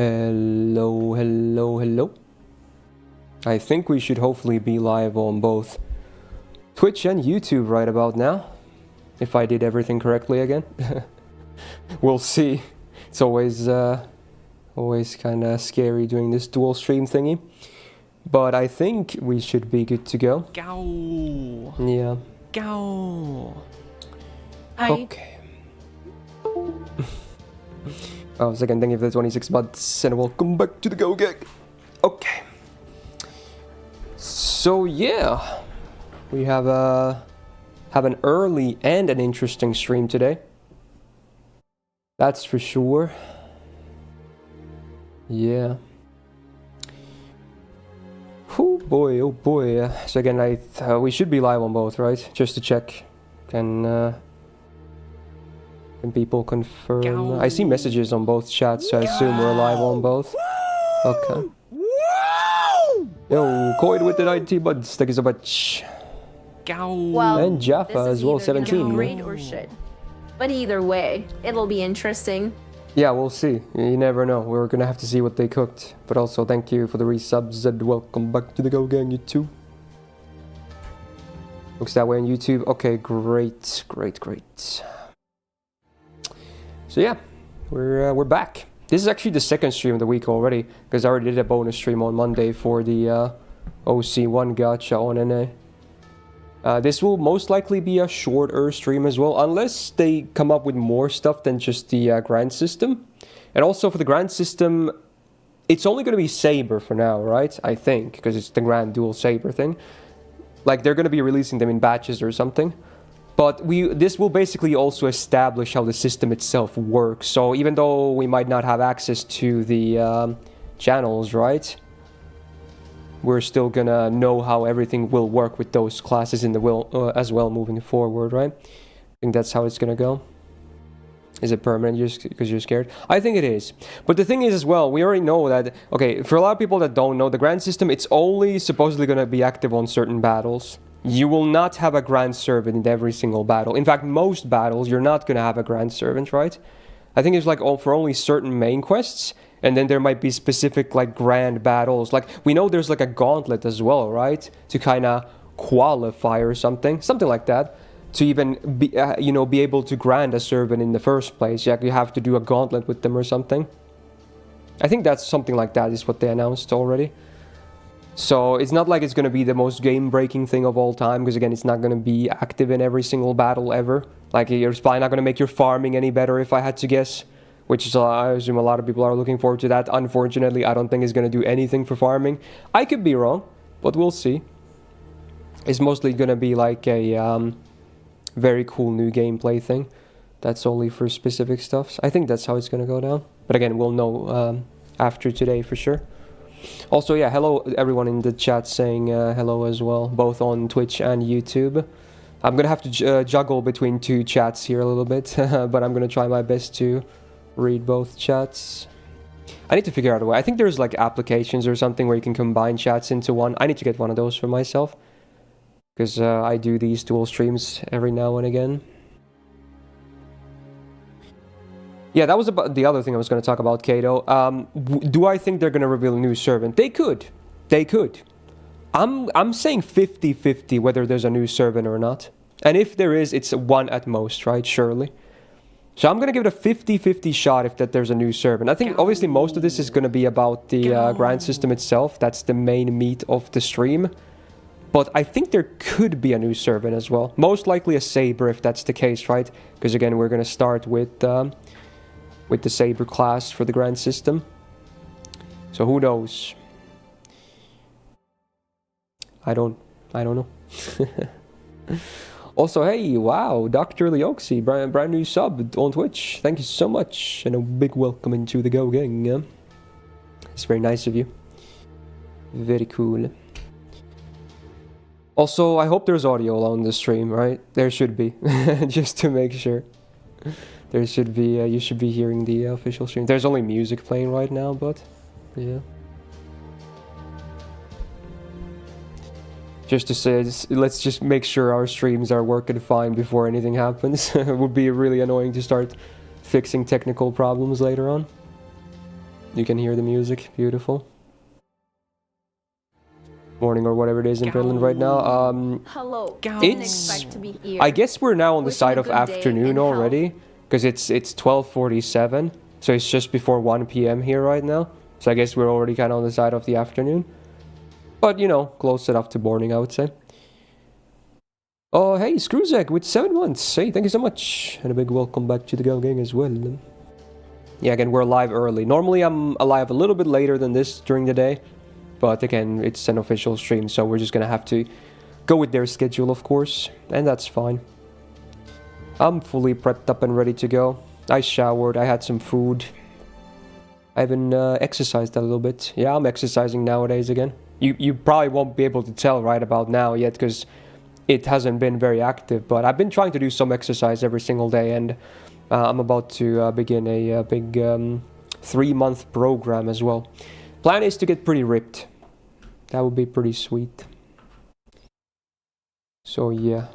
Hello, hello, hello. I think we should hopefully be live on both Twitch and YouTube right about now. If I did everything correctly again. We'll see. It's always kind of scary doing this dual stream thingy. But I think we should be good to go. Go. Yeah. Go. Okay. Oh, second, thank you for the 26 months and welcome back to the Go Gang. Okay. So yeah, we have an early and an interesting stream today. That's for sure. Yeah. Oh boy, oh boy. So again, we should be live on both, right? Just to check. Can people confirm? Go. I see messages on both chats, so I assume we're live on both. Okay. Yo, Coid with the 90 buds. Thank you so much. Go. Well, And Jaffa this is as well, either gonna be 17. Great or shit. But either way, it'll be interesting. Yeah, we'll see. You never know. We're gonna have to see what they cooked. But also, thank you for the resubs and welcome back to the Go Gang YouTube. Looks that way on YouTube. Okay, great, great, great. So yeah, we're back. This is actually the second stream of the week already, because I already did a bonus stream on Monday for the OC1 gacha on NA. This will most likely be a shorter stream as well, unless they come up with more stuff than just the Grand System. And also for the Grand System, it's only going to be Saber for now, right? I think, because it's the Grand Dual Saber thing. Like, they're going to be releasing them in batches or something. But this will basically also establish how the system itself works. So even though we might not have access to the channels, right? We're still gonna know how everything will work with those classes in the as well moving forward, right? I think that's how it's gonna go. Is it permanent just because you're scared? I think it is. But the thing is as well, we already know that, okay, for a lot of people that don't know, the Grand System, it's only supposedly gonna be active on certain battles. You will not have a Grand Servant in every single battle. In fact, most battles, you're not gonna have a Grand Servant, right? I think it's like for only certain main quests. And then there might be specific like grand battles. Like we know there's like a gauntlet as well, right? To kind of qualify or something like that. To even be, be able to grant a servant in the first place. Yeah, you have to do a gauntlet with them or something. I think that's something like that is what they announced already. So it's not like it's going to be the most game-breaking thing of all time. Because again, it's not going to be active in every single battle ever. Like you're probably not going to make your farming any better if I had to guess. Which is, I assume a lot of people are looking forward to that. Unfortunately, I don't think it's going to do anything for farming. I could be wrong, but we'll see. It's mostly going to be like a very cool new gameplay thing. That's only for specific stuff. I think that's how it's going to go down. But again, we'll know after today for sure. Also, yeah, hello everyone in the chat saying hello as well, both on Twitch and YouTube. I'm going to have to juggle between two chats here a little bit, but I'm going to try my best to read both chats. I need to figure out a way. I think there's like applications or something where you can combine chats into one. I need to get one of those for myself. Because I do these dual streams every now and again. Yeah, that was about the other thing I was going to talk about, Kato. Do I think they're going to reveal a new servant? They could. They could. I'm saying 50-50 whether there's a new servant or not. And if there is, it's one at most, right? Surely. So I'm going to give it a 50-50 shot if there's a new servant. I think obviously most of this is going to be about the Grand System itself. That's the main meat of the stream. But I think there could be a new servant as well. Most likely a Saber if that's the case, right? Because again, we're going to start with the Saber class for the Grand System. So who knows? I don't know. Also, hey, wow, Dr. Leoxy, brand new sub on Twitch. Thank you so much, and a big welcome into the Go Gang. It's very nice of you. Very cool. Also, I hope there's audio on the stream, right? There should be, just to make sure. There should be, you should be hearing the official stream. There's only music playing right now, but yeah. Just to say, let's just make sure our streams are working fine before anything happens. It would be really annoying to start fixing technical problems later on. You can hear the music. Beautiful. Morning or whatever it is in Finland right now. Hello. Gao. Didn't It's- expect to be here. I guess we're now on the Wishing side a of good day afternoon and health. already, because it's 12:47, so it's just before 1 p.m. here right now. So I guess we're already kind of on the side of the afternoon, but you know, close enough to morning, I would say. Oh, hey, Screwzak with 7 months. Hey, thank you so much, and a big welcome back to the Go Gang as well. Yeah, again, we're live early. Normally, I'm alive a little bit later than this during the day, but again, it's an official stream, so we're just gonna have to go with their schedule, of course, and that's fine. I'm fully prepped up and ready to go. I showered, I had some food. I even exercised a little bit. Yeah, I'm exercising nowadays again. You probably won't be able to tell right about now yet, because it hasn't been very active, but I've been trying to do some exercise every single day, and I'm about to begin a big 3-month program as well. Plan is to get pretty ripped. That would be pretty sweet. So yeah,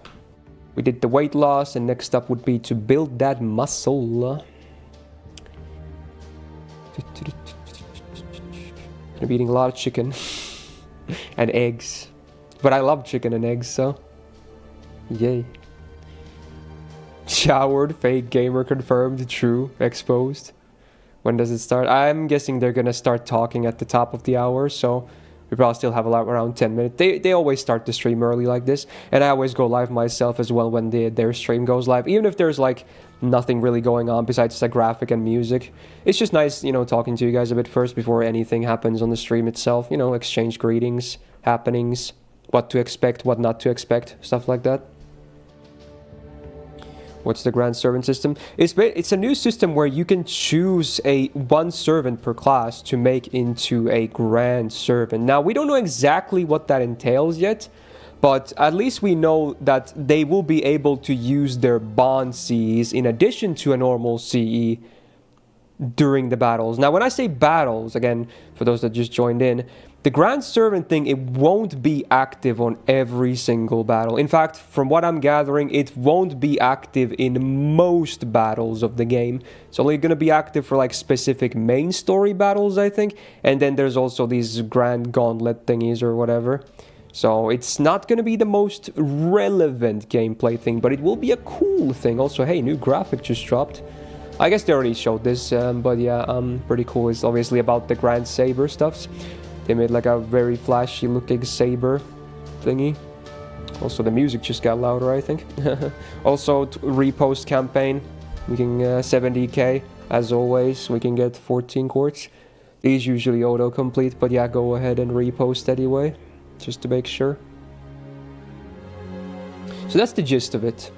we did the weight loss, and next up would be to build that muscle. I'm eating a lot of chicken and eggs, but I love chicken and eggs, so yay. Showered, fake gamer confirmed, true, exposed. When does it start? I'm guessing they're gonna start talking at the top of the hour, so we probably still have around 10 minutes. They always start the stream early like this, and I always go live myself as well when their stream goes live, even if there's like nothing really going on besides the graphic and music. It's just nice, you know, talking to you guys a bit first before anything happens on the stream itself. You know, exchange greetings, happenings, what to expect, what not to expect, stuff like that. What's the Grand Servant system? It's a new system where you can choose one servant per class to make into a Grand Servant. Now, we don't know exactly what that entails yet, but at least we know that they will be able to use their bond Cs in addition to a normal CE during the battles. Now, when I say battles, again, for those that just joined in, the Grand Servant thing, it won't be active on every single battle. In fact, from what I'm gathering, it won't be active in most battles of the game. It's only going to be active for like specific main story battles, I think. And then there's also these Grand Gauntlet thingies or whatever. So it's not going to be the most relevant gameplay thing, but it will be a cool thing. Also, hey, new graphic just dropped. I guess they already showed this, but yeah, pretty cool. It's obviously about the Grand Saber stuffs. They made like a very flashy looking saber thingy. Also, the music just got louder, I think. Also, repost campaign. We can 70k, as always. We can get 14 quartz. These usually auto-complete, but yeah, go ahead and repost anyway, just to make sure. So that's the gist of it.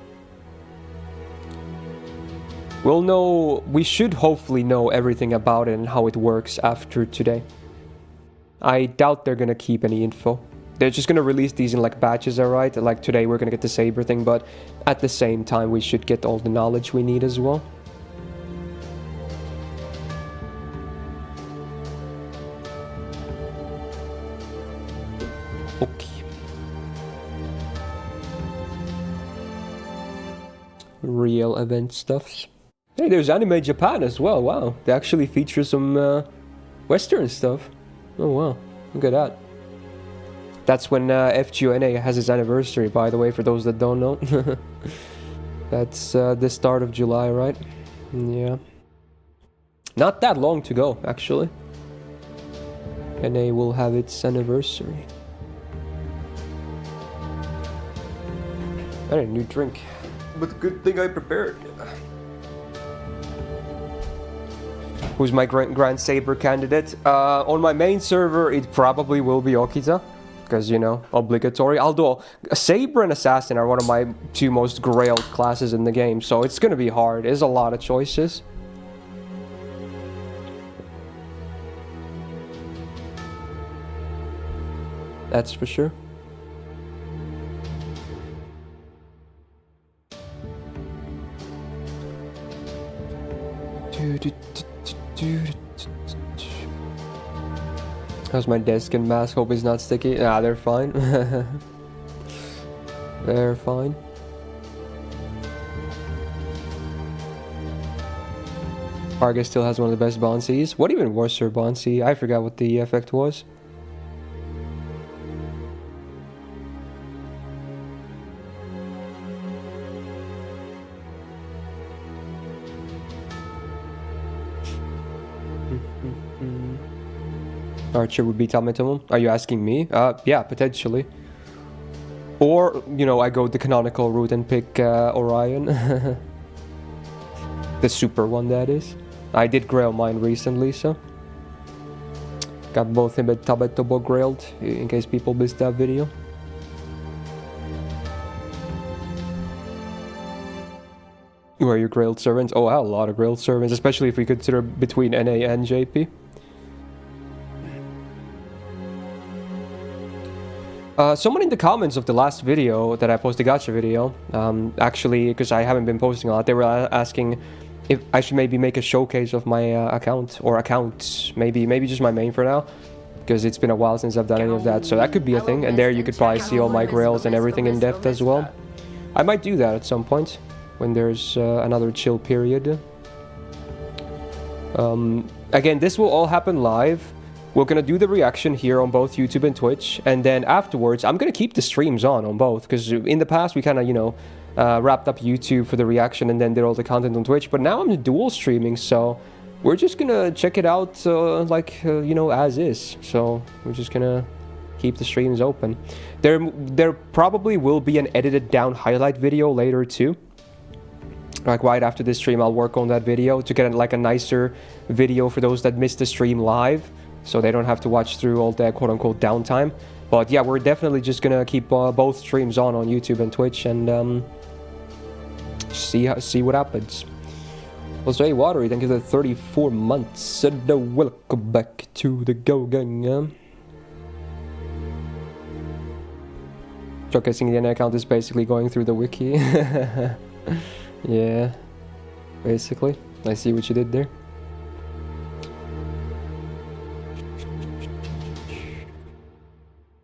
We'll know, we should hopefully know everything about it and how it works after today. I doubt they're gonna keep any info. They're just gonna release these in like batches, alright? Like today we're gonna get the Saber thing, but at the same time we should get all the knowledge we need as well. Okay. Real event stuffs. Hey, there's Anime Japan as well. Wow, they actually feature some Western stuff. Oh wow, look at that. That's when FGONA has its anniversary, by the way, for those that don't know. That's the start of July, right? Yeah. Not that long to go, actually. NA will have its anniversary. I need a new drink. But good thing I prepared. Who's my Grand Saber candidate? On my main server, it probably will be Okita. Because, you know, obligatory. Although, Saber and Assassin are one of my 2 most grailed classes in the game. So it's going to be hard. There's a lot of choices. That's for sure. How's my desk and mask? Hope it's not sticky. Nah, they're fine. They're fine. Argus still has one of the best bouncies. What even was her bouncy? I forgot what the effect was. Archer would be Tamitomo. Are you asking me? Yeah, potentially. Or, you know, I go the canonical route and pick Orion. The super one, that is. I did grail mine recently, so... Got both him and Tabetobo grailed, in case people missed that video. Who are your grailed servants? Oh, I have a lot of grailed servants, especially if we consider between NA and JP. Someone in the comments of the last video that I posted, gacha video, actually, because I haven't been posting a lot, they were asking if I should maybe make a showcase of my account, or accounts, maybe just my main for now, because it's been a while since I've done any of that, so that could be a thing, and there you could probably see all my grails and everything in depth as well. I might do that at some point, when there's another chill period. Again, this will all happen live. We're gonna do the reaction here on both YouTube and Twitch, and then afterwards, I'm gonna keep the streams on both, because in the past we kind of, you know, wrapped up YouTube for the reaction and then did all the content on Twitch, but now I'm dual streaming, so we're just gonna check it out you know, as is. So we're just gonna keep the streams open. There probably will be an edited down highlight video later too. Like right after this stream, I'll work on that video to get like a nicer video for those that missed the stream live, so they don't have to watch through all that quote-unquote downtime. But yeah, we're definitely just gonna keep both streams on YouTube and Twitch, and see what happens. Jose Watery, thank you for the 34 months. And welcome back to the Go Gang. Showcasing the NA account is basically going through the wiki. Yeah, basically. I see what you did there.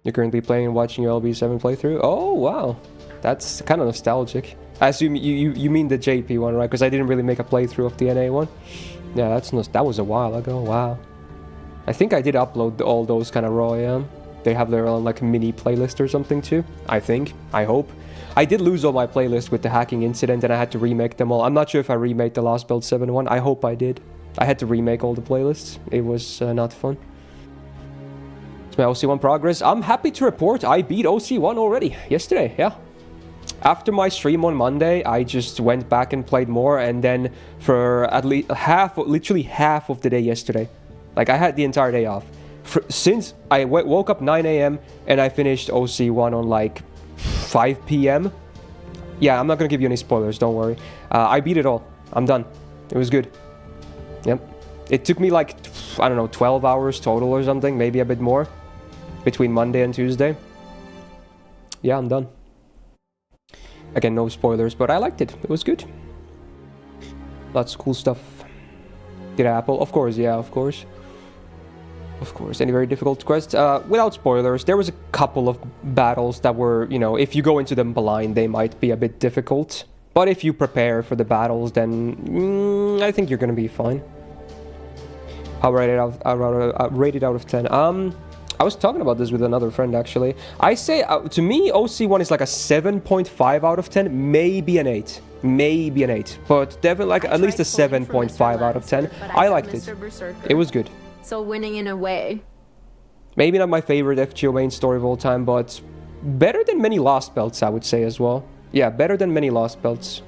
You're currently playing and watching your LB7 playthrough? Oh, wow. That's kind of nostalgic. I assume you mean the JP one, right? Because I didn't really make a playthrough of the NA one. Yeah, that was a while ago. Wow. I think I did upload all those kind of raw, yeah. They have their own like mini playlist or something too. I think. I hope. I did lose all my playlists with the hacking incident and I had to remake them all. I'm not sure if I remade the Lostbelt 7 one. I hope I did. I had to remake all the playlists. It was not fun. It's my OC1 progress. I'm happy to report I beat OC1 already. Yesterday, yeah. After my stream on Monday, I just went back and played more, and then for at least literally half of the day yesterday, like I had the entire day off. Since I woke up 9 AM and I finished OC1 on like 5 PM. Yeah, I'm not gonna give you any spoilers, don't worry. I beat it all. I'm done. It was good. Yep. It took me like, I don't know, 12 hours total or something, maybe a bit more, between Monday and Tuesday. Yeah, I'm done. Again, no spoilers, but I liked it. It was good. Lots of cool stuff. Did Apple? Of course, yeah, of course. Of course. Any very difficult quests? Without spoilers, there was a couple of battles that were, you know, if you go into them blind, they might be a bit difficult. But if you prepare for the battles, then I think you're gonna be fine. I'll rate it out of 10. I was talking about this with another friend, actually. I say, to me, OC1 is like a 7.5 out of 10, maybe an 8. Maybe an 8. But definitely like at least a 7.5 out of 10. I liked it. It was good. So winning in a way. Maybe not my favorite FGO main story of all time, but better than many Lostbelts, I would say as well. Yeah, better than many Lostbelts.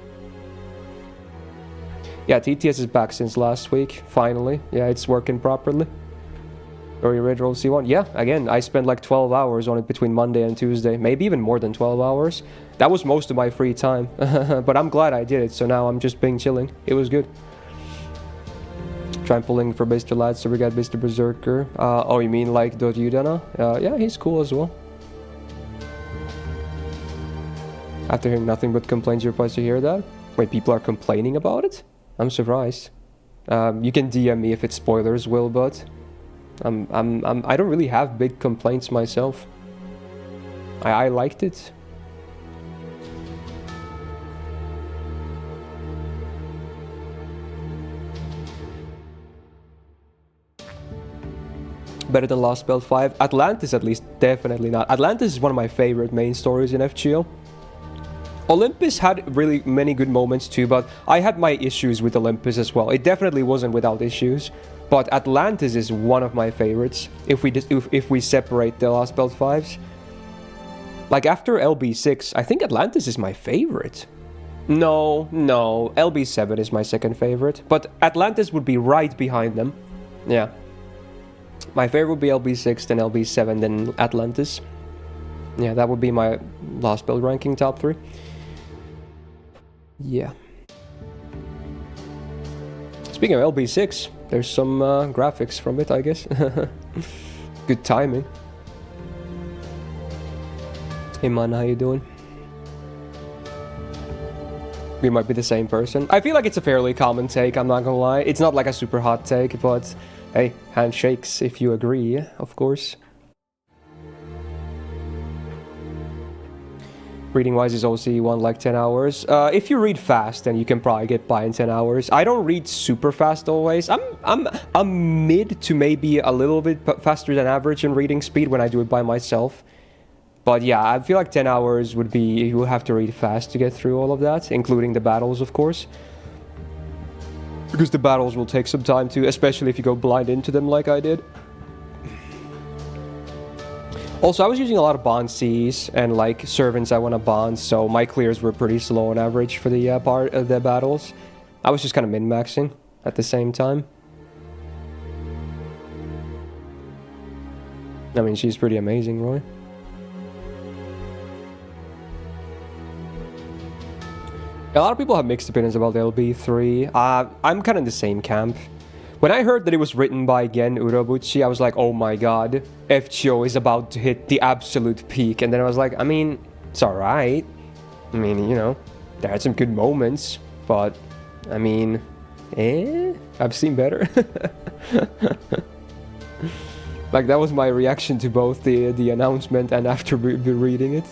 Yeah, TTS is back since last week, finally. Yeah, it's working properly. Are you ready to roll C1? Yeah, again, I spent like 12 hours on it between Monday and Tuesday. Maybe even more than 12 hours. That was most of my free time. But I'm glad I did it, so now I'm just being chilling. It was good. Try pulling for Mr. Lad, so we got Mr. Berserker. Oh, you mean like Dodudana? Yeah, he's cool as well. After hearing nothing but complaints, you're supposed to hear that? Wait, people are complaining about it? I'm surprised. You can DM me if it's spoilers, Will, but I don't really have big complaints myself. I liked it. Better than Lostbelt 5. Atlantis, at least, definitely not. Atlantis is one of my favorite main stories in FGO. Olympus had really many good moments too, but I had my issues with Olympus as well. It definitely wasn't without issues, but Atlantis is one of my favorites. If we separate the Lostbelt 5s, like after LB6, I think Atlantis is my favorite. No, LB7 is my second favorite, but Atlantis would be right behind them. Yeah, my favorite would be LB6, then LB7, then Atlantis. Yeah, that would be my Lostbelt ranking top 3. Yeah. Speaking of LB6, there's some graphics from it, I guess. Good timing. Hey man, how you doing? We might be the same person. I feel like it's a fairly common take, I'm not gonna lie. It's not like a super hot take, but hey, handshakes if you agree, of course. Reading wise is OC1 like 10 hours. If you read fast, then you can probably get by in 10 hours. I don't read super fast always. I'm mid to maybe a little bit faster than average in reading speed when I do it by myself. But yeah, I feel like 10 hours would be, you have to read fast to get through all of that, including the battles, of course. Because the battles will take some time too, especially if you go blind into them like I did. Also, I was using a lot of bond Cs and like servants I want to bond, so my clears were pretty slow on average for the part of the battles. I was just kind of min-maxing at the same time. I mean, she's pretty amazing, Roy. A lot of people have mixed opinions about LB3. I'm kind of in the same camp. When I heard that it was written by Gen Urobuchi, I was like, oh my god, FGO is about to hit the absolute peak. And then I was like, I mean, it's alright. I mean, you know, there had some good moments, but, I mean, I've seen better. Like, that was my reaction to both the announcement and after reading it.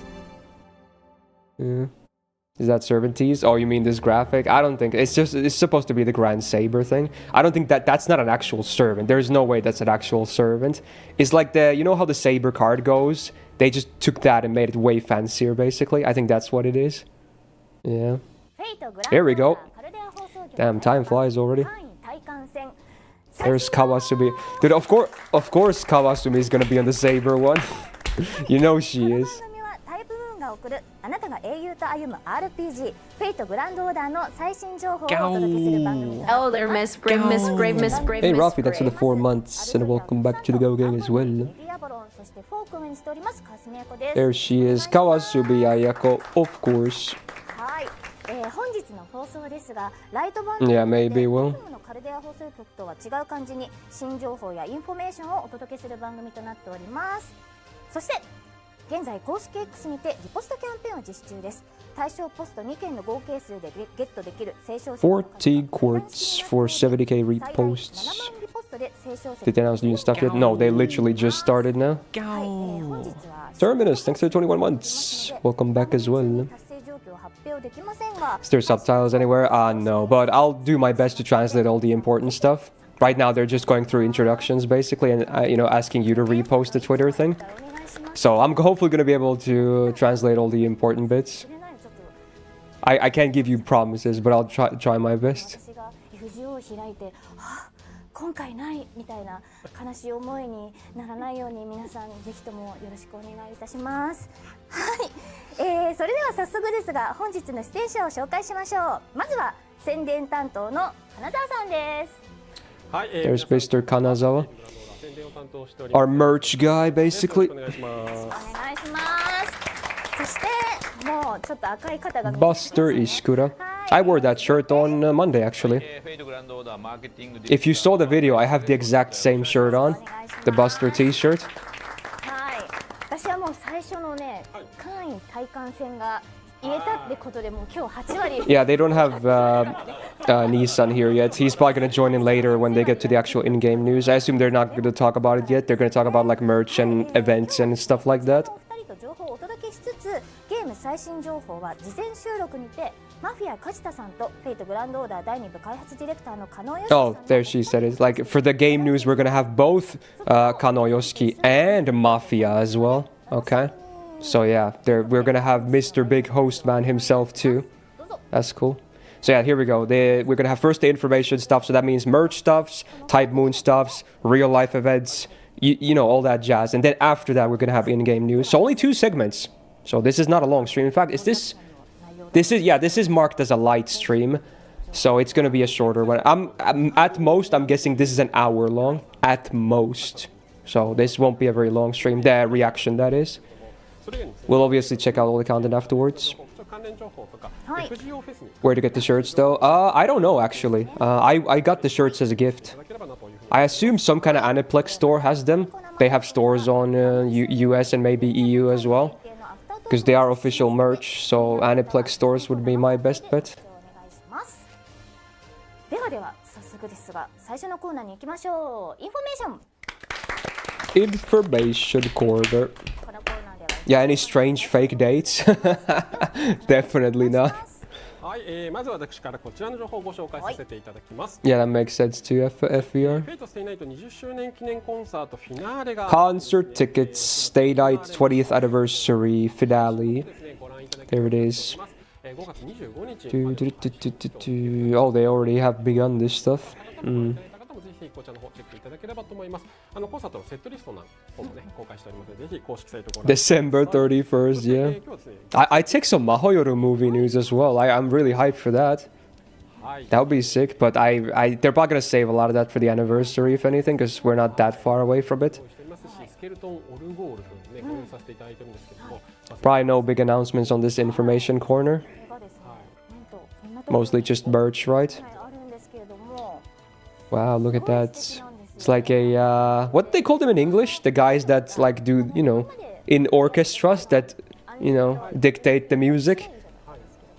Yeah. Is that servant tease? Oh, you mean this graphic? I don't think it's supposed to be the Grand Saber thing. I don't think that's not an actual servant. There's no way that's an actual servant. It's like you know how the Saber card goes? They just took that and made it way fancier, basically. I think that's what it is. Yeah. Here we go. Damn, time flies already. There's Kawasumi. Dude, of course Kawasumi is gonna be on the Saber one. You know she is. Oh, they're Myst, brave Myst, brave Myst, brave Hey Myst, Rafi, thanks for the 4 months and welcome back to the Go Gang as well. There she is, Kawasumi Ayako, of course. Yeah, maybe will. カルデア放送局とは違う感じに新情報やインフォメーションをお届けする番組となっております。そして現在公式 X にてリポストキャンペーンを実施中です。対象ポスト2件の合計数でゲットできる青少節40 quartz for 70k reposts. Did they announce new stuff yet? No, they literally just started now. Terminus, thanks for 21 months. Welcome back as well. Is there subtitles anywhere? No, but I'll do my best to translate all the important stuff. Right now they're just going through introductions basically and you know, asking you to repost the Twitter thing. So I'm hopefully going to be able to translate all the important bits. I can't give you promises, but I'll try my best. 今回ないみたいな悲しい思いにならないように皆さんぜひともよろしくお願いいたします。はい、それでは早速ですが本日の出演者を紹介しましょう。まずは宣伝担当の金沢さんです。はい、There's Mr. Kanazawa, our merch guy basically. お願いします。そしてもうちょっと赤い肩が Buster Ishikura. I wore that shirt on Monday actually. If you saw the video, I have the exact same shirt on, the Buster T-shirt. はい、私はもう最初のね、会員体感戦が入れたってことでもう今日8割。Yeah, they don't have Nissan here yet. He's probably gonna join in later when they get to the actual in-game news. I assume they're not gonna talk about it yet. They're gonna talk about like merch and events and stuff like that. 情報をお届けしつつゲーム最新情報は事前収録にてマフィア梶田さんとフェイトグランドオーダー第2部開発ディレクターの加納義樹 Oh, さん there she said it. Like for the game news, we're gonna have both Kano Yoshiki and Mafia as well. Okay. So yeah, we're gonna have Mr. Big Host Man himself too. That's cool. So yeah, here we go. We're gonna have first the information stuff. So that means merch stuffs, Type Moon stuffs, real life events, you know, all that jazz. And then after that, we're gonna have in-game news. So only 2 segments. So this is not a long stream. In fact, this is marked as a light stream. So it's gonna be a shorter one. I'm at most, I'm guessing this is an hour long. At most. So this won't be a very long stream. The reaction, that is. We'll obviously check out all the content afterwards. Where to get the shirts though? I don't know actually. I got the shirts as a gift. I assume some kind of Aniplex store has them. They have stores on US and maybe EU as well. Because they are official merch, so Aniplex stores would be my best bet. ではでは早速ですが最初のコーナーに行きましょう。インフォメーション。 Information corner. このコーナーでは Yeah, any strange fake dates? Definitely not. はい、まず私からこちらの情報をご紹介させていただきます。 Yeah, that makes sense too, FVR. フェイトステイナイト20周年記念コンサートフィナーレが Concert tickets, Stay Night 20th anniversary finale. ですね、ご覧いただけ There れ it ばと思い is. ます。5月25日 Oh, they already have begun this stuff. 方もぜひこちらの方チェックいただければと思います。コンサートのセットリストなん方もね公開しておりますので、ぜひ公式サイトご覧ください。 December 31st, yeah. 今日はですね、 I take some Mahoyoru movie news as well. I'm really hyped for that. はい。 That would be sick, but they're probably gonna save a lot of that for the anniversary, if anything, because we're not that far away from it. しておりますし、スケルトンオルゴールというのをね、ご用意させていただいてるんですけども、 Probably no big announcements on this information corner. これがですね、なんとこんなところ Mostly just merch, right? あるんですけれども、 Wow, look at that. It's like a what they call them in English? The guys that like do, you know, in orchestras that, you know, dictate the music.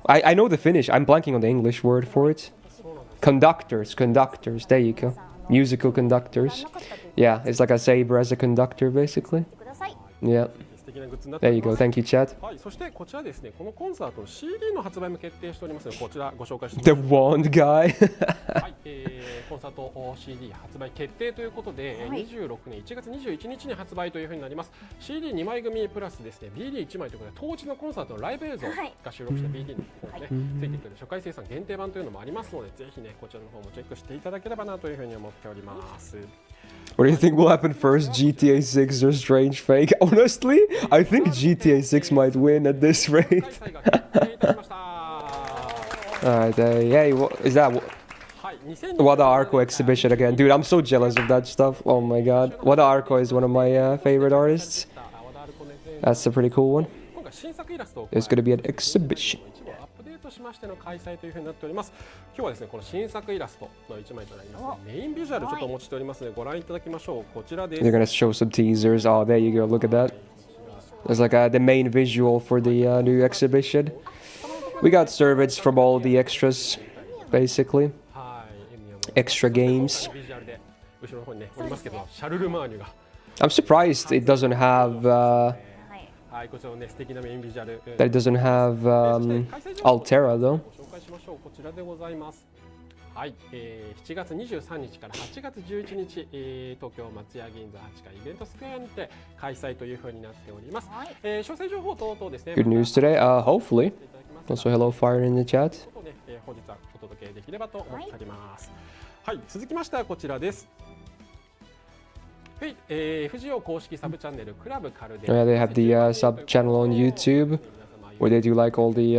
I know the Finnish. I'm blanking on the English word for it. Conductors. There you go. Musical conductors. Yeah, it's like a Saber as a conductor, basically. ください。 Yeah. 素敵なグッズになって There おり you ま go. す。 Thank you, chat. はい、そしてこちらですね、このコンサートの CD の発売も決定しておりますので、こちらご紹介して The wand guy. はい、コンサート CD 発売決定ということで、26年1月21日に発売というふうになります。 CD2 枚組プラスですね、BD1 枚ということで、当時のコンサートのライブ映像が収録した BD の方ね、ついてくる初回生産限定版というのもありますので、ぜひね、こちらの方もチェックしていただければなというふうに思っております。 What do you think will happen first, GTA 6 or Strange Fake? Honestly, I think GTA 6 might win at this 開 rate. 催が決定いたしました。 Alright, hey, is that はい、2020 Wada Arco exhibition again? Dude, I'm so jealous of that stuff. Oh my god. Wada Arco is one of my favorite artists. That's a pretty cool one. 今回新作イラストを There's gonna be an exhibition. 一部アップデートしましての開催というふうになっております。今日はですね、この新作イラストの1枚となりますね、メインビジュアルちょっとお持ちしておりますのでご覧いただきましょう。こちらです。 They're gonna show some teasers. Oh, there you go. Look at that. There's like the main visual for the new exhibition. We got servants from all the extras, basically. はい、エミヤも Extra games. ビジュアルで後ろの方にねおりますけど、シャルルマーニュが I'm surprised it doesn't have はい、こちらのね素敵なメインビジュアル that it doesn't have Altera though. ご紹介しましょう。こちらでございます。はい、7月23日から8月11日、東京松屋銀座8階イベントスクエアにて開催というふうになっております。詳細情報等々ですね。 Good news today. Hopefully. また Also, hello, Fire in the chat. ことで、本日はお届けできればと思っております。はい、続きましてはこちらです。はい、FGO 公式サブチャンネルクラブカルデ Yeah, they have the sub channel on YouTube where they do like all the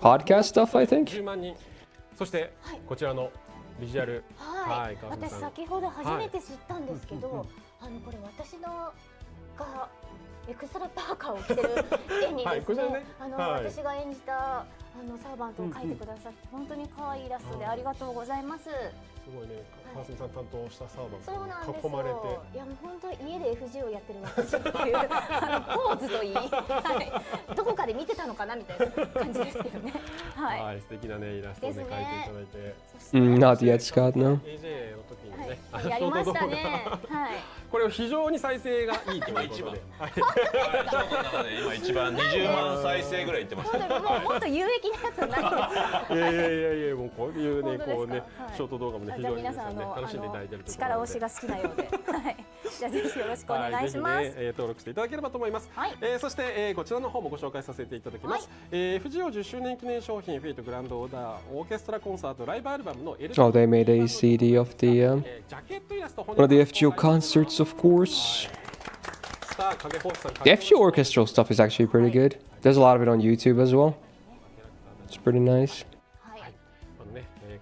podcast stuff, I think. 10万人。そしてこちらのビジュアル、はい、私川島さん先ほど初めて知ったんですけど、これ私のがエクストラパーカーを着てる絵にですね、私が演じたサーバントを描いてくださって本当に可愛いイラストでありがとうございます。すごいね、川島さん担当したサーバーそうなんです囲まれて、よ。いやもう本当家で FG をやってる私っていうポーズといい、はい、どこかで見てたのかなみたいな感じですけどね。はい。素敵なねイラストをね描いていただいて、Not yet, Scott. No. AJ の時にね、やりましたね。はい。これを非常に再生がいいということで、ショートの中で今一番20万再生ぐらいいってます。もうもっと有益なやつないです。いやもうこういうねこうねショート動画もね非常に皆さんね楽しんでいただいてるところ力押しが好きなようで、はい。じゃあぜひよろしくお願いします。ぜひね登録していただければと思います。そしてこちらの方もご紹介させていただきます。FGO 10周年記念商品フェイトグランドオーダーオーケストラコンサートライブアルバムの Oh, they made a CD of the one of the FGO concerts, of course. The FGO orchestral stuff is actually pretty good. There's a lot of it on YouTube as well. It's pretty nice.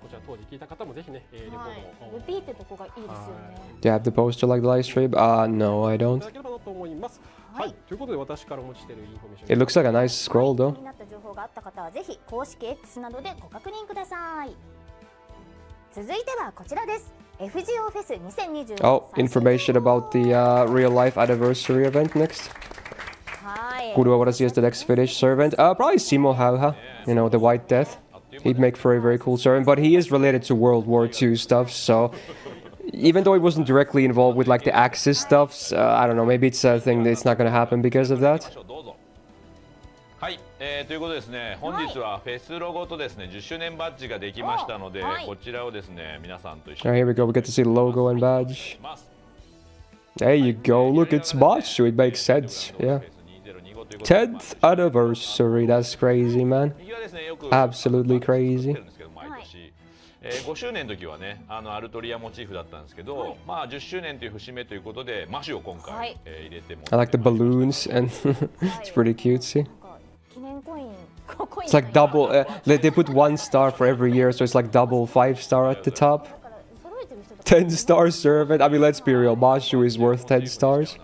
こちら当時聞いた方もぜひねレコードをルピーってとこがいいですよね。Do you have the poster like the live stream? No, I いた don't. だければなと思います。はい、ということで私からお持ちしているインフォメーション。 It looks like a nice scroll 気 though. になった情報があった方はぜひ公式 X などでご確認ください。続いてはこちらです。FGO フェス2020。Oh, information about the real life anniversary event next. はい。 Who do I want to see as the next Finnish servant? Probably Simo Hauha. You know, the White Death. He'd make for a very cool servant, but he is related to World War II stuff, so even though he wasn't directly involved with like the Axis stuff, I don't know, maybe it's a thing that's not going to happen because of that. はい、ということですね、本日はフェスロゴとですね10周年バッジができましたので、こちらをですね皆さんと一緒 Alright, に here we go. We get to see the logo and badge. There you go. Look, it's botched, so it makes sense. Yeah. 10th anniversary. That's crazy, man. Absolutely crazy. 5周年の時はねアルトリアモチーフだったんですけど、まあ10周年という節目ということでマシュを今回、入れても I like the balloons, and it's pretty cutesy. 記念コイン。 It's like double. They put 1 star for every year, so it's like double 5-star at the top. 10-star servant. I mean, let's be real. Bashu is worth 10 stars.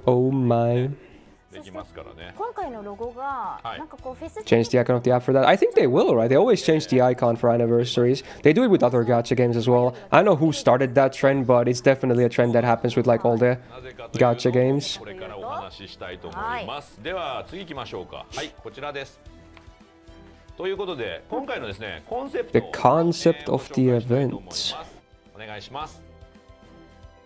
Oh my. できますからね。今回のロゴがなんかこうフェス Change the icon of the app for that. I think they will, right? They always change the icon for anniversaries. They do it with other gacha games as well. I don't know who started that trend, but it's definitely a trend that happens with like all the gacha games. これからお話ししたいと思います。では次行きましょうか。はい、こちらです。ということで今回のですねコンセプト The concept of the event. お願いします。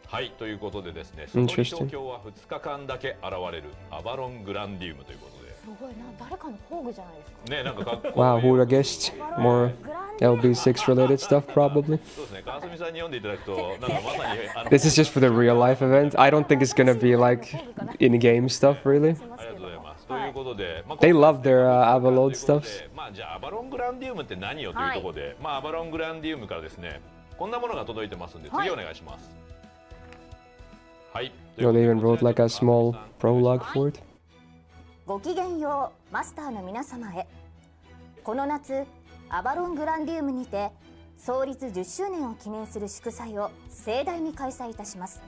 はい、ということでですね、その東京は2日間だけ現れるアバロングランディウムということで。すごいな、誰かの工具じゃないですか。ね、なんかかっこいい。 Wow, who would have guessed? More LB6 related stuff, probably. そうですね、川澄さんに読んでいただくと、なんかまさに This is just for the real life event. I don't think it's gonna be like in-game stuff, really. ありがとうございます。ということで、They love their Avalon stuffs. まあじゃあアバロングランディウムって何よというところで、まあアバロングランディウムからですね、こんなものが届いてますんで、次お願いします。はい。 They even wrote like a small prologue for it. ごきげんよう、マスターの皆様へ。この夏、アバロングランディウムにて創立10周年を記念する祝祭を盛大に開催いたします。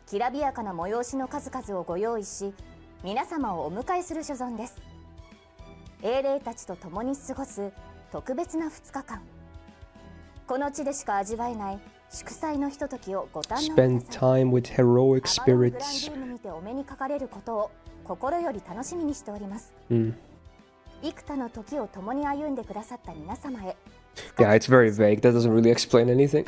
きらびやかな催しの数々をご用意し、皆様をお迎えする所存です。英霊たちと共に過ごす特別な2日間。この地でしか味わえない祝祭のひとときをご堪能ください。 Spend time with heroic アバロングランデ spirits. ィウムにてお目にかかれることを心より楽しみにしております。幾多の時を共に歩んでくださった皆様へ。 Yeah, it's very vague. That doesn't really explain anything.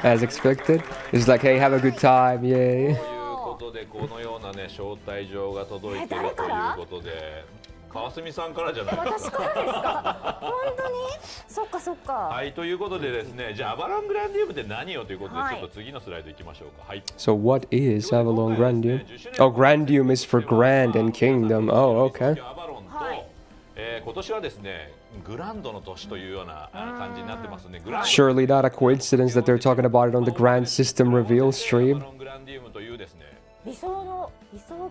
As expected. It's like, hey, have a good time, yay. ということでこのようなね招待状が届いているということで、川澄さんからじゃないですか。私からですか。本当に？そっかそっか。はい、ということでですね、じゃあアバロングランディウムって何よということで、ちょっと次のスライド行きましょうか。はい。 So what is Avalon Grandium? Oh, Grandium is for grand and kingdom. Oh, okay. アバロンと、今年はですね、グランドの年というような感じになってますね。グランド Surely not a coincidence that they're talking about it on the Grand System Reveal ア stream. バロングランディウムというですね、理想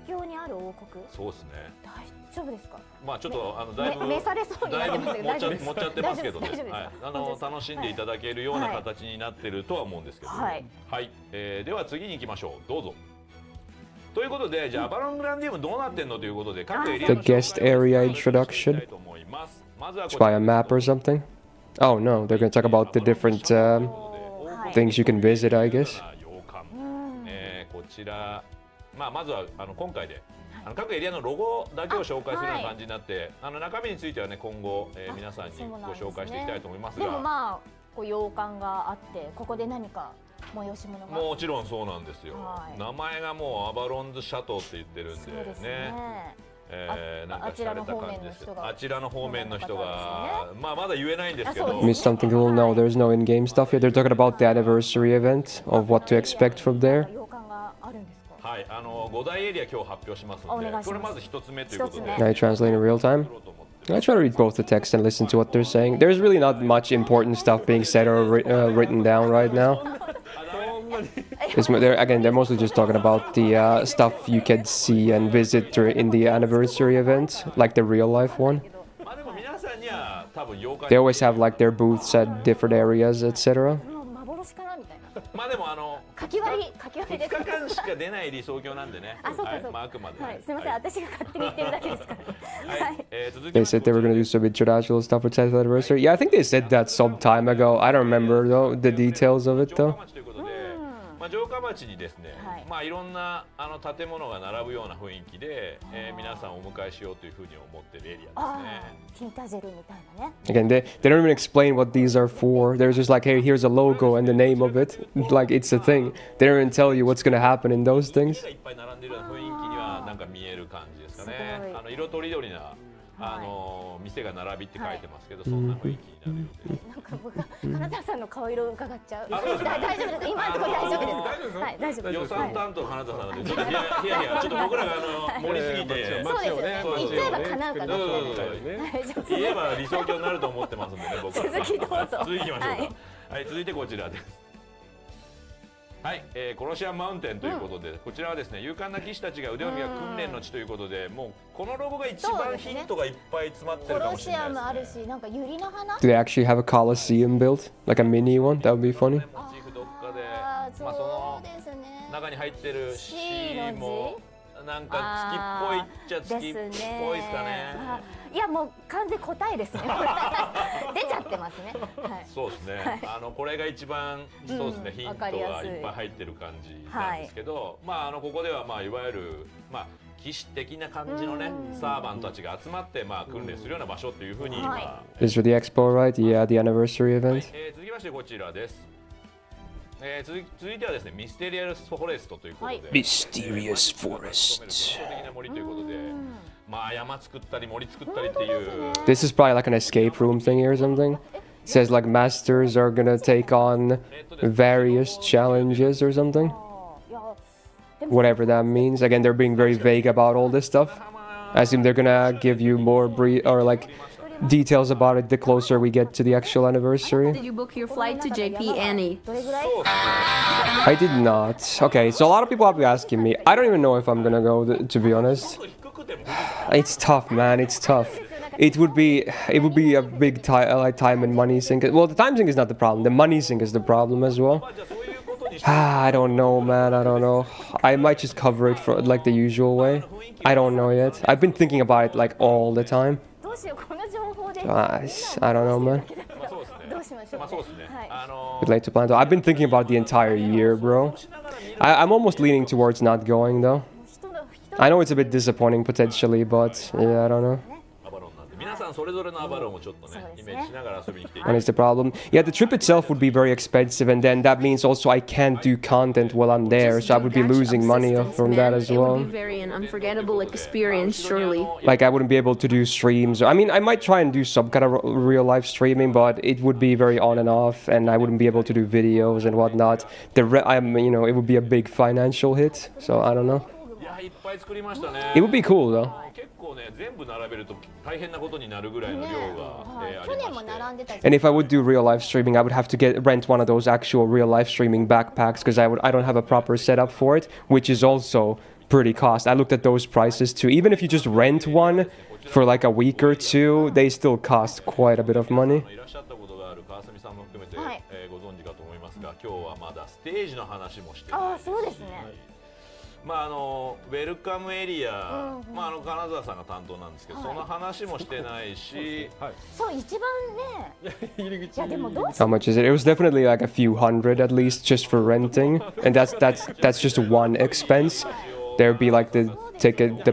郷にある王国。そうですね。大丈夫ですか。まあちょっとだいぶ召されそうになってますけど大丈夫です。持っちゃってますけどね。大丈夫ですはい、楽しんでいただけるような形になってるとは思うんですけど、はい。はい、では次に行きましょう。どうぞ。ということで、じゃあアバロングランディウムどうなってんのということで、各エリア The の紹介を guest area したい introduction. と思います。まずは Just by a map or something? Oh no, they're gonna talk about the different things you can visit, I guess. こちら、まずは今回で各エリアのロゴだけを紹介するような感じになって、中身についてはね今後、皆さんにご紹介していきたいと思いますが、でもまあこう洋館があってここで何か催し物がもちろんそうなんですよ、はい、名前がもうアバロンズシャトーって言ってるんでそうですね。なんかあちらの方面の人があちらの方面の人が、まあまだ言えないんですけど。Missed something cool? No, there's no in-game stuff here. They're talking about the anniversary event of what to expect from there. 洋館があるんですか？はい、5大エリア今日発表しますので、これまず一つ目ということで。I translate in real time. I try to read both the text and listen to what they're saying. There's really not much important stuff being said or written down right now. They're mostly just talking about the stuff you can see and visit in the anniversary event, like the real life one. They always have like their booths at different areas, etc. まあでも書き割りです。2日間しか出ない理想郷なんでね。あ、そうかそうか。あくまで。はい、すみません、私が勝手に言ってるだけですから。はい。They said they were going to do some international stuff for 10th anniversary. Yeah, I think they said that some time ago. I don't remember though the details of it though. 城下町にですね、まあいろんな建物が並ぶような雰囲気で、皆さんをお迎えしようというふうに思っているエリアですね。ティンタジェルみたいなね。Again, they don't even explain what these are for. They're just like, hey, here's a logo and the name of it. Like it's a thing. They don't even tell you what's going to happen in those things. いっぱい並んでるような雰囲気にはなんか見える感じですかね。色とりどりな店が並びって書いてますけど、そんな雰囲気になるようで。なんか僕が金沢さんの顔色を伺っちゃう。大丈夫です。今のところ大丈夫です。はい、大丈夫です。予算担当金沢さんなんで、ちょっとヒヤヒヤ、ちょっと僕らが盛りすぎて、そうですよね。言っちゃえば叶うかなって。言えば理想郷になると思ってますんでね、僕は。続きどうぞ。続きましょうか。はい、続いてこちらです。はい、コロシアムマウンテンということで、こちらはですね、勇敢な騎士たちが腕を磨く訓練の地ということで、もうこのロゴが一番ヒントがいっぱい詰まってるかもしれないですね。コロシアムあるし、なんか百合の花。Do they actually have a Colosseum built? Like a mini one? That would be funny. モチーフどっかで、まあその中に入ってる C もなんか月っぽいっちゃ月っぽいですかね。いやもう完全答えですね。出ちゃってますね。そうですね。これが一番そうですね、ヒントがいっぱい入ってる感じなんですけど、まあここではまあいわゆるまあ騎士的な感じのねサーバントたちが集まってまあ訓練するような場所というふうに今。This for the expo, right? Yeah, the anniversary event. 続きましてこちらです。続いてはですね、ミステリアスフォレストということで、Mysterious Forest. 的な森ということで、まあ山作ったり森作ったりっていう。This is probably like an escape room thing or something. It says like masters are gonna take on various challenges or something. Whatever that means. Again, they're being very vague about all this stuff. I assume they're gonna give you more or like details about it the closer we get to the actual anniversary. Did you book your flight to JP, Annie? I did not. Okay, so a lot of people have been asking me. I don't even know if I'm gonna go, to be honest. It's tough, man. It's tough. It would be a big time and money sink. Well, the time sink is not the problem. The money sink is the problem as well. I don't know, man. I don't know. I might just cover it for like the usual way. I don't know yet. I've been thinking about it like all the time. I don't know, man. We'd like to plan. I've been thinking about the entire year, bro. I'm almost leaning towards not going though. I know it's a bit disappointing potentially, but yeah, I don't know. What is the problem? Yeah, the trip itself would be very expensive, and then that means also I can't do content while I'm there, so I would be losing money from that as well. It would be very an unforgettable experience, surely. Like I wouldn't be able to do streams. I mean, I might try and do some kind of real life streaming, but it would be very on and off, and I wouldn't be able to do videos and whatnot. It would be a big financial hit, so I don't know. It would be cool though. And if I would do real life streaming, I would have to rent one of those actual real life streaming backpacks because I don't have a proper setup for it, which is also pretty cost. I looked at those prices too. Even if you just rent one for like a week or two, they still cost quite a bit of money. Ah, そうですね。まあウェルカムエリア、まあ金沢さんが担当なんですけど、その話もしてないし、そう一番ね。いやでもどう How much is it? It was definitely like a few hundred at least just for renting, and that's just one expense. There'd be like the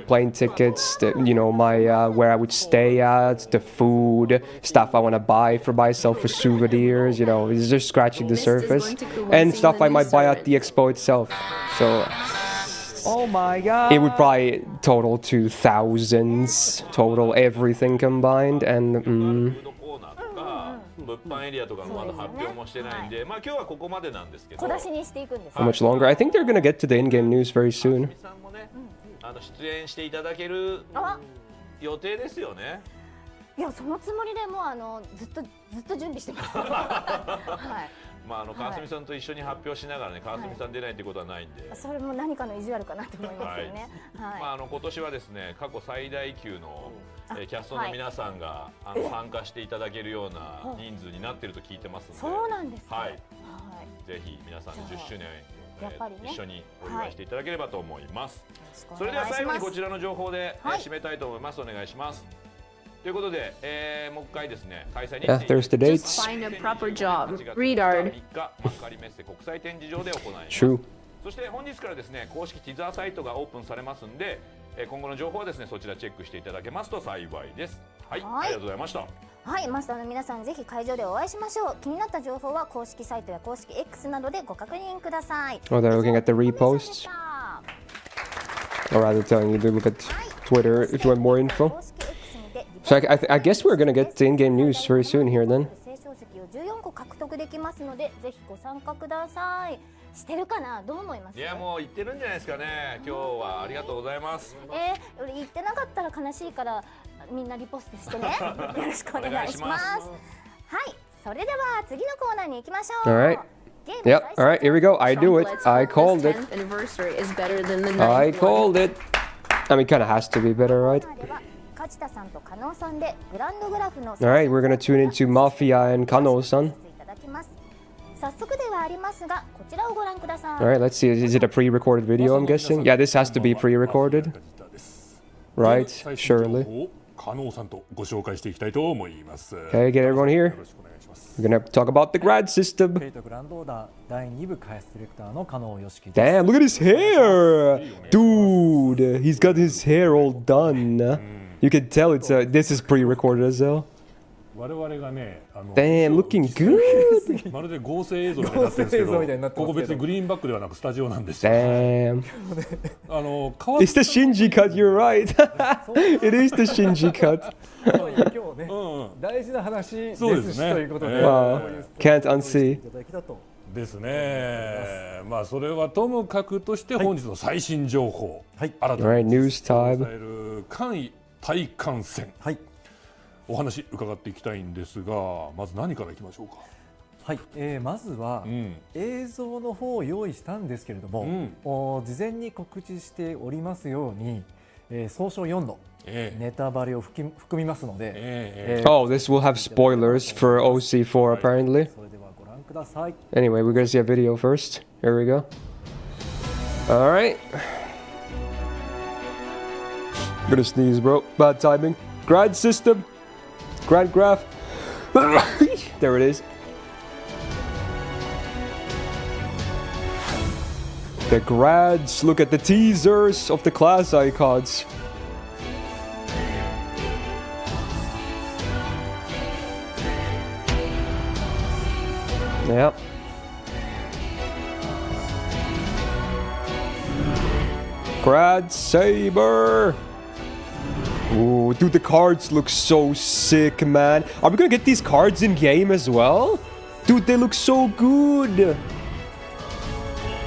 plane tickets, my where I would stay at, the food, stuff I want to buy for myself for souvenirs. It's just scratching the Myst is surface, going to go and see stuff the I new might buy at Saber. the expo itself. So Oh my god. it would probably total to thousands total, everything combined, and フードコーナーとか物販エリアとかのまだ発表もしてないんで、まあ今日はここまでなんですけど。小出しにしていくんです how much longer? I think they're gonna get to the in-game news very soon. さんもね、出演していただけるあ予定ですよね。いやそのつもりでもうずっと準備してますはいまあ川澄さんと一緒に発表しながらね、川澄さん出ないってことはないんで。それも何かの意地悪かなと思いますよねはい、まあ今年はですね、過去最大級のキャストの皆さんが参加していただけるような人数になっていると聞いてますので、そうなんですかはい、はいぜひ皆さんの10周年やっぱりね一緒にお祝いしていただければと思います。よろしくおそれでは願いします最後にこちらの情報ではい締めたいと思います。お願いします。ということで、もう一回ですね、開催日 Yeah, 程 there's the Just dates. find a proper job. 8月 Retard. 3日幕張メッセ国際展示場で行います。 True. そして本日からですね、公式ティザーサイトがオープンされますんで、今後の情報はですね、そちらチェックしていただけますと幸いです。はい、はいありがとうございました。はいマスターの皆さんぜひ会場でお会いしましょう。気になった情報は公式サイトや公式 X などでご確認ください。 Oh, they're looking at the 以上 reposts. コミュニケーションでした Or rather telling you to look at Twitter if you want more info. 公式 X にて So I guess we're gonna get the in-game news very soon here then. 聖書石を14個獲得できますのでぜひご参加ください。してるかなどう思います？いやもう言ってるんじゃないですかね。今日はありがとうございます。俺言ってなかったら悲しいからみんなリポストしてね。よろしくお願いします。はい、それでは次のコーナーに行きましょう。 Alright. ゲーム Yep. 最 All 初 right. Here we go. I do it. Let's I hope called this it. 10th anniversary is better than the I 9th one. called it. I mean, kind of has to be better, right? コーナーでは勝田さんと加納さんでグランドグラフの Alright, we're gonna tune into Mafia and Kano-san. いただきます。早速ではありますがこちらをご覧ください。 Alright, let's see. Is it a pre-recorded video, I'm guessing? Yeah, this has to be pre-recorded. Right, surely. 加納さんとご紹介していきたいと思います。 Okay, get everyone here. よろしくお願いします。 We're gonna talk about the grad system. ケイトグランドオーダー第2部開発ディレクターの加納良樹です。 Damn, look at his hair! Dude, he's got his hair all done. You can tell this is pre-recorded as well. 我々がね、Damn, looking good! まるで合成映像みたいになってるんですけど、ここ別にグリーンバックではなくスタジオなんですよ。 Damn. 変わっ It's the Shinji cut, you're right. It is the Shinji cut. 今日ね、大事な話ですそうですねということで、 Wow. Can't unsee. いただきたと。ですね。まあそれはともかくとして本日の最新情報、はい新た Alright, に news 伝 time. える簡易対艦戦、はいお話伺っていきたいんですが、まず何からいきましょうか。はい、まずは、映像の方を用意したんですけれども、事前に告知しておりますように、総称4のネタバレを含みますので、Oh, this will have spoilers for OC4 apparently. それではご覧ください。 Anyway, we're gonna see a video first. Here we go. Alright. Gonna sneeze, bro. Bad timing. Grad system. Grad graph. There it is. The grads. Look at the teasers of the class icons. Yep. Grad Saber. Ooh, dude, the cards look so sick, man. Are we gonna get these cards in game as well? Dude, they look so good.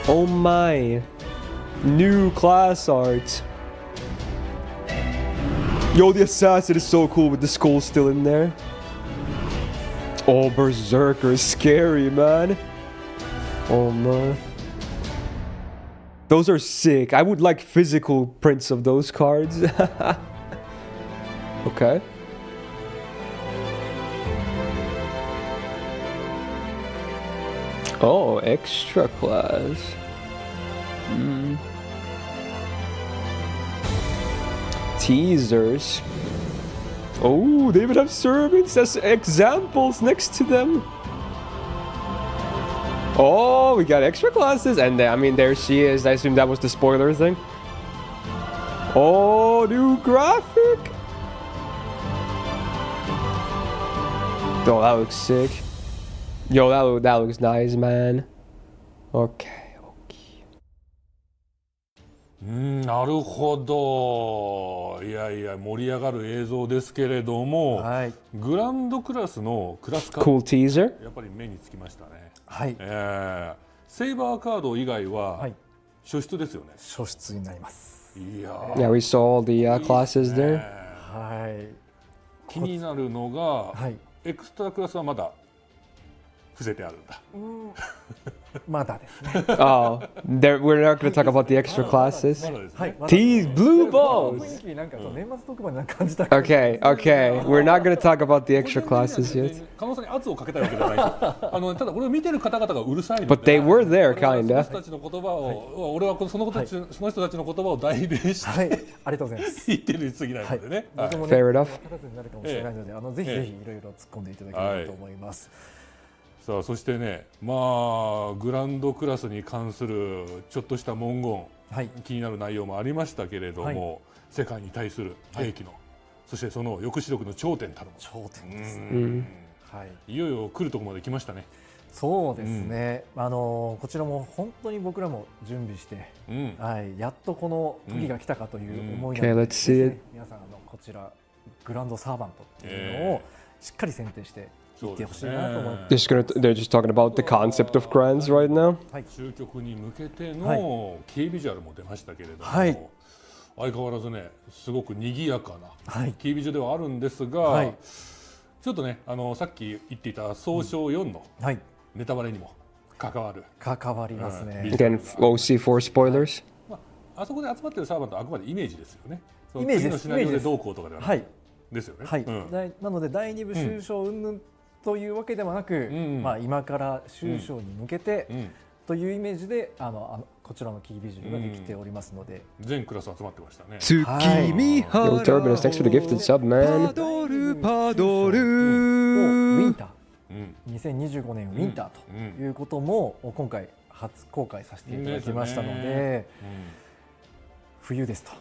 Oh my. New class art. Yo, the assassin is so cool with the skull still in there. Oh, Berserker is scary, man. Oh man. Those are sick. I would like physical prints of those cards. Okay. Oh, extra class. Teasers. Oh, they even have servants as examples next to them. Oh, we got extra classes, and I mean, there she is. I assume that was the spoiler thing. Oh, new graphic. Oh, that looks sick. Yo, that looks nice, man. Okay. なるほど。いやいや盛り上がる映像ですけれども、はい、グランドクラスのクラスカー Cool teaser. やっぱり目につきましたね。はい、セイバーカード以外は、はい、初出ですよね。初出になります。いや Yeah, we saw all the classes there. はい、気になるのが、はい、エクストラクラスはまだ伏せてあるんだ。まだですね。Oh, we're not going to talk about the extra classes. まだですね。はい、まだ Tease blue 雰 balls. 囲気なんか年末特番な感じだ。Okay, okay. We're not going to talk about the extra classes yet. 加納さんに圧をかけたいわけじゃないです。ただ俺を見てる方々がうるさいので。But they were there, 俺は kinda. その人たちの言葉を、俺はその人たちの言葉を代弁して、はい、ありがとうございます。言ってるに過ぎないのでね。はい僕もね、 Fair enough. 立たずになるかもしれないので、ぜひぜひいろいろ突っ込んでいただければと思います。さあそしてね、まあグランドクラスに関するちょっとした文言、はい、気になる内容もありましたけれども、はい、世界に対する兵器の、そしてその抑止力の頂点たるも頂点ですね。はい、いよいよ来るところまで来ましたね。そうですね。こちらも本当に僕らも準備して、はい、やっとこの時が来たかという思いなので、Okay, let's see it. 皆さんこちらグランドサーバントっていうのをしっかり選定していってほしいなと思います。They're just talking about the concept of grants right now. 終局に向けてのキービジュアルも出ましたけれども、はい、相変わらずねすごく賑やかな、はい、キービジュではあるんですが、はい、ちょっとねさっき言っていた総称4のネタバレにも関わりますね。Again, OC4 spoilers. あそこで集まってるサーバーとあくまでイメージですよね。イメージです。次のシナリオでどうこうとかではなく、ですよね。はい、なので第2部終章云々というわけではなく、まあ今から終章に向けてというイメージでこちらのキービジュアルができておりますので、全クラス集まってましたね。Yo, Turbinus, thanks for the gifted sub, man. ウィンター、2025年ウィンターということも今回初公開させていただきましたので、冬ですと。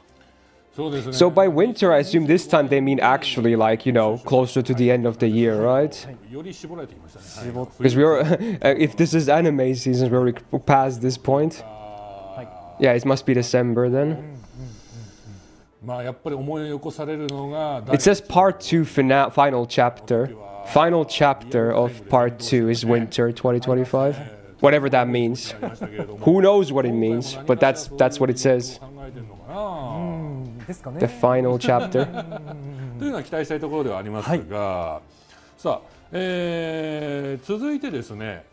So by winter, I assume this time they mean actually like, you know, closer to the end of the year, right? Because we are, if this is anime season, we're already past this point. Yeah, it must be December then. まあやっぱり思い起こされるのが It says part 2 final chapter. Final chapter of part 2 is winter 2025. Whatever that means. Who knows what it means, but that's what it says. The final chapter. というのは期待したいところではありますが、さあ、続いてですね、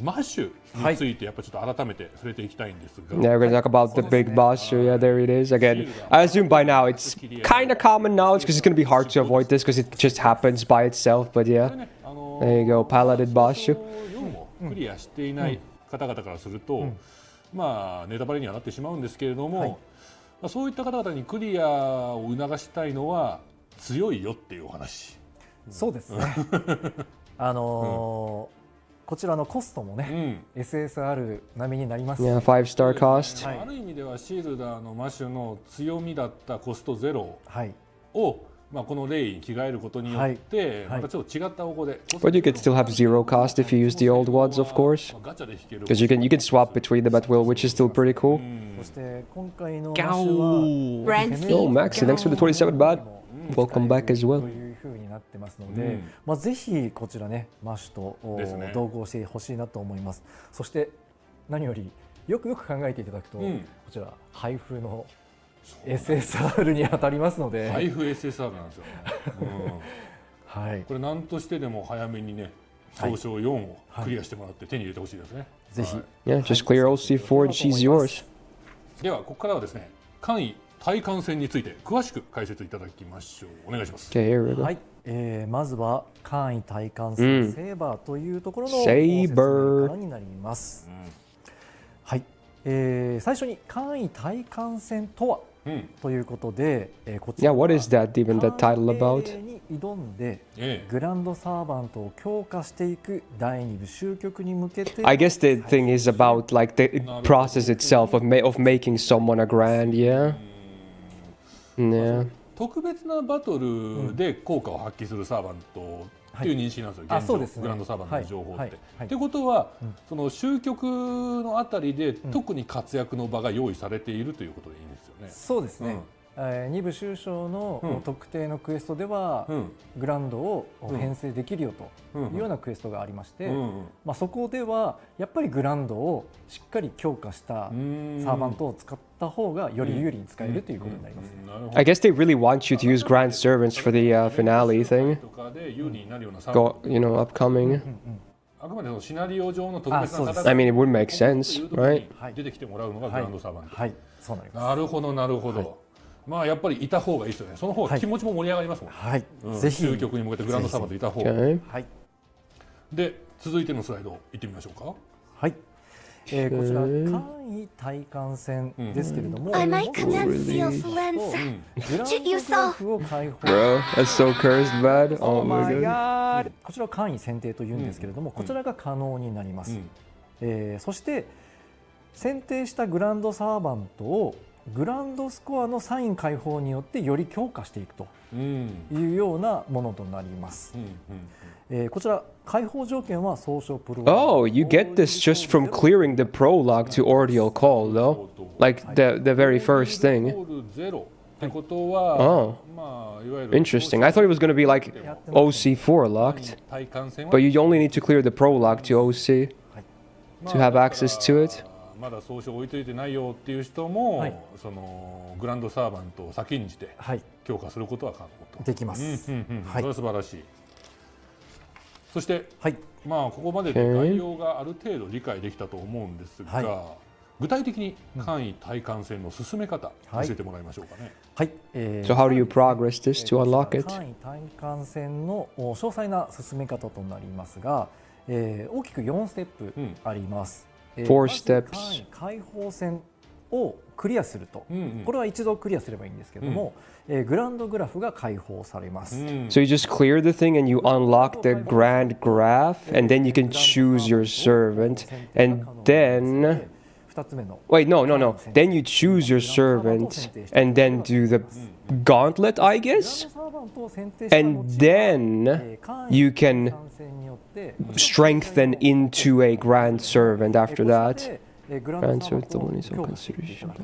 マッシュについてやっぱりちょっと改めて触れていきたいんですが。Yeah, we're gonna talk about the big boss. So yeah, there it is. Again, I assume by now it's kind of common knowledge because it's gonna be hard to avoid this because it just happens by itself. But yeah, there you go, Paladin boss. クリアしていない方々からすると、まあネタバレにはなってしまうんですけれども、そういった方々にクリアを促したいのは強いよっていうお話。そうですね。こちらのコストもね、SSR 並みになります。Yeah, 5-star cost. ある意味ではシールダーのマッシュの強みだったコストゼロを、まあこのレイに着替えることによって、またちょっと違った方向で。But you can still have 0 cost if you use the old ones, of course. Because you can swap between them at will, which is still pretty cool. そして今回のマッシュは Yo, Maxi, thanks for the 27 baht. Welcome back as well. という風になってますので、まあぜひこちらねマッシュと同合してほしいなと思います。そして何よりよく考えていただくと、こちら配布のSSR に当たりますので、配布 SSR なんですよね。はい。これ何としてでも早めにね、総称4をクリアしてもらって手に入れてほしいですね。ぜひ。Yeah, just clear OC4 and she's yours. ではここからはですね、簡易対艦戦について詳しく解説いただきましょう。お願いします。Okay, here we go. はい。まずは簡易対艦戦セーバーというところのセーバー説明からになります。はい。最初に簡易対艦戦とは。ということで、こちら Yeah, what is that even, that title about? に挑んで、グランドサーバントを強化していく第2部終局に向けて I guess the thing is about like the process itself of making someone a grand, yeah? Yeah. 特別なバトルで効果を発揮するサーバントっていう認識なんですよ、現状そうですねグランドサーバントの情報って。はいってことは、その終局のあたりで特に活躍の場が用意されているということでいいんですよね。そうですね、2部終章の特定のクエストでは、グランドを編成できるよというようなクエストがありまして、そこではやっぱりグランドをしっかり強化したサーバントを使った方がより有利に使えるということになります。I guess they really want you to use Grand Servants for the finale thing. とかで有利になるようなサーバン Go, you know, upcoming. あくまでそのシナリオ上の特別な戦い I mean, it would make sense, right? 出てきてもらうのがグランドサーバント。はい、そうなります。なるほどなるほど。まあやっぱりいた方がいいですよね。その方が気持ちも盛り上がりますもん。はい、ぜひ終局に向けてグランドサーバントいた方が。 Okay. はい、で続いてのスライド行ってみましょうか。はい、こちら簡易対艦戦ですけれども、I might commence your friends. グランドグラフを開放 Bro, that's so cursed bad. Oh my my god. god. こちらを簡易選定というんですけれども、こちらが可能になります。そして選定したグランドサーバントをグランドスコアのサイン解放によってより強化していくというようなものとなります。こちら解放条件は総称プロ。Oh, you get this just from clearing the prologue to Ordeal Call, though? Like the very first thing. ってことは、 Oh, まあいわゆる interesting. I thought it was going to be like OC4 locked, 対艦戦は but you only need to clear the prologue to OC to have access to it. まだ総称置いといてないよっていう人も、はいそのグランドサーバントを先んじてはい、強化することは可能と。できます。はいそれは素晴らしい。そして、はい、まあここまでで概要がある程度理解できたと思うんですが、は具体的に簡易対艦戦の進め方、教えてもらいましょうかね。はい。So how do you progress this to unlock it? 簡易対艦戦の詳細な進め方となりますが、大きく4ステップあります。Four まず steps. 簡易解放戦をクリアすると、これは一度クリアすればいいんですけども、グランドグラフが解放されます。 So you just clear the thing and you unlock the grand graph, and then you can choose your servant, and then 2つ目の wait, no. Then you choose your servant, and then do the gauntlet, I グラン guess, ドサーバントを選定した後 and は then 簡易 you can 対艦戦によって strengthen into a grand servant after こ that. うしてグランド Grand サーバン servant トをともにそう強化していっていただく。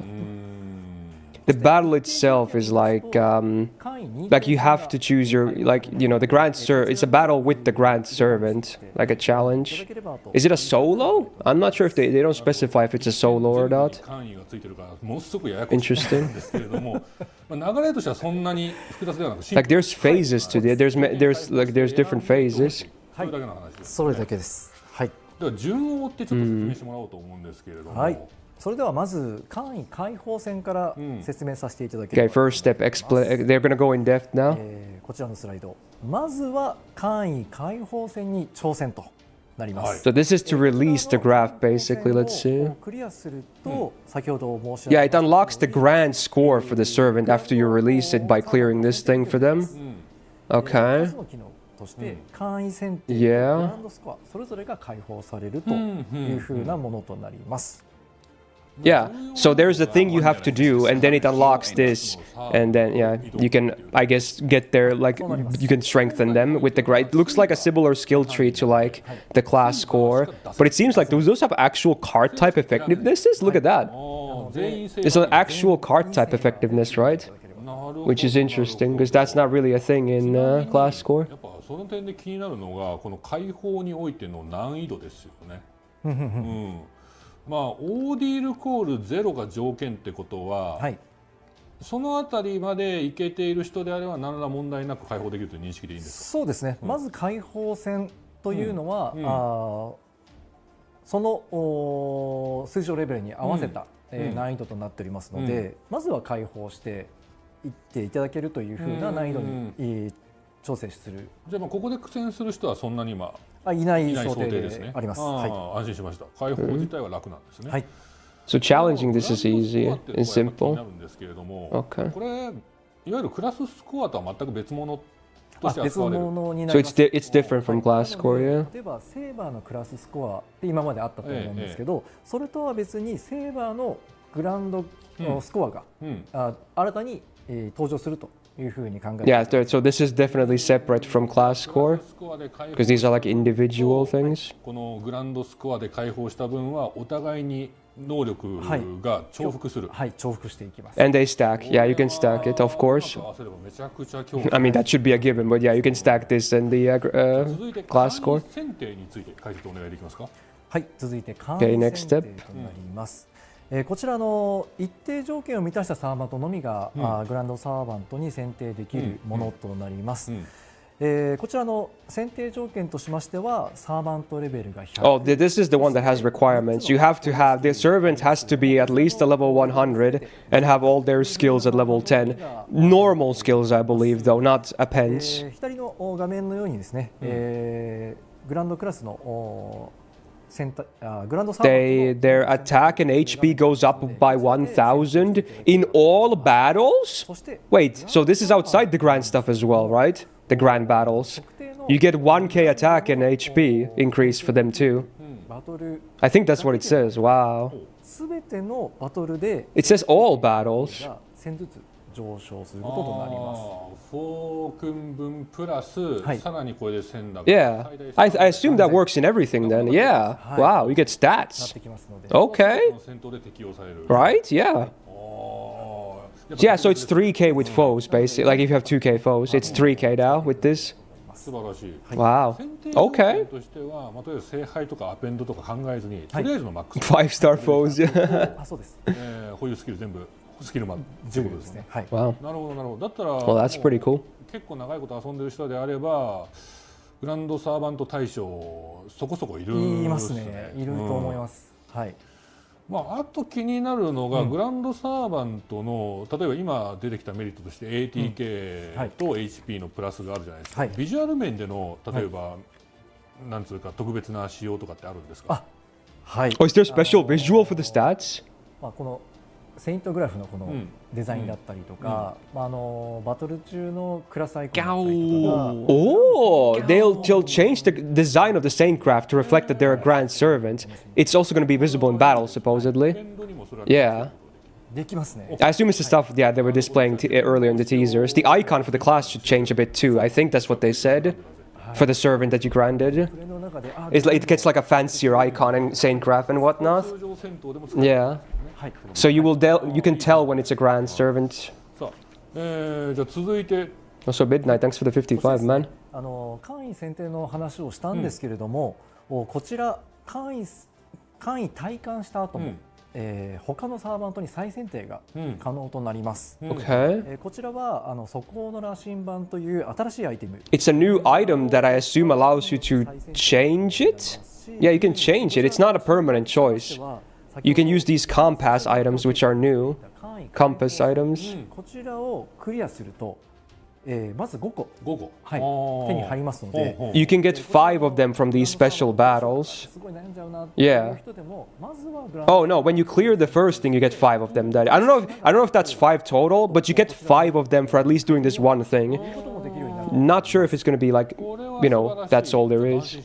The battle itself is like you have to choose your the grand it's a battle with the grand servant, like a challenge. Is it a solo? I'm not sure if they don't specify if it's a solo or not. 簡易がついてるからものすごくややこしい Interesting. んですけれども、まあ流れとしてはそんなに複雑ではなく、 Like there's phases to it. There's different phases. それだけの話です。それだけです。はい。では順を追ってちょっと説明してもらおうと思うんですけれども、はい。それではまず簡易解放戦から説明させていただけれ Okay, ば、 first step. They're gonna go in depth now. こちらのスライド。まずは簡易解放戦に挑戦となります。 So this is to release the graph, basically. Let's see. クリアすると、先ほど申し上 Yeah, げ it unlocks the grand score for the servant after you release it by clearing this thing for them. 2 Okay. つの機能として簡易選定と Yeah. グランドスコアそれぞれが解放されるというふうなものとなります。 Yeah, so there's a thing you have to do, and then it unlocks this, and then yeah, you can, I guess, get there, like you can strengthen them with the great. It looks like a similar skill tree to like the class score, but it seems like those have actual card type effectivenesses. Look at that. 全員制 It's an actual card type effectiveness, right? Which is interesting because that's not really a thing in class score. やっぱその点で気になるのがこの解放においての難易度ですよね。うんまあオーディールコール0が条件ってことは、はい。そのあたりまでいけている人であれば何ら問題なく解放できるという認識でいいんですか。そうですね。まず解放戦というのは、その水上レベルに合わせた、難易度となっておりますので、まずは解放していっていただけるというふうな難易度に、調整する。じゃあまあここで苦戦する人はそんなに今いない想想定定ですね。であります。はい。安心しました。解放自体は楽なんですね。はい。 So challenging this is easy グランドスコアっていう and のがやっぱ気にな simple. るんですけれども、 Okay. これいわゆるクラススコアとは全く別物として別扱われる。物にな So ります。 it's different from class score, yeah. 例えばセーバーのクラススコアって今まであったと思うんですけど、それとは別にセーバーのグランドスコアが、新たに登場するというふうに考えて Yeah, so this is definitely separate from class score スコアで解放 because these are like individual things. このグランドスコアで解放した分はお互いに能力が重複する。はい、重複していきます。 And they stack. Yeah, you can stack it, of course. 合わせればめちゃくちゃ強 I mean, that should be a given, but yeah, you can stack this and the 続いて class score. 選定について解説お願いできますか。はい、続いて簡 Okay, 易 next 選 step. 定となります。こちらの一定条件を満たしたサーバントのみが、グランドサーバントに選定できるものとなります。こちらの選定条件としましては、サーバントレベルが100。Oh, this is the one that has requirements. You have to have the servant has to be at least a level 100 and have all their skills at level 10. Normal skills, I believe, though, not appends. 左の画面のようにですね、グランドクラスのグランドサーバントの Their attack and HP goes up by 1,000 in all battles? そして Wait, so this is outside the grand stuff as well, right? The grand battles. You get 1k attack and HP increase for them too. バトル I think that's what it says. Wow. すべてのバトルで It says all battles. が1000ずつ上昇することとなります。フォー君分プラス、さらにこれで1000だ。 Yeah. I assume that works in everything then. Yeah. Wow, you get なっ stats. てきますので。 Okay. 戦闘で適用される。 Right? Yeah. Yeah, so it's 3k with foes, basically. Like if you have 2k foes, it's 3k now with this. 素晴らしい。 Wow. 選定条 Okay. 件としては、まあ、とりあえず聖杯とかアペンドとか考えずに、とりあえずのマックス、 5-star foes. Yeah. あ、そうです。保有スキル全部スキルマックス10ですね。はい。 Wow. なるほどなるほど。だったら、 Well, that's pretty cool. 結構長いこと遊んでる人であれば、グランドサーバント大将そこそこいるいますね。いると思います。はい。まあ、あと気になるのが、グランドサーバントの例えば今出てきたメリットとして ATK と HP のプラスがあるじゃないですか、はい、ビジュアル面での例えば、なんつうか特別な仕様とかってあるんですか？はい。Oh, is there a special visual for the stats? まあこのセイントグラフのこのデザインだったりとか、バトル中のクラスアイコンだったりとか。Oh, they'll change the design of the Saint Craft to reflect that they're a grand servant. It's also going to be visible in battle, supposedly. Yeah. できますね。 I assume it's the stuff, yeah, they were displaying earlier in the teasers. The icon for the class should change a bit too. I think that's what they said for the servant that you granted. It's like, it gets like a fancier icon in Saint Craft and whatnot. Yeah. So you can tell when it's a grand servant. さあ、じゃあ続いて Also, Midnight, thanks for the 55, man. 簡易選定の話をしたんですけれども、こちら簡易体感した後も、他のサーバントに再選定が可能となります。Okay. こちらは素行の羅針盤という新しいアイテム。 It's a new item that I assume allows you to change it? Yeah, you can change it. It's not a permanent choice. You can use these compass items, which are new. Compass items. こちらをクリアすると、まず5個、はい、個手に入りますので、 You can get 5 of them from these special battles. すごい悩んじゃうなっていう人でも、まずはグランド Oh no, when you clear the first thing, you get 5 of them. I don't know if that's 5 total, but you get 5 of them for at least doing this one thing. こともできるようになる。 Not sure if it's going to be like, you know, that's all there is.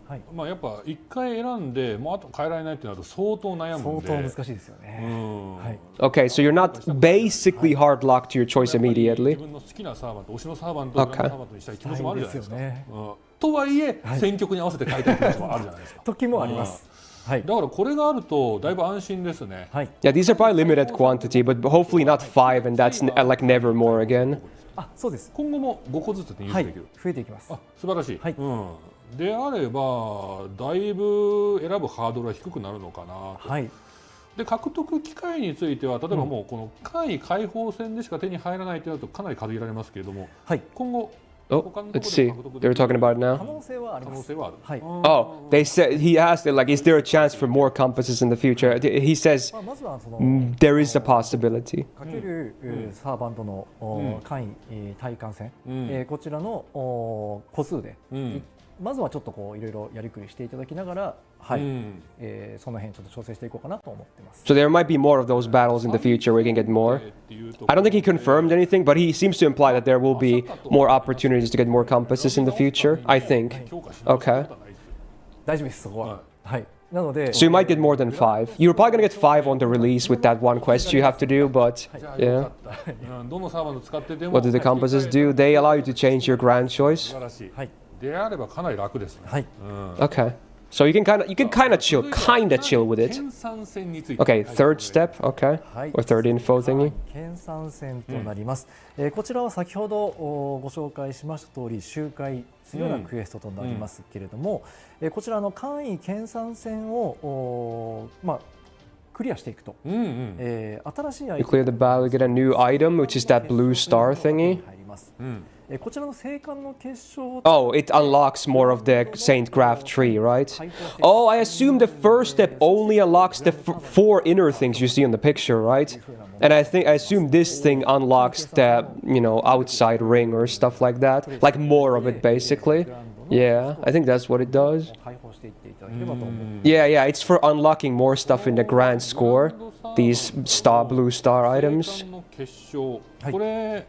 はい、まあやっぱ一回選んでもうあと変えられないってなると相当悩むんで。相当難しいですよね。はい。 Okay, so you're not basically hard locked to your choice 自 immediately. 分の好きなサーバント、推しのサーバントをグランドサーバントにしたい気持ちもあるじゃないですか。ですよね。とはいえ、選曲に合わせて変えたい気持ちもあるじゃないですか。時もあります。はい。だからこれがあるとだいぶ安心ですね。はい。 Yeah, these are probably limited quantity, but hopefully not 5, and that's like never more again. あ、そうです。今後も5個ずつ入手できる。増えていきます。あ、素晴らしい。はい。であればだいぶ選ぶハードルは低くなるのかなと。はい。で獲得機会については例えばもうこの簡易開放戦でしか手に入らないとなるとかなり限られますけれども、はい。今後 Oh, let's see. They're talking about it 可 now. 能性はあります。可能性はある。はい。 Oh, they said he asked it like, is there a chance for more compasses in the future? He says まずはその there is a possibility. かけるサーバントの簡易対艦戦、こちらの個数で、まずはちょっとこういろいろやりくりしていただきながら、はい、その辺ちょっと調整していこうかなと思ってます。 So there might be more of those battles in the future where you can get more. I don't think he confirmed anything, but he seems to imply that there will be more opportunities to get more compasses in the future. I think. Okay. 大丈夫ですそこは。はい。なので So you might get more than 5. You're probably gonna get 5 on the release with that one quest you have to do, but じゃあよか yeah. ったどのサーバーの使ってても What do the compasses do? They allow you to change your grand 素 choice. 晴らしい、はいであればかなり楽ですね、はい Okay. So you can kind of chill with it. 研鑽戦について Okay, third step. Okay. はい Or third info thingy. 研鑽戦となります、こちらは先ほどご紹介しました通り周回するようなクエストとなりますけれども、こちらの簡易研鑽戦をクリアしていくと、新しいアイ You テム clear the battle, you get a new item, which is that blue star thingy. 入ります、こちらの聖火の結晶を Oh, it unlocks more of the Saint Graph tree, right? Oh, I assume the first step only unlocks the 4 inner things you see in the picture, right? And I assume this thing unlocks the, outside ring or stuff like that. Like more of it, basically. Yeah, I think that's what it does. 解放していっていただければと思います。 Yeah, it's for unlocking more stuff in the grand score. These blue star 聖 items. 火の結晶、これ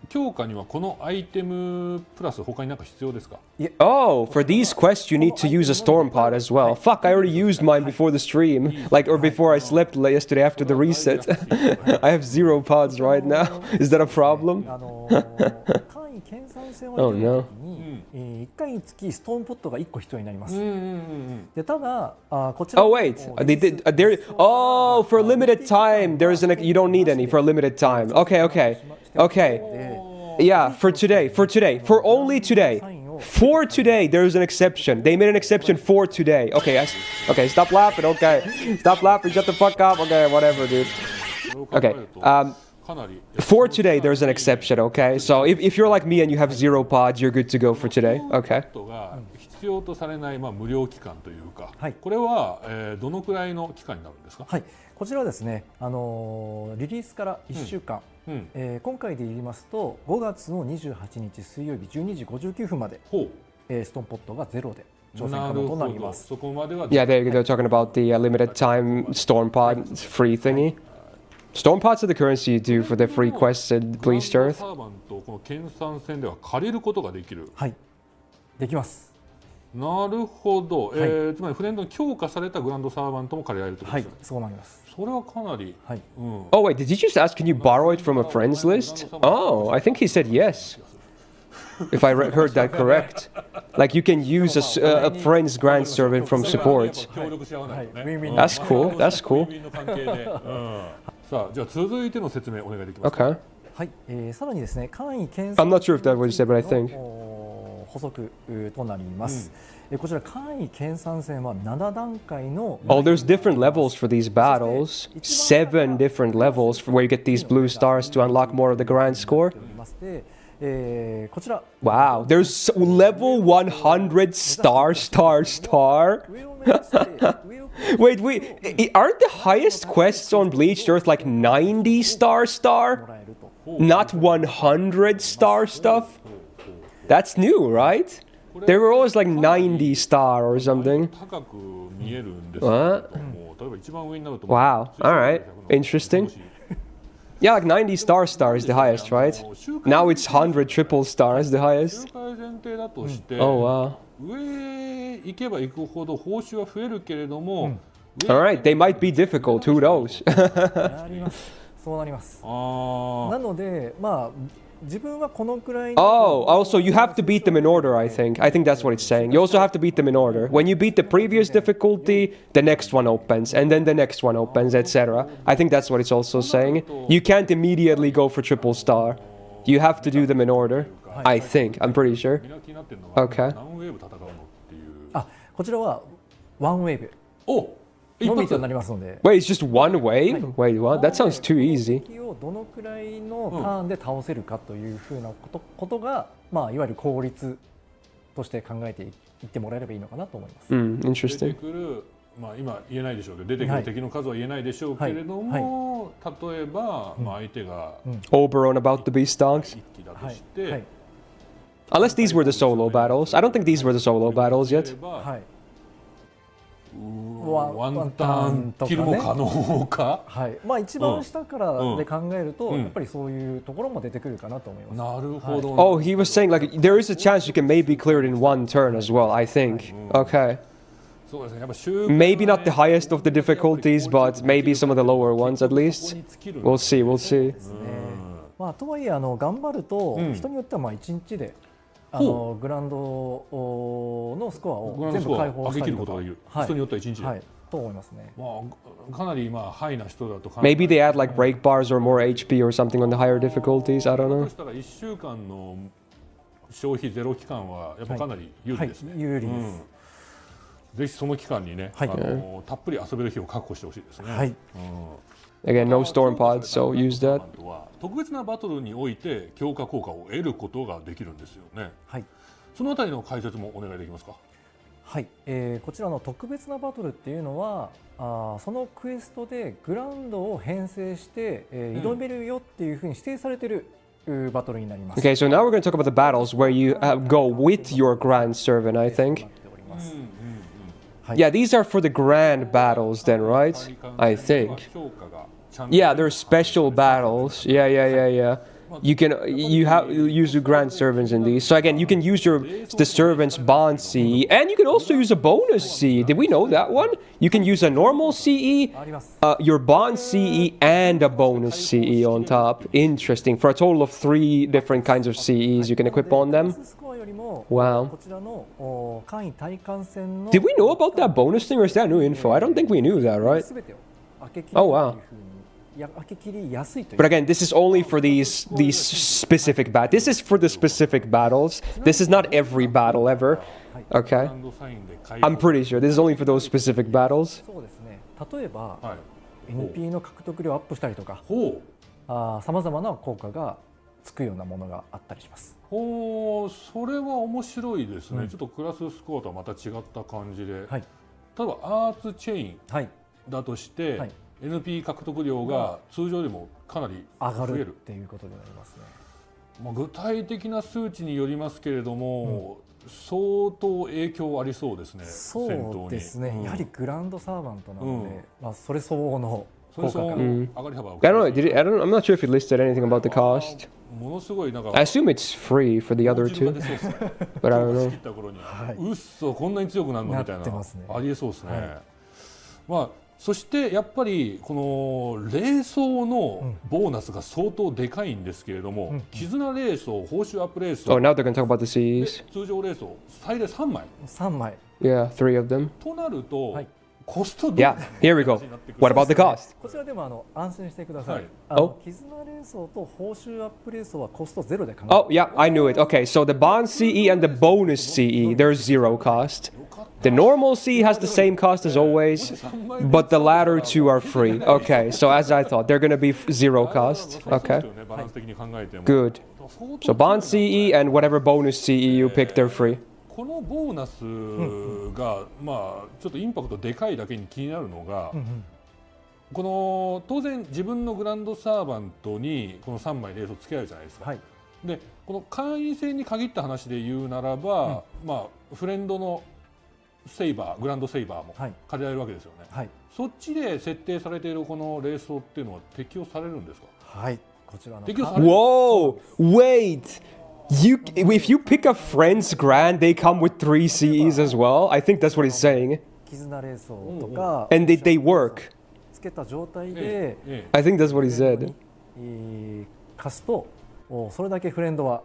強化にはこのアイテムプラス他に何か必要ですか？ Oh, for these quests you need to use a storm pod as well. Fuck, I already used mine before the stream. Or before I slept yesterday after the reset. I have 0 pods right now. Is that a problem? 簡易研鑽戦 Oh をやる no. ときに、1回につきストーンポットが1個必要になります。でただこちら Oh wait, they did. Oh, for a limited time, you don't need any for a limited time. Okay. Yeah, for today, for only today. For today, there's an exception. They made an exception for today. Okay, stop laughing. Okay, stop laughing. Shut the fuck up. Okay, whatever, dude. Okay. For today, there's an exception. Okay, so if you're like me and you have 0 pods, you're good to go for today. Okay. 必要とされない無料期間というか、はいこれは、どのくらいの期間になるんですか？はい、こちらはですね、リリースから1週間、今回で言いますと5月の28日水曜日12時59分まで、ストーンポットが0で挑戦可能となります。そこまでは Yeah, they're talking about the limited time storm pod free thingy. Storm pods are the currency you do for the free quests at Bleached Earth. サーバンとこの研鑽戦では借りることができる。はい、できます。なるほど、つまりフレンドに強化されたグランドサーバントも借りられるということですね。そうなります。それはかなり、Oh wait, did you just ask? Can you borrow it from a friends list? Oh, I think he said yes. If I heard that correct, like you can use a friend's grand servant from support. 協力し合わないとね。That's cool. That's cool. ウィンウィンの関係で。さあ、じゃあ続いての説明お願いできますか。 はい、さらにですね、簡易検 I'm not sure if that was said, but I think. 補足となります。こちら簡易研鑽戦は7段階の Oh, there's different levels for these battles. 7 different levels for where you get these blue stars to unlock more of the grand score. こちら Wow, there's level 100 star. Wait, aren't the highest quests on Bleached Earth like 90 star? Not 100 star stuff? That's new, right? They were always like 90 star or something. 高く見えるんですけれども、例えば一番上になると Wow, alright, interesting. Yeah, like 90 star is the highest, right? Now it's 100 triple star is the highest. 周回前提だとして、 Oh wow. 上行けば行くほど報酬は増えるけれども、Alright, they might be difficult, who knows? そうなります。あなので、自分はこのくらい Oh, also you have to beat them in order, I think. I think that's what it's saying. You also have to beat them in order. When you beat the previous difficulty, the next one opens, and then the next one opens, etc. I think that's what it's also saying. You can't immediately go for triple star. You have to do them in order. I think. I'm pretty sure. みんな気になってるのが、 Okay. 何ウェーブ戦うのっていう。こちらはワンウェーブ一発のみとなりますので。 Wait, it's just one wave? Wait, what? That sounds too easy. 敵をどのくらいのターンで倒せるかというふうなことが、いわゆる効率として考えていってもらえればいいのかなと思います。出て Interesting. くる、今言えないでしょうけど、出てくる敵の数は言えないでしょうけれども、例えば、相手が Oberon about to be stonks. 一騎だとして、 Unless these were the solo battles. I don't think these were the solo battles yet. ワンターンキルも可能か。一番下からで考えると、やっぱりそういうところも出てくるかなと思います。なるほど。 Oh, he was saying like there is a chance you can maybe clear it in one turn as well, I think. Okay. そうですね。やっぱ習慣 Maybe not the highest of the difficulties, but maybe some of the lower ones at least. We'll see, we'll see. まあ、とはいえ頑張ると、人によってはまあ1日でグランドのスコアを全部解放したりとか、人によっては1日で、はい、と思いますね。まあ、かなりハイな人だと Maybe they add like break bars or more HP or something on the higher difficulties. I don't know. そしたら1週間の消費ゼロ期間はやっぱかなり有利ですね。はい、有利です。ぜひその期間にね、たっぷり遊べる日を確保してほしいですね。はい。Again, no storm pods, so use that. 特別なバトルにおいて強化効果を得ることができるんですよね。はい。そのあたりの解説もお願いできますか。はい、こちらの特別なバトルっていうのはそのクエストでグラウンドを編成して、挑めるよっていうふうに指定されているバトルになります。Okay, so now we're going to talk about the battles where you go with your grand servant, I think. Yeah, these are for the grand battles then, right? I think. Yeah, they're special battles. Yeah. You use your grand servants in these. So again, you can use the servant's bond CE, and you can also use a bonus CE. Did we know that one? You can use a normal CE, your bond CE, and a bonus CE on top. Interesting. For a total of 3 different kinds of CEs you can equip on them. Wow. Did we know about that bonus thing, or is that new info? I don't think we knew that, right? Oh wow. But again, this is only for these specific battles. This is for the specific battles. This is not every battle ever. Okay. I'm pretty sure this is only for those specific battles. そうですね。例えば、NP の獲得量をアップしたりとか、さまざまな効果がつくようなものがあったりします。それは面白いですね。ちょっとクラススコアとはまた違った感じで、例えばアーツチェインだとして、NP 獲得量が通常よりもかなり上がるっていうことになりますね。まあ具体的な数値によりますけれども、相当影響ありそうですね。そうですね。やはりグランドサーバントなので、まあそれ相応の効果が上がり幅を。I don't know. I'm not sure if it listed anything about the cost. ものすごいなんか。I assume it's free for the other two. But I don't know. うっそこんなに強くなるのみたいなありえそうですね。まあ。そしてやっぱりこの霊装のボーナスが相当でかいんですけれども、絆霊装、報酬アップ霊装、Oh, now they're going to talk about the CEs. 通常霊装最大3枚。3枚。Yeah, 3 of them. となると、コスト Yeah, here we go. What about the cost? こちらでも安心してください。絆霊装と報酬アップ霊装はコストゼロで考え。Oh, yeah, I knew it. Okay, so the bond CE and the bonus CE, there's 0 cost. The normal CE has the same cost as always, but the latter 2 are free. Okay, so as I thought, they're going to be 0 cost. Okay. Good. So bond CE and whatever bonus CE you pick, they're free. このボーナスがまあちょっとインパクトでかいだけに気になるのが、この当然自分のグランドサーバントにこの3枚レースを付け合うじゃないですか。で、この会員制に限った話で言うならば、まあフレンドのセイバー、グランドセイバーも借りられるわけですよね。そっちで設定されているこのレースっていうのは適用されるんですか？はい、こちらの。Whoa! Wait! If you pick a friend's grand, they come with 3 CEs as well? I think that's what he's saying. 絆霊装とか。And they work. つけた状態で。I think that's what he said. 貸すと、それだけフレンドは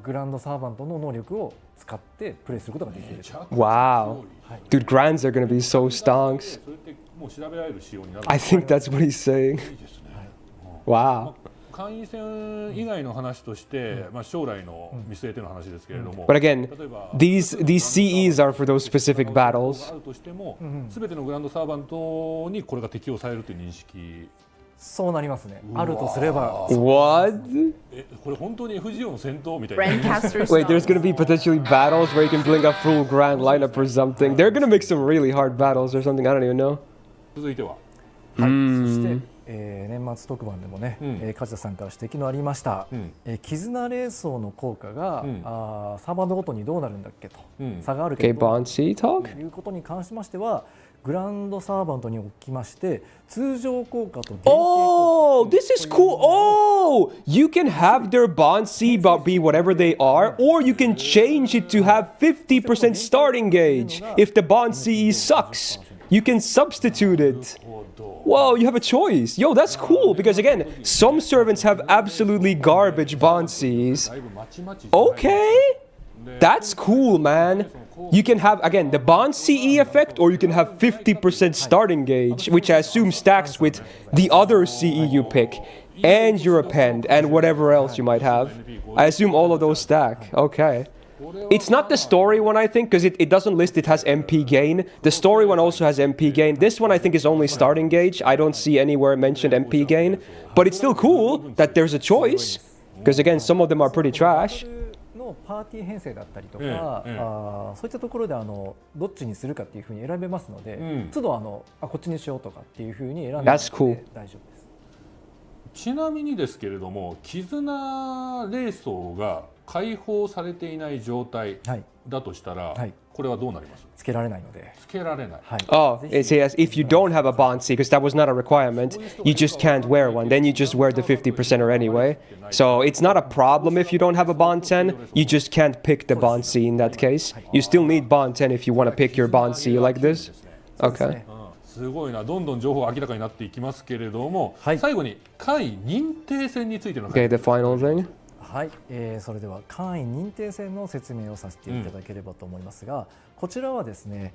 グランドサーバントの能力を使ってプレイすることができる。Wow. Dude, grands are going to be so stonks. I think that's what he's saying. Wow. 会員戦以外の話として、まあ将来の見据えての話ですけれども。But again, these CEs are for those specific battles. あるとしても、すべてのグランドサーバントにこれが適用されるという認識。そうなりますね。あるとすれば。What? これ本当に FGO の戦闘みたいな。Wait, there's going to be potentially battles where you can bring a full grand lineup or something. They're going to make some really hard battles or something. I don't even know. 続いては。はい。そして。年末特番でもね、梶田さんから指摘のありました、絆霊装の効果が、サーバントごとにどうなるんだっけと、差があるけどということに関しましてはグランドサーバントにおきまして通常効果と限定 Oh, this is cool. Oh, you can have their bouncy but be whatever they are, or you can change it to have 50% starting gauge if the bouncy sucks. You can substitute it. Wow, you have a choice. Yo, that's cool because again, some servants have absolutely garbage bouncies. Okay, that's cool, man. You can have, again, the bond CE effect, or you can have 50% starting gauge, which I assume stacks with the other CE you pick, and your append, and whatever else you might have. I assume all of those stack. Okay. It's not the story one, I think, because it doesn't list it has MP gain. The story one also has MP gain. This one, I think, is only starting gauge. I don't see anywhere mentioned MP gain. But it's still cool that there's a choice, because again, some of them are pretty trash. のパーティー編成だったりとか、そういったところでどっちにするかっていうふうに選べますので、都度こっちにしようとかっていうふうに選んで大丈夫です。ちなみにですけれども、絆霊装が解放されていない状態だとしたら、これはどうなります？つけられないので。つけられない。Oh, it says if you don't have a bouncy, because that was not a requirement, you just can't wear one. Then you just wear the 50%er anyway. So it's not a problem if you don't have a bond 10. You just can't pick the bouncy in that case. You still need bond 10 if you want to pick your bouncy like this. Okay. すごいな、どんどん情報明らかになっていきますけれども、最後に会員認定戦についての。Okay, the final thing. はい、それでは会員認定戦の説明をさせていただければと思いますが、こちらはですね、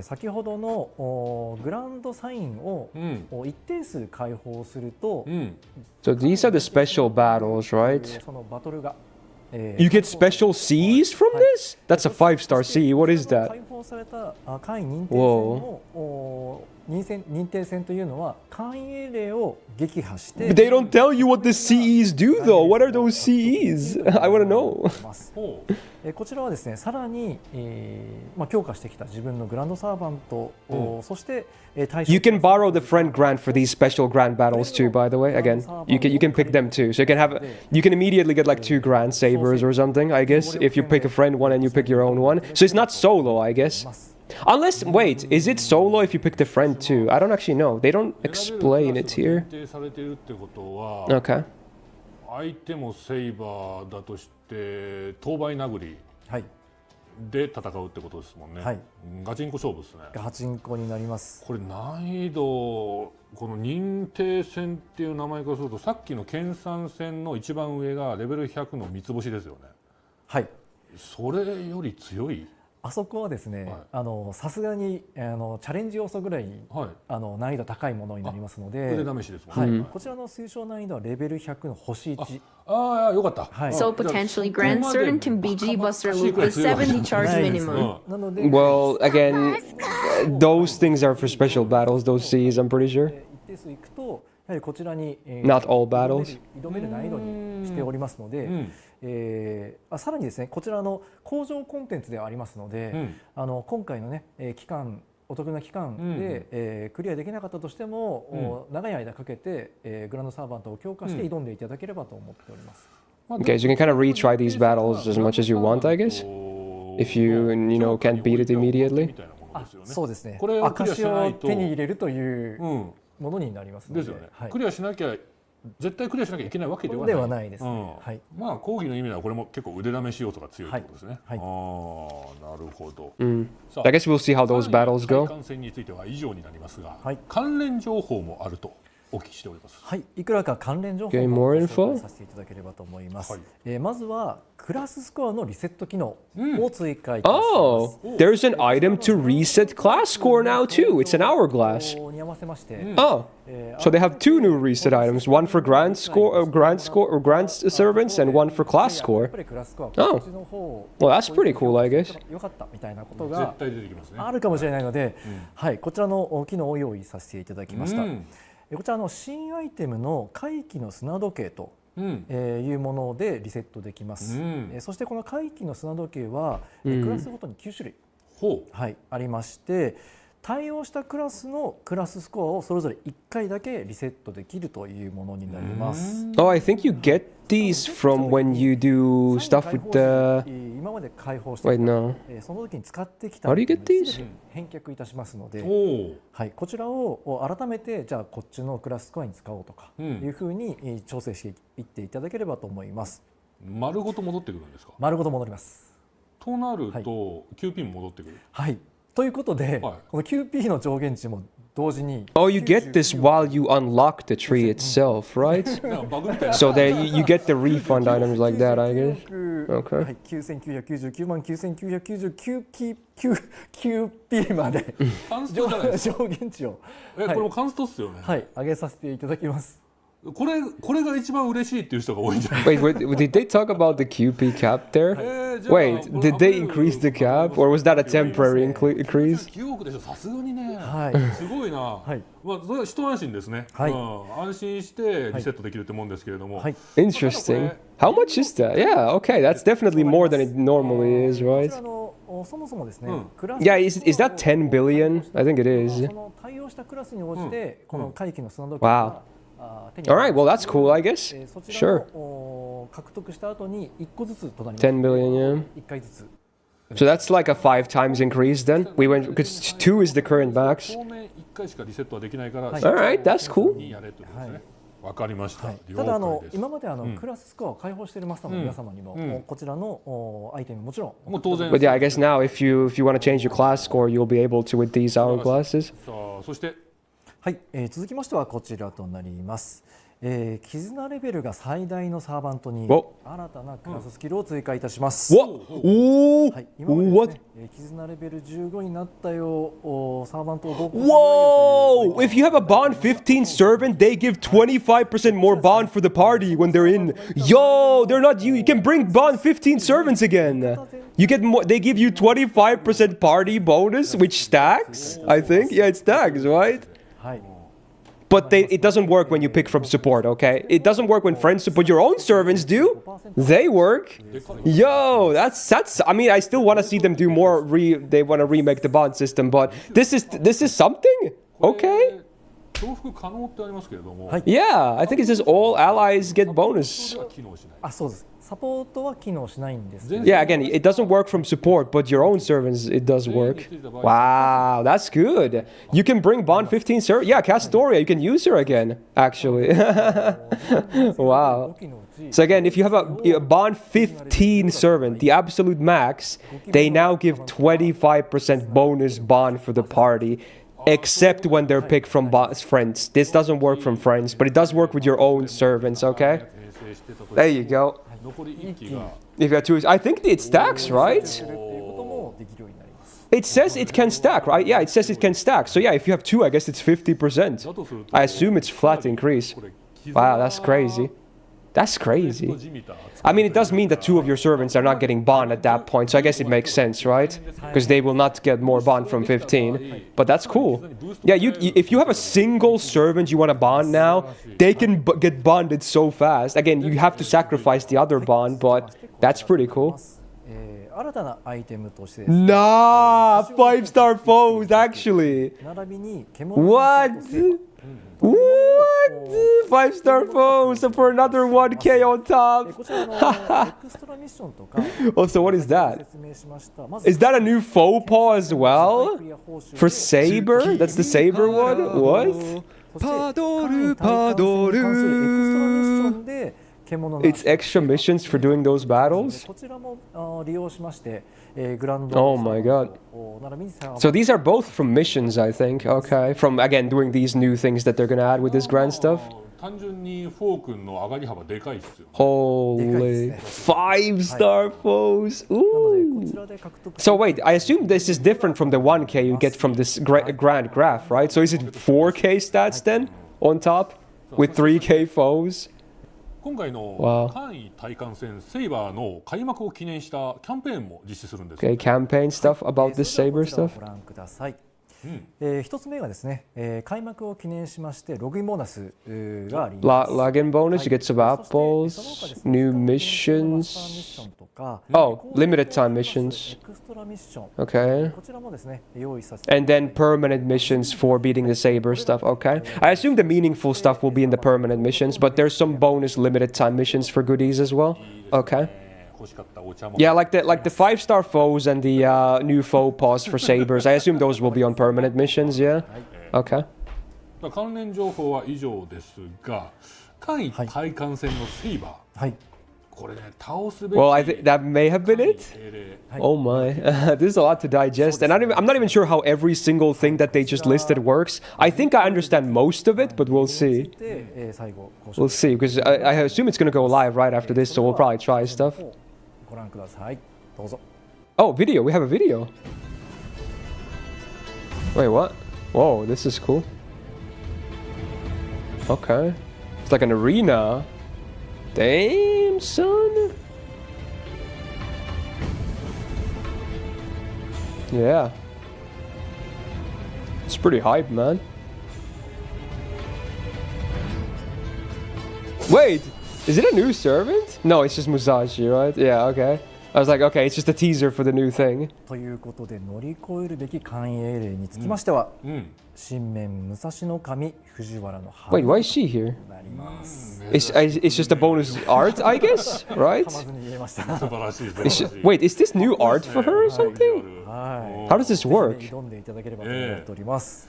先ほどのグランドサインを一定数解放すると、So these are the special battles, right? そのバトルがYou get special Cs from this? That's a 5-star C. What is that? 解放された会員認定戦の認定戦というのは会員英霊を撃破して。But they don't tell you what the CEs do though. What are those CEs? I want to know. こちらはですね、さらに、強化してきた自分のグランドサーバント、そして、You can borrow the friend grant for these special grant battles too, by the way. Again, you can pick them too. So you can immediately get like 2 grand sabers or something, I guess, if you pick a friend one and you pick your own one. So it's not solo, I guess. Unless, wait, is it solo if you pick the friend too? I don't actually know. They don't explain it here. Okay. 相手もセイバーだとして当倍殴りで戦うってことですもんね。はい、ガチンコ勝負ですね。ガチンコになります。これ難易度、この認定戦っていう名前からすると、さっきの研鑽戦の一番上がレベル100の三つ星ですよね。はい。それより強い？あそこはですね、さすがにチャレンジ要素ぐらい、難易度高いものになりますので、腕試しですもんね。こちらの推奨難易度はレベル100の星1。ああ、よかった。So potentially grant certain to BG Buster with the 70 charge minimum. Well, again, those things are for special battles, those Cs, I'm pretty sure. 一定数いくと、やはりこちらに Not all battles. 挑める難易度にしておりますので、さらにですね、こちらの工場コンテンツではありますので、今回のね、期間お得な期間で、クリアできなかったとしても、長い間かけて、グランドサーバントを強化して挑んでいただければと思っております。Okay, so you can kind of retry these battles as much as you want, I guess, if you can't beat it immediately. そうですね。証を手に入れるというものになりますので。ですよね。クリアしなきゃ絶対クリアしなきゃいけないわけではないです。まあ講義の意味ではこれも結構腕試し要素が強いということですね。ああ、なるほど。I guess we'll see how those battles go. 対艦戦については以上になりますが、関連情報もあるとお聞きしております。はい、いくらか関連情報を紹介させていただければと思います。まずはクラススコアのリセット機能を追加いたします。Oh, there's an item to reset class score now too. It's an hourglass. に合わせまして、Oh, so they have 2 new reset items, one for grand servants and one for class score. Oh, well, that's pretty cool, I guess. よかったみたいなことがあるかもしれないので、はい、こちらの機能を用意させていただきました。こちらの新アイテムの回帰の砂時計というものでリセットできます。そしてこの回帰の砂時計はクラスごとに9種類、ありまして、対応したクラスのクラススコアをそれぞれ1回だけリセットできるというものになります。Oh, I think you get these from when you do stuff with the. 今まで開放して Wait, no. その時に使ってきた How do you get these? 返却いたしますので、おはい、こちらを改めてじゃあこっちのクラススコアに使おうとかいうふうに調整していっていただければと思います。丸ごと戻ってくるんですか？丸ごと戻ります。となると QP も戻ってくる。はい。ということで、はいこの QP の上限値も同時に Oh, you get this while you unlock the tree itself, right? なんかバグみたいな。 So there you get the refund items like that, I guess. Okay. はい、9999万9999 QP までカンストじゃないですか。上限値をこれもカンストっすよね。はい上げさせていただきます。これが一番嬉しいっていう人が多いんじゃない？ Did they talk about the QP cap there? じゃあ Wait, did they increase the cap, or was that a temporary increase? 9億でしょ、さすがにね。はいすごいな。はいまあそれは一安心ですね。はい安心してリセットできるってもんですけれども。はい。 Interesting. How much is that? Yeah, okay, that's definitely more than it normally is, こ right? ちらのそもそもですね、クラス Yeah, is that 10 billion? I think it そ is. の対応したクラスに応じてこの回帰の砂時計 Wow. が手に入 All る right, well, that's cool, I guess. そちら Sure. の獲得した後に1個ずつとなります。 10 billion, yeah. 1回ずつ。 So that's like a 5 times increase then? We went, because 2 is the current max. 当面1回しかリセットはできないから。Alright, that's cool. にやれということですね。わかりました。はい、了ただ解です。今までクラススコアを開放しているマスターの皆様にも、こちらのアイテムもちろんもう当然。 But yeah, I guess now if you want to change your class score, you'll be able to with these hourglasses. さあそしてはい、続きましてはこちらとなります。絆レベルが最大のサーバントにお新たなクラススキルを追加いたします。 What? Ooh! はい、今まで What? ですね、絆レベル15になったよサーバントを同行するよ Whoa! If you have a bond 15 servant, they give 25% more bond for the party when they're in. Yo, they're not you. You can bring bond 15 servants again. You get more. They give you 25% party bonus, which stacks. I think. Yeah, it stacks, right? はい。 But it doesn't work when you pick from support, okay? It doesn't work when friends support. Your own servants do. They work. Yo, that's. I mean, I still want to see them do more. They want to remake the bond system, but this is something. Okay. 重複可能ってありますけれども。 Yeah, I think it says all allies get bonus. 機能しない。あ、そうです。サポートは機能しないんです。 Yeah, again, it doesn't work from support, but your own servants, it does work. Wow, that's good. You can bring bond 15 servants. Yeah, Castoria, you can use her again, actually. Wow. So again, if you have a bond 15 servant, the absolute max, they now give 25% bonus bond for the party, except when they're picked from friends. This doesn't work from friends, but it does work with your own servants, okay? There you go. 残り1機が。 If you have two, I think it stacks, right? ということもできるようになります。 It says it can stack, right? Yeah, it says it can stack. So yeah, if you have two, I guess it's 50%. だとすると I assume it's flat increase. これ Wow, that's crazy. That's crazy. I mean, it does mean that two of your servants are not getting bond at that point, so I guess it makes sense, right? Because they will not get more bond from 15. But that's cool. Yeah, if you have a single servant you want to bond now, they can get bonded so fast. Again, you have to sacrifice the other bond, but that's pretty cool. 新たなアイテムとしてですね、 Nah, 5-star foes, actually. 並びに獣 What? What? 5-star foes for another 1k on top. こちらのエクストラミッションとか Oh, so what is that? 説明しました。まず Is that a new faux pas as well? For Saber? That's the Saber one? What? パドルパドルエクストラミッションで獣の It's extra missions for doing those battles? こちらも利用しましてグランド Oh my god. 並びに So these are both from missions, I think. Okay. From, again, doing these new things that they're gonna add with this grand stuff. 単純にフォー君の上がり幅でかいっすよ。 Holy. 5-star foes. Ooh. So wait, I assume this is different from the 1k you get from this grand graph, right? So is it 4k stats then on top with 3k foes? 今回の簡易体感戦セイバーの開幕を記念したキャンペーンも実施するんです。 Okay, campaign stuff about this Saber stuff. ご覧ください。一つ目がですね、開幕を記念しましてログインボーナスがあります。Login bonus, you get some apples, new missions. Oh, limited time missions. Okay. And then permanent missions for beating the Saber stuff. Okay. I assume the meaningful stuff will be in the permanent missions, but there's some bonus limited time missions for goodies as well. Okay. Yeah, like the 5-star foes and the new faux paws for Sabers. I assume those will be on permanent missions, yeah? Okay. 関連情報は以上ですが、間一体感戦のセイバー。はい。これね、倒すべき。Well, I think that may have been it. Oh my, this is a lot to digest, and I'm not even sure how every single thing that they just listed works. I think I understand most of it, but we'll see. We'll see, because I assume it's going to go live right after this, so we'll probably try stuff. ご覧ください。どうぞ。 Oh, video. We have a video. Wait, what? Whoa, this is cool. Okay. It's like an arena. Damn, son. Yeah. It's pretty hype, man. Wait, is it a new servant? No, it's just Musashi, right? Yeah, okay. I was like, okay, it's just a teaser for the new thing. ということで乗り越えるべき寛永令につきましては、新面武蔵の神藤原の Wait, why is she here? It's just a bonus art, I guess, right? Wait, is this new art for her or something? How does this work? 挑んでいただければと思っております。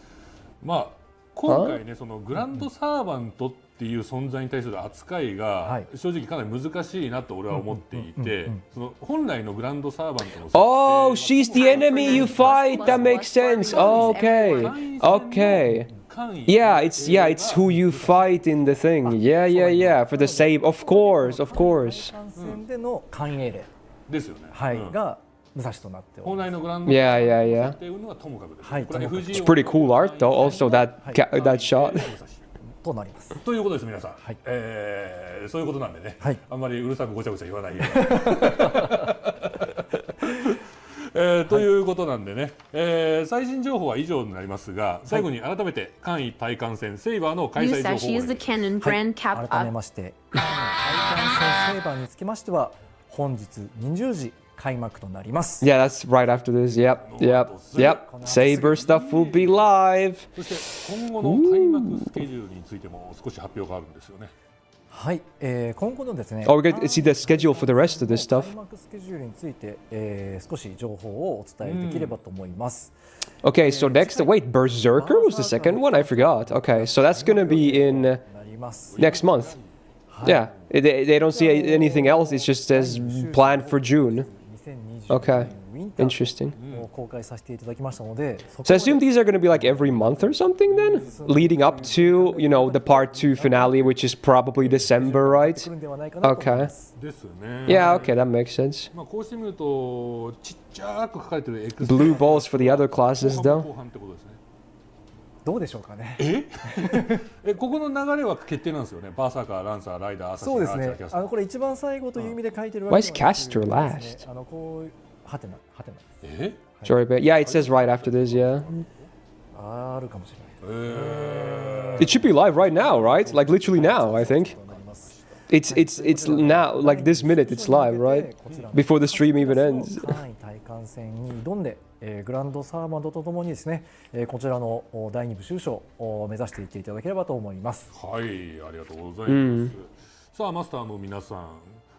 まあ今回ね、そのグランドサーバントっていう存在に対する扱いが正直かなり難しいなと俺は思っていて、その本来のグランドサーバントの Oh, she's the enemy you fight. That makes sense. Okay. Okay. Yeah, it's who you fight in the thing. Yeah. For the save, of course. 戦での寛永令ですよね。はいが武蔵となっております。本来のグランド Yeah. っていうのはともかくです。はい。It's pretty cool art, though. Also, that shot. となります。ということです皆さん。はい。そういうことなんでね。はい。あんまりうるさくごちゃごちゃ言わないように。ということなんでね、最新情報は以上になりますが、最後に改めて簡易体感戦セイバーの開催情報を、改めまして簡易体感戦セイバーにつきましては本日20時開幕となります。 Yeah, that's right after this. Yep. Saber stuff will be live. そして今後の開幕スケジュールについても少し発表があるんですよね。はい、今後のですね。Oh, we're going to see the schedule for the rest of this stuff. 開幕スケジュールについて、少し情報をお伝えできればと思います。Okay, so next, wait, Berserker was the second one? I forgot. Okay, so that's going to be in next month. Yeah, they don't see anything else. It just says planned for June. Okay, interesting. So I assume these are going to be like every month or something then? Leading up to, the part 2 finale, which is probably December, right? Okay. Yeah, okay, that makes sense. Blue balls for the other classes, though. どうでしょうかね。ここの流れは決定なんですよね。バーサーカー、ランサー、ライダー、アサシン、そうですね。これ一番最後という意味で書いてるわけです。Why is Caster last? こうハテナ。Sorry, but yeah, it says right after this, yeah. あるかもしれない。It should be live right now, right? Like literally now, I think. It's now, like this minute, it's live, right? Before the stream even ends. 体感戦に挑んで、グランドサーバントとともにですね、こちらの第2部終章を目指していっていただければと思います。はい、ありがとうございます。さあマスターの皆さん、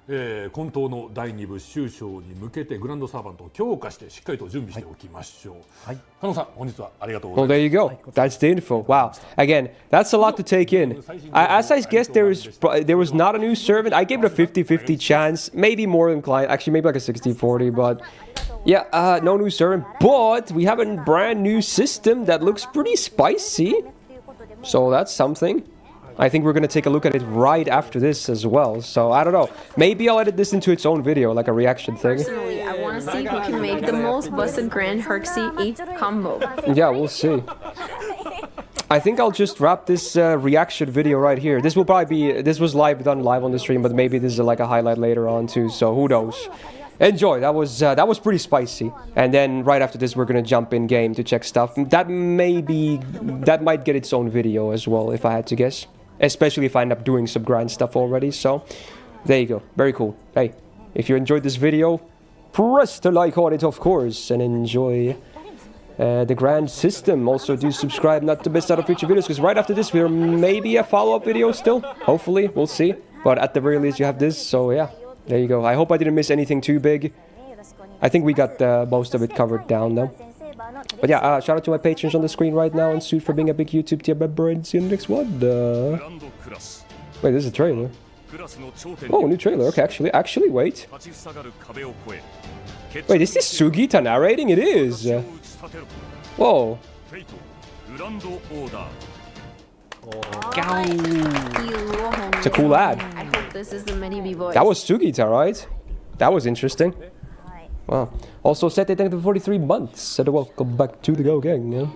今冬の第2部終章に向けてグランドサーバントを強化してしっかりと準備しておきましょう。はい。加納さん、本日はありがとうございます。Well, there you go. That's the info. Wow. Again, that's a lot to take in. As I guessed, there was not a new servant. I gave it a 50-50 chance, maybe more inclined. Actually, maybe like a 60-40, but yeah, no new servant. But we have a brand new system that looks pretty spicy. So that's something. I think we're going to take a look at it right after this as well. So, I don't know. Maybe I'll edit this into its own video, like a reaction thing. Personally, I want to see who can make the most busted Grand Herxy 8 combo. Yeah, we'll see. I think I'll just wrap this reaction video right here. This will probably be... This was done live on the stream, but maybe this is like a highlight later on too, so who knows. enjoy. That was pretty spicy. And then right after this, we're gonna jump in game to check stuff. That might get its own video as well, if I had to guess. Especially if I end up doing some grind stuff already. So there you go. Very cool. Hey, if you enjoyed this video, press the like on it, of course, and enjoy the grand system. Also, do subscribe not to miss out on future videos, because right after this, there may be a follow-up video still. Hopefully, we'll see. But at the very least, you have this. So yeah, there you go. I hope I didn't miss anything too big. I think we got most of it covered down though. But yeah, shout out to my patrons on the screen right now, and Suit for being a big YouTube tier member, and see you in the next one. Wait, this is a trailer. Oh, new trailer. Okay, actually, wait. Wait, is this Sugita narrating? It is. Whoa. It's a cool ad. I hope this is the mini B-boy. That was Sugita, right? That was interesting. Wow. Also, said they thanked for 43 months. Said welcome back to the Go Gang. Yeah,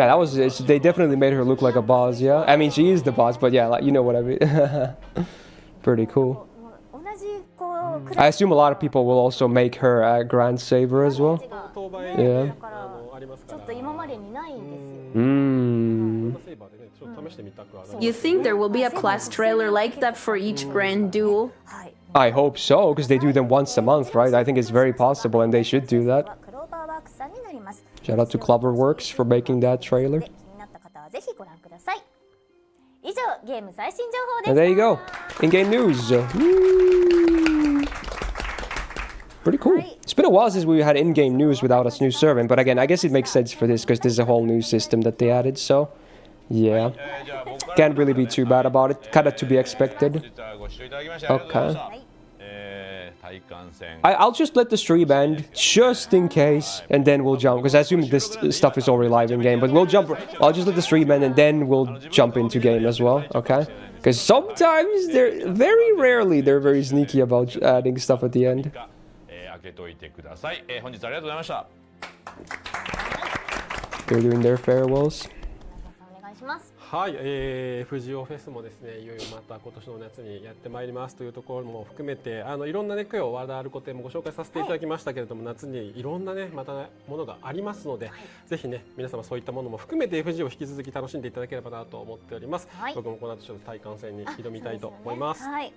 that was. They definitely made her look like a boss. Yeah, I mean she is the boss, but yeah, like you know what I mean. Pretty cool. I assume a lot of people will also make her a Grand Saber as well. Yeah. You think there will be a class trailer like that for each grand duel? I hope so, because they do them once a month, right? I think it's very possible, and they should do that. Shout out to Cloverworks for making that trailer. And there you go. In-game news. Pretty cool. It's been a while since we had in-game news without us new serving, but again, I guess it makes sense for this, because this is a whole new system that they added, so yeah. Can't really be too bad about it. Kinda to be expected. Okay. I'll just let the stream end, just in case, and then we'll jump, because I assume this stuff is already live in-game, but we'll jump. I'll just let the stream end, and then we'll jump into game as well, okay? Because sometimes, very rarely, they're very sneaky about adding stuff at the end. They're doing their farewells. はい、フジオフェスもですね、いよいよまた今年の夏にやってまいりますというところも含めて、いろんなね、今日和田あることもご紹介させていただきましたけれども、夏にいろんなね、またものがありますので、ぜひね、皆様そういったものも含めて FG を引き続き楽しんでいただければなと思っております。僕もこの後ちょっと対抗戦に挑みたいと思います。はい。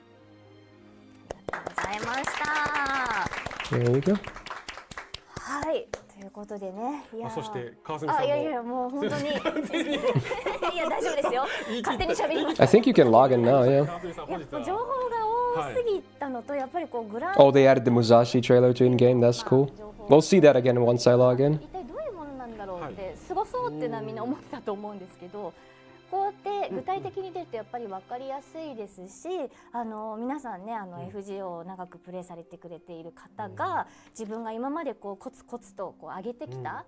ありがとうございました。There you go. はい。ということでね、いやそして川澄さんもいやもう本当にいや大丈夫ですよ。勝手に喋ります。I think you can log in now, yeah. 情報が多すぎたのとやっぱりこうグラン。Oh, they added the Musashi trailer to in-game. That's cool. We'll see that again once I log in. 一体どういうものなんだろうってすごそうっていうのはみんな思ってたと思うんですけど。こうやって具体的に出るとやっぱり分かりやすいですし、皆さんねFGO を長くプレイされてくれている方が自分が今までこうコツコツとこう上げてきた、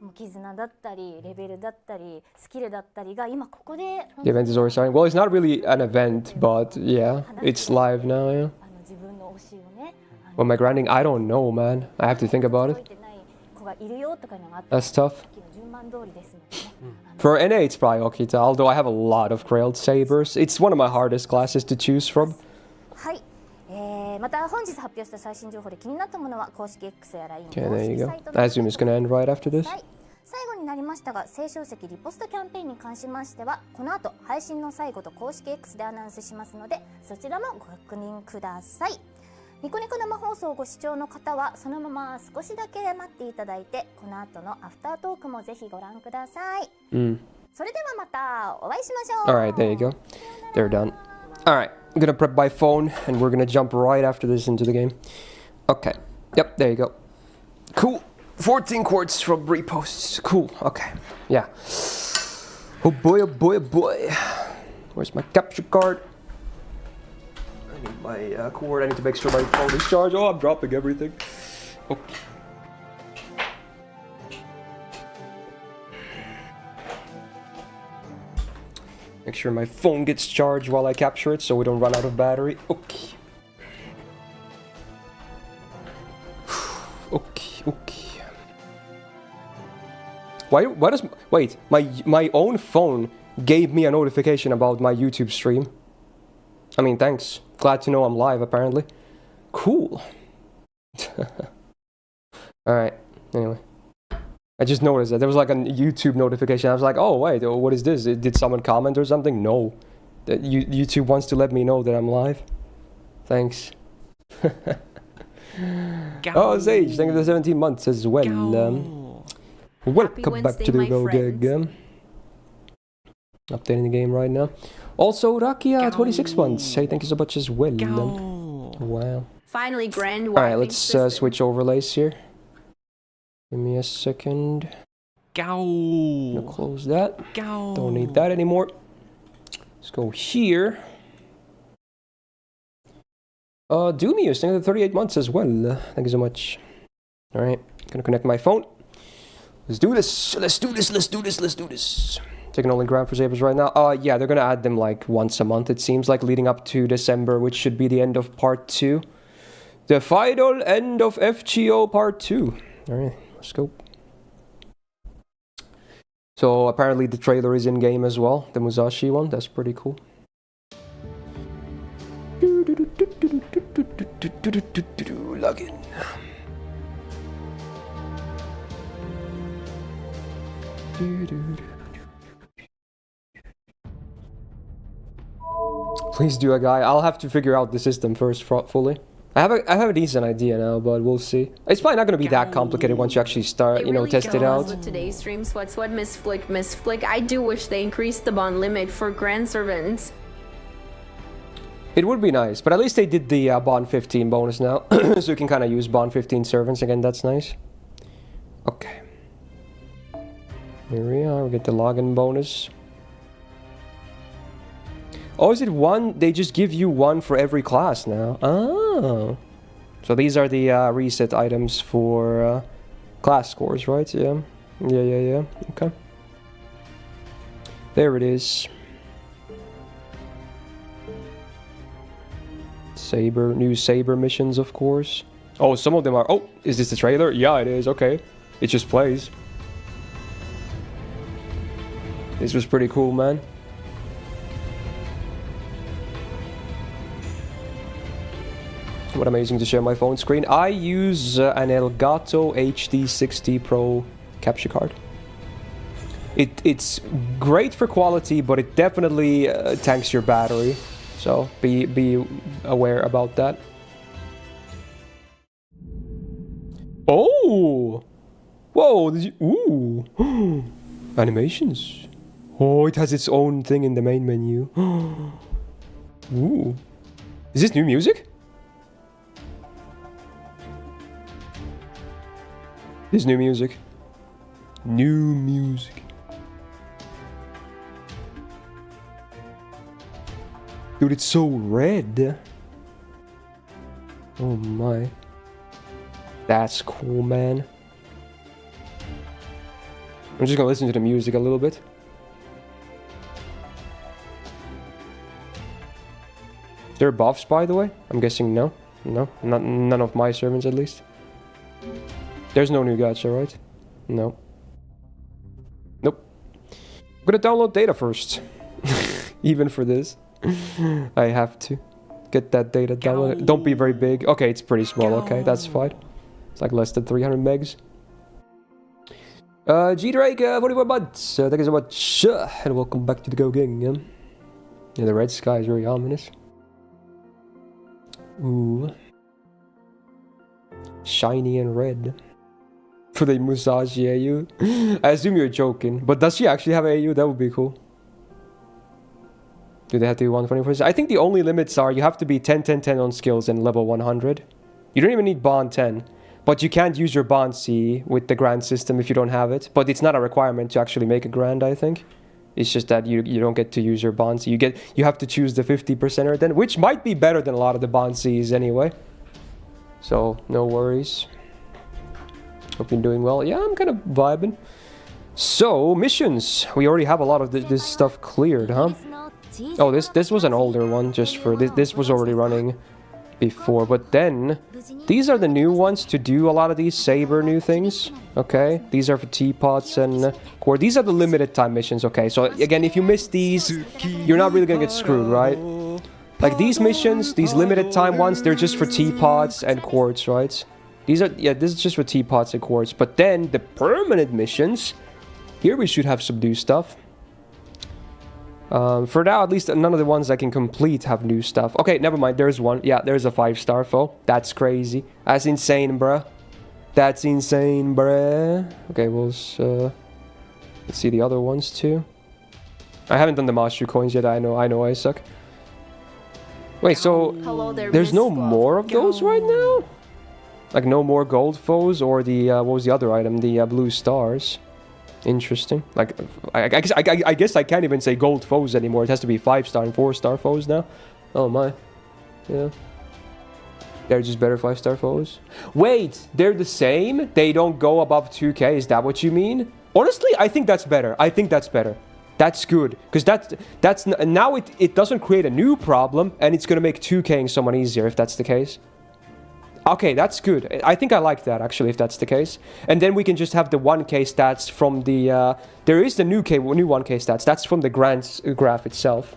もう絆だったりレベルだったりスキルだったりが今ここで The event is already starting. Well, it's not really an event, but yeah, it's live now, yeah. 自分の推しをね。Well, my grinding, I don't know, man. I have to think about it. That's tough. For NA, it's probably Okita, although I have a lot of Grailed Sabers. It's one of my hardest classes to choose from. はい。また本日発表した最新情報で気になったものは公式 X や LINE 公 Okay, there 式 you サ go. イト I assume it's gonna end right after this. 最後になりましたが、青少石リポストキャンペーンに関しましてはこの後配信の最後と公式 X でアナウンスしますので、そちらもご確認ください。ニコニコ生放送をご視聴の方はそのまま少しだけ待っていただいて、この後のアフタートークもぜひご覧ください。それではまたお会いしましょう。 Alright, there you go. They're done. Alright, I'm gonna prep my phone and we're gonna jump right after this into the game. Okay. Yep, there you go. Cool. 14 quartz from reposts. Cool. Okay. Yeah. Oh boy, oh boy, oh boy. Where's my capture card? I need my cord. I need to make sure my phone is charged. Oh, I'm dropping everything. Okay. Make sure my phone gets charged while I capture it so we don't run out of battery. Okay. Okay. Why does... Wait, my own phone gave me a notification about my YouTube stream. I mean, thanks. Glad to know I'm live, apparently. Cool. Alright, anyway. I just noticed that there was like a YouTube notification. I was like, oh wait, what is this? Did someone comment or something? No. That YouTube wants to let me know that I'm live. Thanks. Oh, Sage, thank you for the 17 months as well. Welcome back to the Go Gig. Updating the game right now. Also, Rakia, 26 months. Hey, thank you so much as well. Wow. Finally, Grand. Alright, let's switch overlays here. Give me a second. Gonna close that. Don't need that anymore. Let's go here. Doomius, thank you for 38 months as well. Thank you so much. Alright, gonna connect my phone. Let's do this. Let's do this. Let's do this. Let's do this. Taking only ground for Sabers right now. Yeah, they're gonna add them like once a month, it seems like, leading up to December, which should be the end of part 2. The final end of FGO part 2. Alright, let's go. So apparently the trailer is in game as well, the Musashi one. That's pretty cool. Login. Please do a guy. I'll have to figure out the system first fully. I have a decent idea now, but we'll see. It's probably not going to be that complicated once you actually start, you know, test it out. With today's stream, Sweat, Miss Flick. I do wish they increased the bond limit for Grand Servants. It would be nice, but at least they did the bond 15 bonus now, so you can kind of use bond 15 servants again. That's nice. Okay. Here we are. We get the login bonus. Oh, is it one? They just give you one for every class now. Oh. So these are the reset items for class scores, right? Yeah. Yeah. Okay. There it is. Saber, new Saber missions, of course. Oh, some of them are... Oh, is this the trailer? Yeah, it is. Okay. It just plays. This was pretty cool, man. What amazing to share my phone screen. I use an Elgato HD60 Pro capture card. It's great for quality, but it definitely tanks your battery. So be aware about that. Oh! Whoa! Did you, ooh! Animations. Oh, it has its own thing in the main menu. Ooh. Is this new music? This new music. New music. Dude, it's so red. Oh my. That's cool, man. I'm just gonna listen to the music a little bit. Is there buffs, by the way? I'm guessing no. No, none of my servants at least. There's no new gacha, right? No. Nope. I'm gonna download data first. Even for this. I have to get that data downloaded. Don't be very big. Okay, it's pretty small. Okay, that's fine. It's like less than 300 megs. G-Drake, 41 months. Thank you so much. And welcome back to the Go Gang. Yeah, the red sky is very ominous. Ooh. Shiny and red. For the Musashi AU. I assume you're joking. But does she actually have AU? That would be cool. Do they have to be 124? I think the only limits are you have to be 10, 10, 10 on skills and level 100. You don't even need bond 10. But you can't use your bond C with the grand system if you don't have it. But it's not a requirement to actually make a grand, I think. It's just that you don't get to use your bond C. You have to choose the 50%er then, which might be better than a lot of the bond Cs anyway. So, no worries. Hope you're doing well. Yeah, I'm kind of vibing. So, missions. We already have a lot of this stuff cleared, huh? Oh, this was an older one, just for... This was already running before, but then... These are the new ones to do a lot of these Saber new things, okay? These are for Teapots and Core. These are the limited time missions, okay? So, again, if you miss these, you're not really gonna get screwed, right? Like, these missions, these limited time ones, they're just for Teapots and Quartz, right? These are, yeah, this is just for teapots and quartz. But then the permanent missions, here we should have some new stuff. For now, at least none of the ones I can complete have new stuff. Okay, never mind. There's one. Yeah, there's a 5-star foe. That's crazy. That's insane, bruh. That's insane, bruh. Okay, we'll let's see the other ones too. I haven't done the master coins yet. I know I suck. Wait, so Hello there, there's no Myst. more of those right now? Like no more gold foes or the what was the other item? The blue stars. Interesting. Like I guess I can't even say gold foes anymore. It has to be 5-star and 4-star foes now. Oh my. Yeah. They're just better 5-star foes. Wait, they're the same? They don't go above 2k? Is that what you mean? Honestly, I think that's better. I think that's better. That's good. Because that's now it doesn't create a new problem, and it's gonna make 2k'ing someone easier if that's the case. Okay, that's good. I think I like that, actually, if that's the case. And then we can just have the 1k stats from the... there is the new 1k stats. That's from the grand graph itself.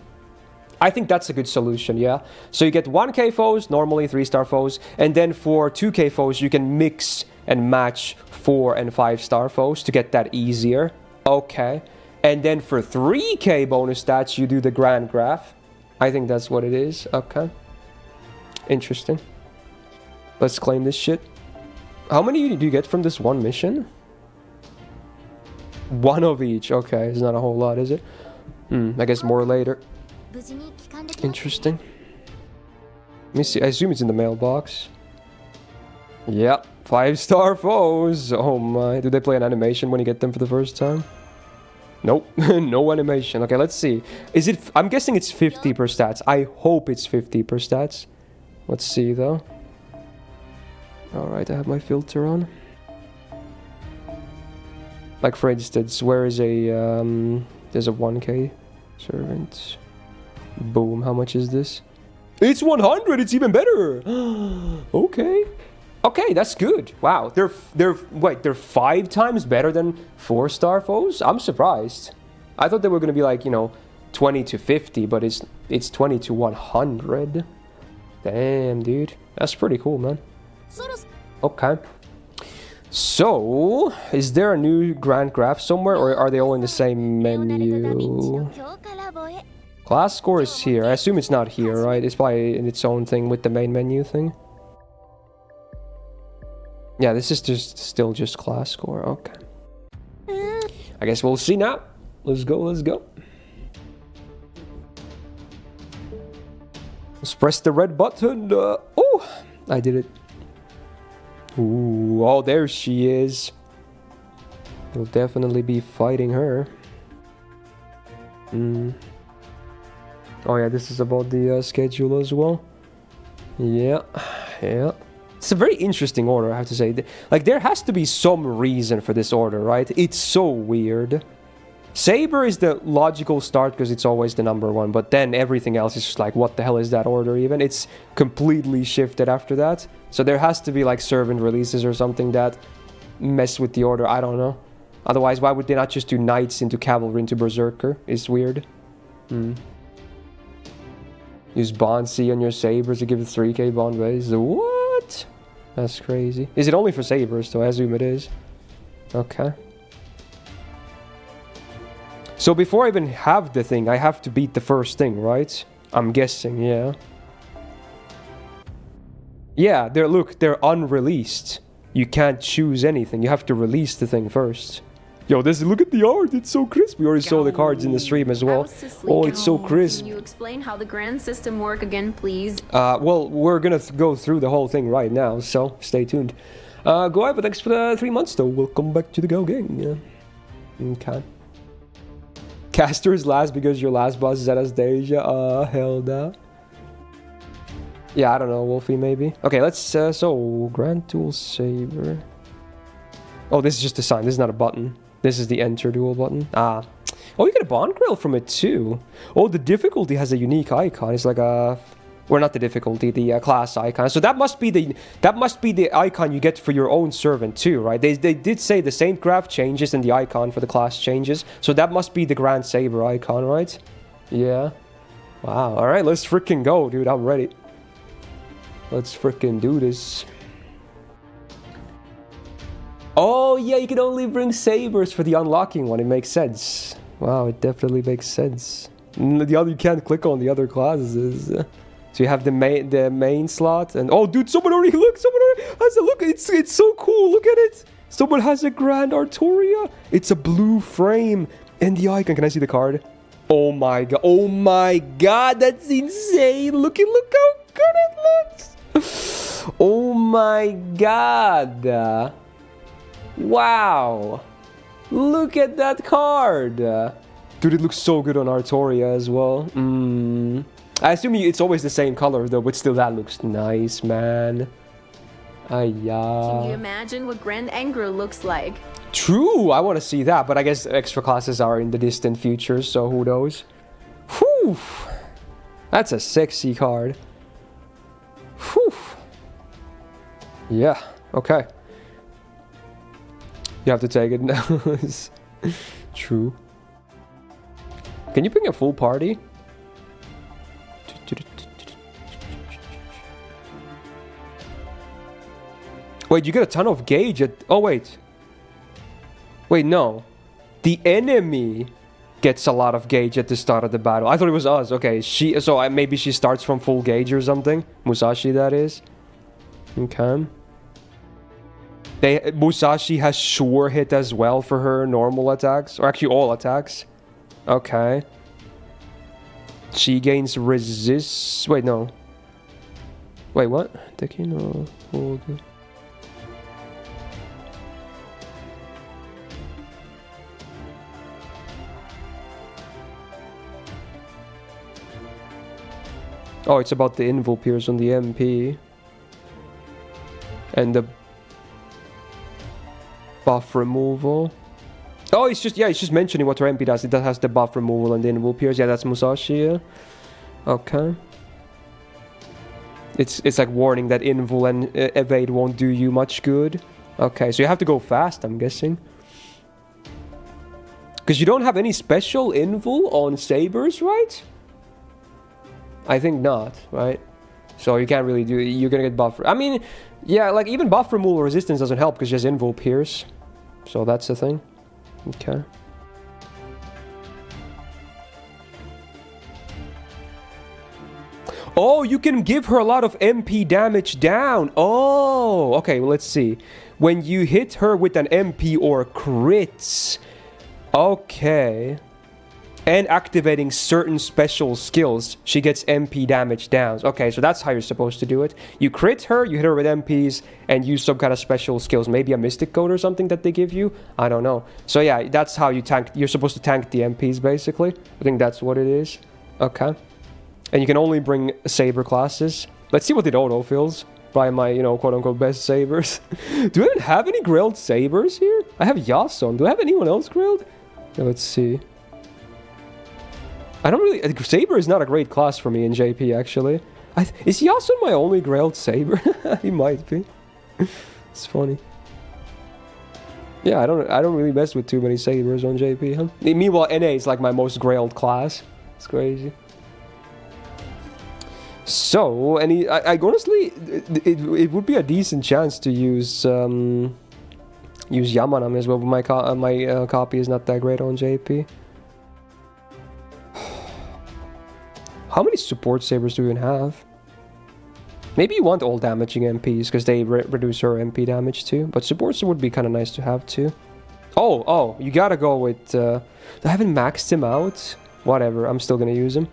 I think that's a good solution, yeah. So you get 1k foes, normally 3-star foes. And then for 2k foes, you can mix and match 4 and 5-star foes to get that easier. Okay. And then for 3k bonus stats, you do the grand graph. I think that's what it is. Okay. Interesting. Let's claim this shit. How many do you get from this one mission? One of each. Okay, it's not a whole lot, is it? I guess more later. Interesting. Let me see. I assume it's in the mailbox. Yep. 5-star foes. Oh my. Do they play an animation when you get them for the first time? Nope. No animation. Okay, let's see. Is it... I'm guessing it's 50 per stats. I hope it's 50 per stats. Let's see, though. Alright, I have my filter on. Like, for instance, where is a... there's a 1k servant. Boom, how much is this? It's 100! It's even better! Okay. Okay, that's good. Wow, they're 5 times better than 4-star foes? I'm surprised. I thought they were gonna be like, you know, 20 to 50, but it's 20 to 100. Damn, dude. That's pretty cool, man. Okay. So, is there a new grand graph somewhere, or are they all in the same menu? Class score is here. I assume it's not here, right? It's probably in its own thing with the main menu thing. Yeah, this is just still just class score. Okay. I guess we'll see now. Let's go, let's go. Let's press the red button. Oh, I did it. Ooh, oh, there she is. We'll definitely be fighting her. Oh yeah, this is about the schedule as well. Yeah. It's a very interesting order, I have to say. Like, there has to be some reason for this order, right? It's so weird. Saber is the logical start because it's always the #1, but then everything else is just like, what the hell is that order even? It's completely shifted after that. So there has to be like servant releases or something that mess with the order. I don't know. Otherwise, why would they not just do knights into cavalry into berserker? It's weird. Use bond C on your sabers to give it 3k bond base. What? That's crazy. Is it only for sabers though? I assume it is. Okay. So before I even have the thing, I have to beat the first thing, right? I'm guessing, yeah. Yeah, they're unreleased. You can't choose anything. You have to release the thing first. Yo, look at the art. It's so crisp. We already saw the cards in the stream as well. Oh, it's so crisp. Can you explain how the grand system work again, please? Well, we're gonna go through the whole thing right now, so stay tuned. Go ahead, but thanks for the 3 months, though. Welcome back to the Go Gang. Yeah. Okay. Caster is last because your last boss is Anastasia. Hell no. Yeah, I don't know, Wolfie, maybe. Okay, let's, so, Grand Duel Saber. Oh, this is just a sign. This is not a button. This is the Enter Duel button. Ah. Oh, you get a bond grill from it, too. Oh, the difficulty has a unique icon. It's like a... Well, not the difficulty, the class icon. So that must be the icon you get for your own servant, too, right? They did say the Saint Graph changes and the icon for the class changes. So that must be the Grand Saber icon, right? Yeah. Wow. All right, let's freaking go, dude. I'm ready. Let's freaking do this. Oh, yeah, you can only bring sabers for the unlocking one. It makes sense. Wow, it definitely makes sense. The other, you can't click on the other classes. So you have the main slot, and oh, dude, someone already has a look. It's so cool. Look at it. Someone has a Grand Artoria. It's a blue frame and the icon. Can I see the card? Oh my god. Oh my god, that's insane. Look how good it looks. Oh my god. Wow. Look at that card. Dude, it looks so good on Artoria as well. I assume it's always the same color though, but still that looks nice, man. Can you imagine what Grand Anger looks like? True, I want to see that, but I guess extra classes are in the distant future, so who knows? Whew. That's a sexy card. Whew. Yeah, okay. You have to take it now. True. Can you bring a full party? Wait, you get a ton of gauge at... Oh, wait. Wait, no. The enemy gets a lot of gauge at the start of the battle. I thought it was us. Okay, so maybe she starts from full gauge or something. Musashi, that is. Okay. Musashi has sure hit as well for her normal attacks. Or actually all attacks. Okay. She gains resist... Wait, no. Wait, what? Tekino... Hold... Oh, it's about the invul pierce on the MP. And the buff removal. Oh, it's just mentioning what her MP does. It has the buff removal and the invul pierce. Yeah, that's Musashi, yeah. Okay. It's like warning that invul and evade won't do you much good. Okay, so you have to go fast, I'm guessing. Because you don't have any special invul on sabers, right? I think not, right? So you can't really do it. You're gonna get buff. I mean, yeah, like even buff removal resistance doesn't help because she has invul pierce. So that's the thing. Okay. Oh, you can give her a lot of MP damage down. Oh, okay, well, let's see. When you hit her with an MP or crits. Okay. And activating certain special skills, she gets MP damage down. Okay, so that's how you're supposed to do it. You crit her, you hit her with MPs, and use some kind of special skills. Maybe a Mystic Code or something that they give you. I don't know. So yeah, that's how you tank. You're supposed to tank the MPs, basically. I think that's what it is. Okay. And you can only bring Saber classes. Let's see what it auto-fills by my, you know, quote-unquote best Sabers. Do I even have any Grailed Sabers here? I have Yasun. Do I have anyone else Grailed? Yeah, let's see. I don't really... Saber is not a great class for me in JP, actually. Is Yasun my only Grailed Saber? He might be. It's funny. Yeah, I don't really mess with too many Sabers on JP, huh? Meanwhile, NA is like my most Grailed class. It's crazy. So, I honestly... It would be a decent chance to use... use Yamanam as well, but my copy is not that great on JP. How many support sabers do you even have? Maybe you want all damaging MPs because they reduce her MP damage too. But supports would be kind of nice to have too. Oh, you gotta go with... I haven't maxed him out. Whatever, I'm still gonna use him.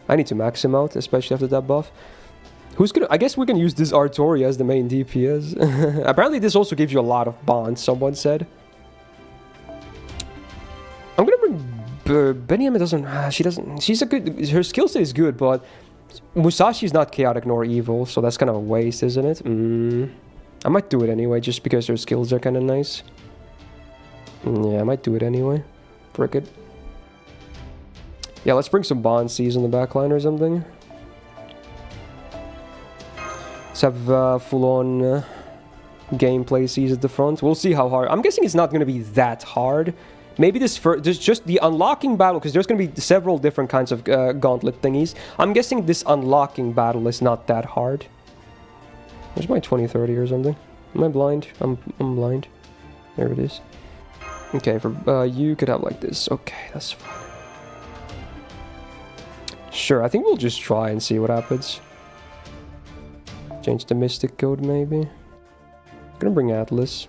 I need to max him out, especially after that buff. Who's gonna... I guess we can use this Artoria as the main DPS. Apparently this also gives you a lot of bonds, someone said. I'm gonna bring... Benjamin doesn't... She doesn't... She's a good... Her skill set is good, but... Musashi is not chaotic nor evil, so that's kind of a waste, isn't it? I might do it anyway, just because her skills are kind of nice. Yeah, I might do it anyway. Frick it. Yeah, let's bring some Bond Seas on the backline or something. Let's have full-on gameplay Seas at the front. We'll see how hard... I'm guessing it's not going to be that hard. Maybe there's just the unlocking battle, because there's going to be several different kinds of gauntlet thingies. I'm guessing this unlocking battle is not that hard. Where's my 2030 or something? Am I blind? I'm blind. There it is. Okay, for you could have like this. Okay, that's fine. Sure, I think we'll just try and see what happens. Change the mystic code maybe. Gonna bring Atlas.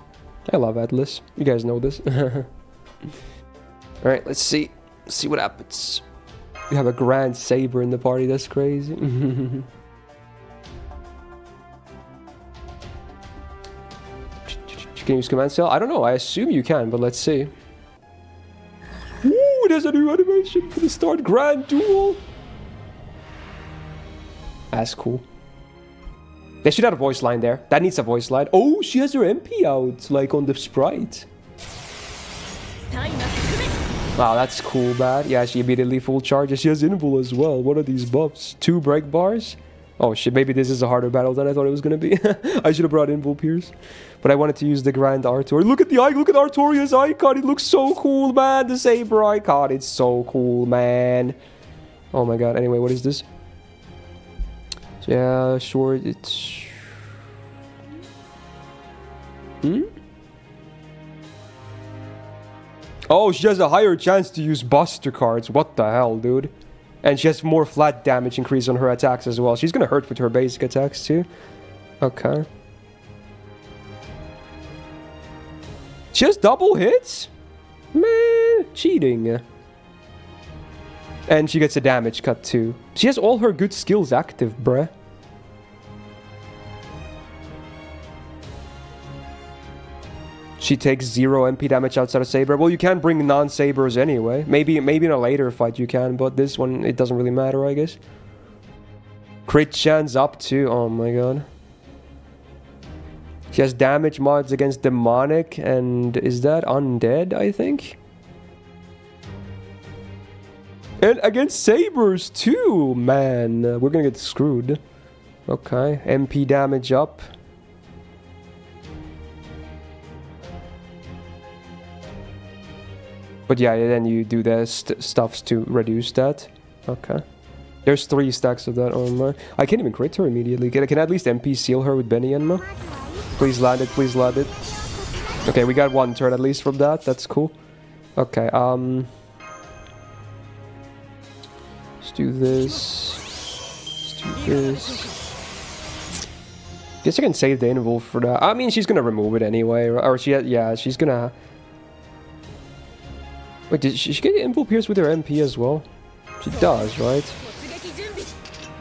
I love Atlas. You guys know this. Alright, let's see. See what happens. We have a Grand Saber in the party, that's crazy. Can you use command cell? I don't know, I assume you can, but let's see. Ooh, there's a new animation for the start Grand Duel. That's cool. They should have a voice line there. That needs a voice line. Oh, she has her MP out, like on the sprite. Wow, that's cool, bad. Yeah, she immediately full charge. She has invul as well. What are these buffs? 2 break bars? Oh shit, maybe this is a harder battle than I thought it was gonna be. I should have brought invul Pierce. But I wanted to use the Grand Artor. Look at the eye, look at Artoria's icon. It looks so cool, man. The Saber icon. It's so cool, man. Oh my god. Anyway, what is this? So yeah, sure, it's... Oh, she has a higher chance to use Buster cards. What the hell, dude? And she has more flat damage increase on her attacks as well. She's gonna hurt with her basic attacks too. Okay. She has double hits? Man, cheating. And she gets a damage cut too. She has all her good skills active, bruh. She takes 0 MP damage outside of Saber. Well, you can bring non-Sabers anyway. Maybe in a later fight you can, but this one, it doesn't really matter, I guess. Crit chance up too. Oh my god. She has damage mods against demonic and is that undead, I think? And against Sabers too, man. We're gonna get screwed. Okay, MP damage up. But yeah, then you do the stuffs to reduce that. Okay. There's 3 stacks of that. Oh my. I can't even crit her immediately. Can I at least MP seal her with Benny Enma? Please land it, please land it. Okay, we got 1 turn at least from that. That's cool. Okay, let's do this. Let's do this. Guess I can save the invul for that. I mean, she's gonna remove it anyway. Or yeah, she's gonna... Wait, did she get invul Pierce with her MP as well? She does, right?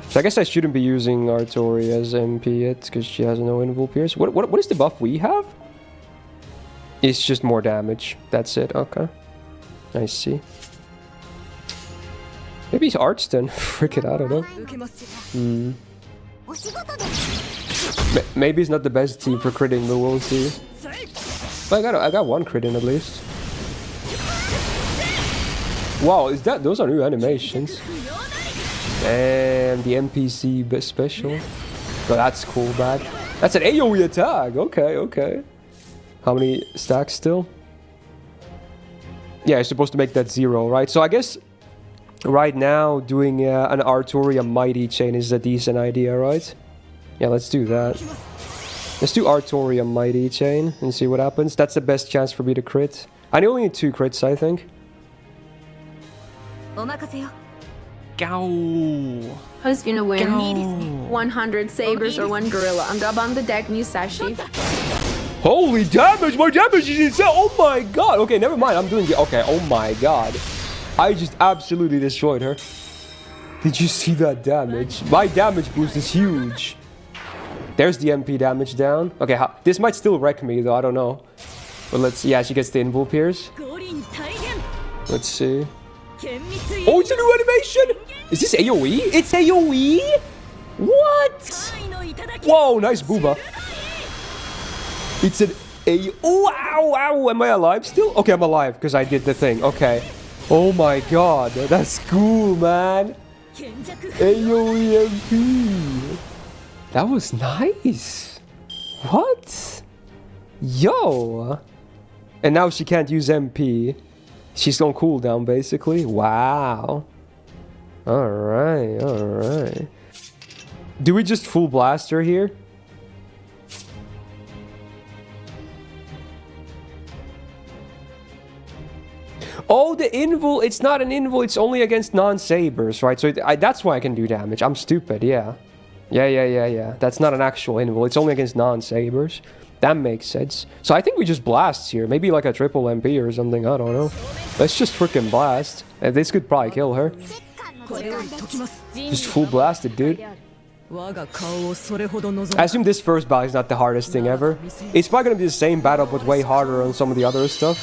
So I guess I shouldn't be using Artori as MP yet, because she has no invul Pierce. What is the buff we have? It's just more damage. That's it, okay. I see. Maybe it's Arts then. Frick it, I don't know. Maybe it's not the best team for critting, but we'll see. But I got 1 crit in at least. Wow, those are new animations. And the NPC special. Oh, that's cool, bad. That's an AoE attack. Okay. How many stacks still? Yeah, you're supposed to make that 0, right? So I guess right now doing an Artoria Mighty Chain is a decent idea, right? Yeah, let's do that. Let's do Artoria Mighty Chain and see what happens. That's the best chance for me to crit. I only need 2 crits, I think. Go. Who's gonna win? 100 Sabers or 1 Gorilla? I'm up on the deck, Musashi. Holy damage! My damage is insane! Oh my god! Okay, never mind. I'm doing it. Okay, oh my god. I just absolutely destroyed her. Did you see that damage? My damage boost is huge. There's the MP damage down. Okay, this might still wreck me though, I don't know. But let's... Yeah, she gets the invul Pierce. Let's see. Oh, it's a new animation! Is this AoE? It's AoE? What? Whoa, nice booba. It's an AoE. Oh, ow, ow. Am I alive still? Okay, I'm alive because I did the thing. Okay. Oh my god. That's cool, man. AoE MP. That was nice. What? Yo. And now she can't use MP. She's on cooldown, basically. Wow. Alright. Do we just full blast her here? Oh, the invul, it's not an invul, it's only against non-sabers, right? So that's why I can do damage. I'm stupid, yeah. Yeah. That's not an actual invul, it's only against non-sabers. That makes sense. So I think we just blast here. Maybe like a triple MP or something, I don't know. Let's just freaking blast. And this could probably kill her. Just full blasted, dude. I assume this first battle is not the hardest thing ever. It's probably gonna be the same battle, but way harder on some of the other stuff.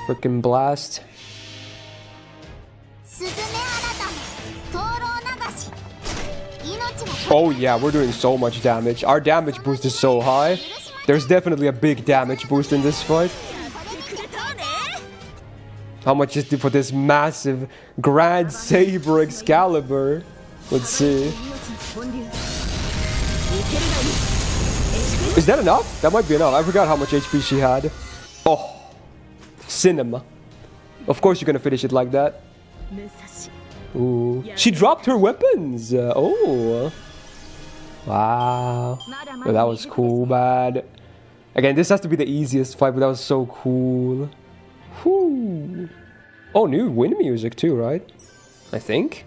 Freaking blast. Oh yeah, we're doing so much damage. Our damage boost is so high. There's definitely a big damage boost in this fight. How much is it for this massive Grand Saber Excalibur? Let's see. Is that enough? That might be enough. I forgot how much HP she had. Oh. Cinema. Of course you're gonna finish it like that. Ooh. She dropped her weapons. Oh. Wow. Oh, that was cool, man. Again, this has to be the easiest fight, but that was so cool. Whew. Oh, new wind music too, right? I think.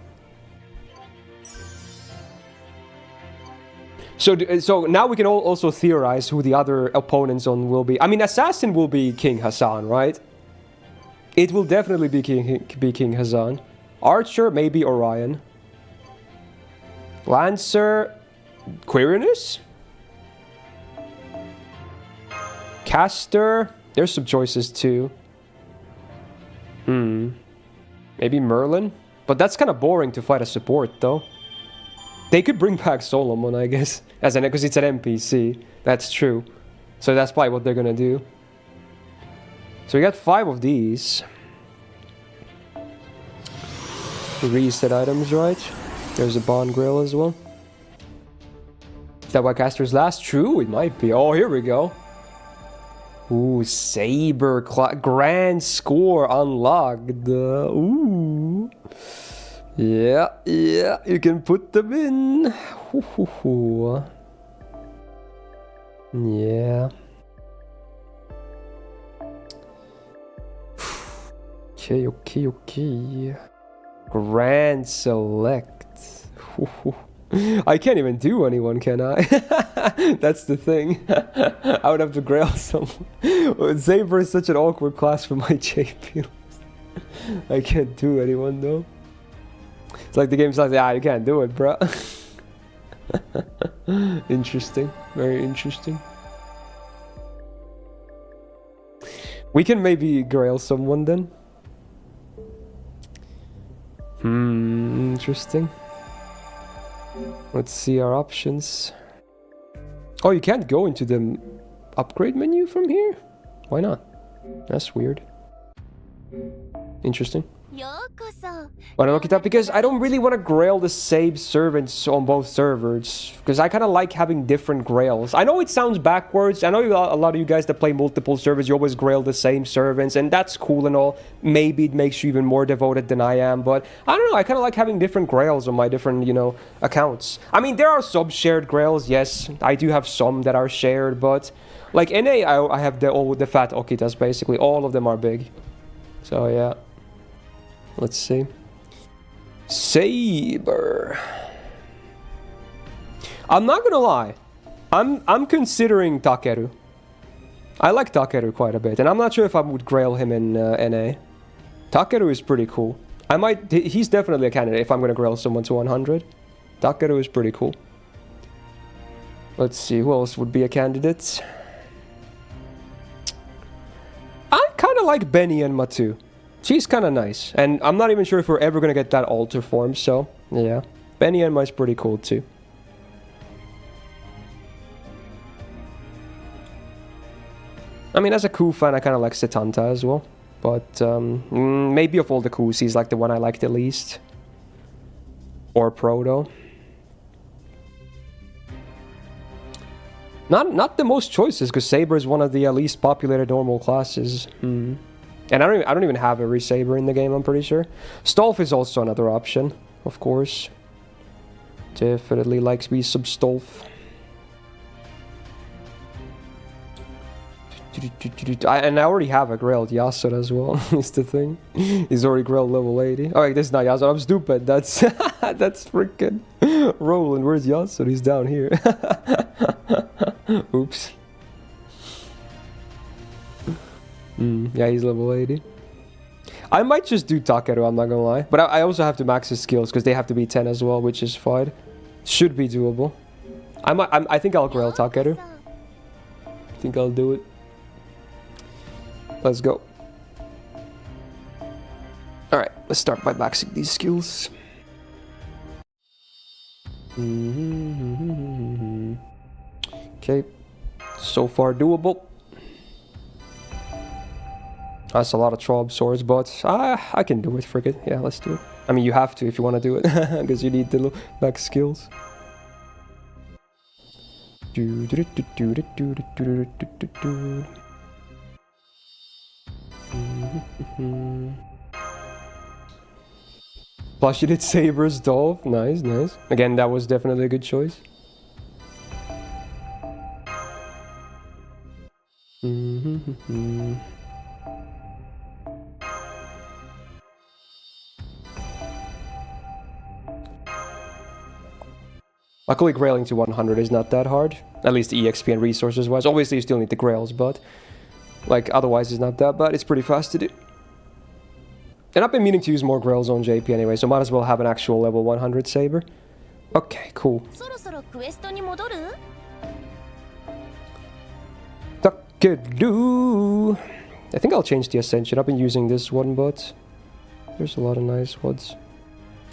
So now we can also theorize who the other opponents on will be. I mean, Assassin will be King Hassan, right? It will definitely be King Hassan. Archer, maybe Orion. Lancer, Quirinus? Caster, there's some choices too. Maybe Merlin? But that's kind of boring to fight a support though. They could bring back Solomon, I guess, as because it's an NPC. That's true. So that's probably what they're gonna do. So we got 5 of these. Reset items, right? There's a Bond Grill as well. Is that why Caster's last? True, it might be. Oh, here we go. Ooh, Saber grand score unlocked. Ooh. Yeah, you can put them in. Yeah. Okay. Grand select. I can't even do anyone, can I? That's the thing. I would have to grail someone. Saber is such an awkward class for my JP. I can't do anyone though. It's like the game's like, you can't do it, bro. Interesting. Very interesting. We can maybe grail someone then. Interesting. Let's see our options. Oh, you can't go into the upgrade menu from here? Why not? That's weird. Interesting. Wanna look it up? Because I don't really want to grail the same servants on both servers. Because I kind of like having different grails. I know it sounds backwards. I know a lot of you guys that play multiple servers, you always grail the same servants. And that's cool and all. Maybe it makes you even more devoted than I am. But I don't know. I kind of like having different grails on my different, accounts. I mean, there are sub-shared grails. Yes, I do have some that are shared. But like NA, I have the fat Okitas basically. All of them are big. So yeah. Let's see. Saber. I'm not gonna lie. I'm considering Takeru. I like Takeru quite a bit, and I'm not sure if I would grail him in NA. Takeru is pretty cool. He's definitely a candidate if I'm gonna grail someone to 100. Takeru is pretty cool. Let's see, who else would be a candidate? I kind of like Benny and Matu. She's kind of nice, and I'm not even sure if we're ever gonna get that alter form, so yeah. Benny and Mai's pretty cool too. I mean, as a Ku fan, I kind of like Setanta as well, but maybe of all the Kus, he's like the one I like the least. Or Proto. Not the most choices, because Saber is one of the least populated normal classes. And I don't even have every Saber in the game, I'm pretty sure. Stolf is also another option, of course. Definitely likes me some Stolf. And I already have a Grailed Yasud as well. Is the thing. He's already Grailed level 80. Oh, wait, this is not Yasud. I'm stupid. That's that's freaking Roland. Where's Yasud? He's down here. Oops. Yeah, he's level 80. I might just do Takeru, I'm not gonna lie. But I also have to max his skills because they have to be 10 as well, which is fine. Should be doable. I think I'll Grail Takeru. I think I'll do it. Let's go. Alright, let's start by maxing these skills. Okay. So far doable. That's a lot of Trob swords, but I can do it, frick it. Yeah, let's do it. I mean, you have to if you want to do it, because you need the max skills. Plus you did Saber's Dolph. Nice, nice. Again, that was definitely a good choice. Luckily, grailing to 100 is not that hard. At least EXP and resources wise. Obviously, you still need the grails, but like otherwise, it's not that bad. It's pretty fast to do. And I've been meaning to use more grails on JP anyway, so might as well have an actual level 100 Saber. Okay, cool. Takeru. I think I'll change the Ascension. I've been using this one, but there's a lot of nice ones.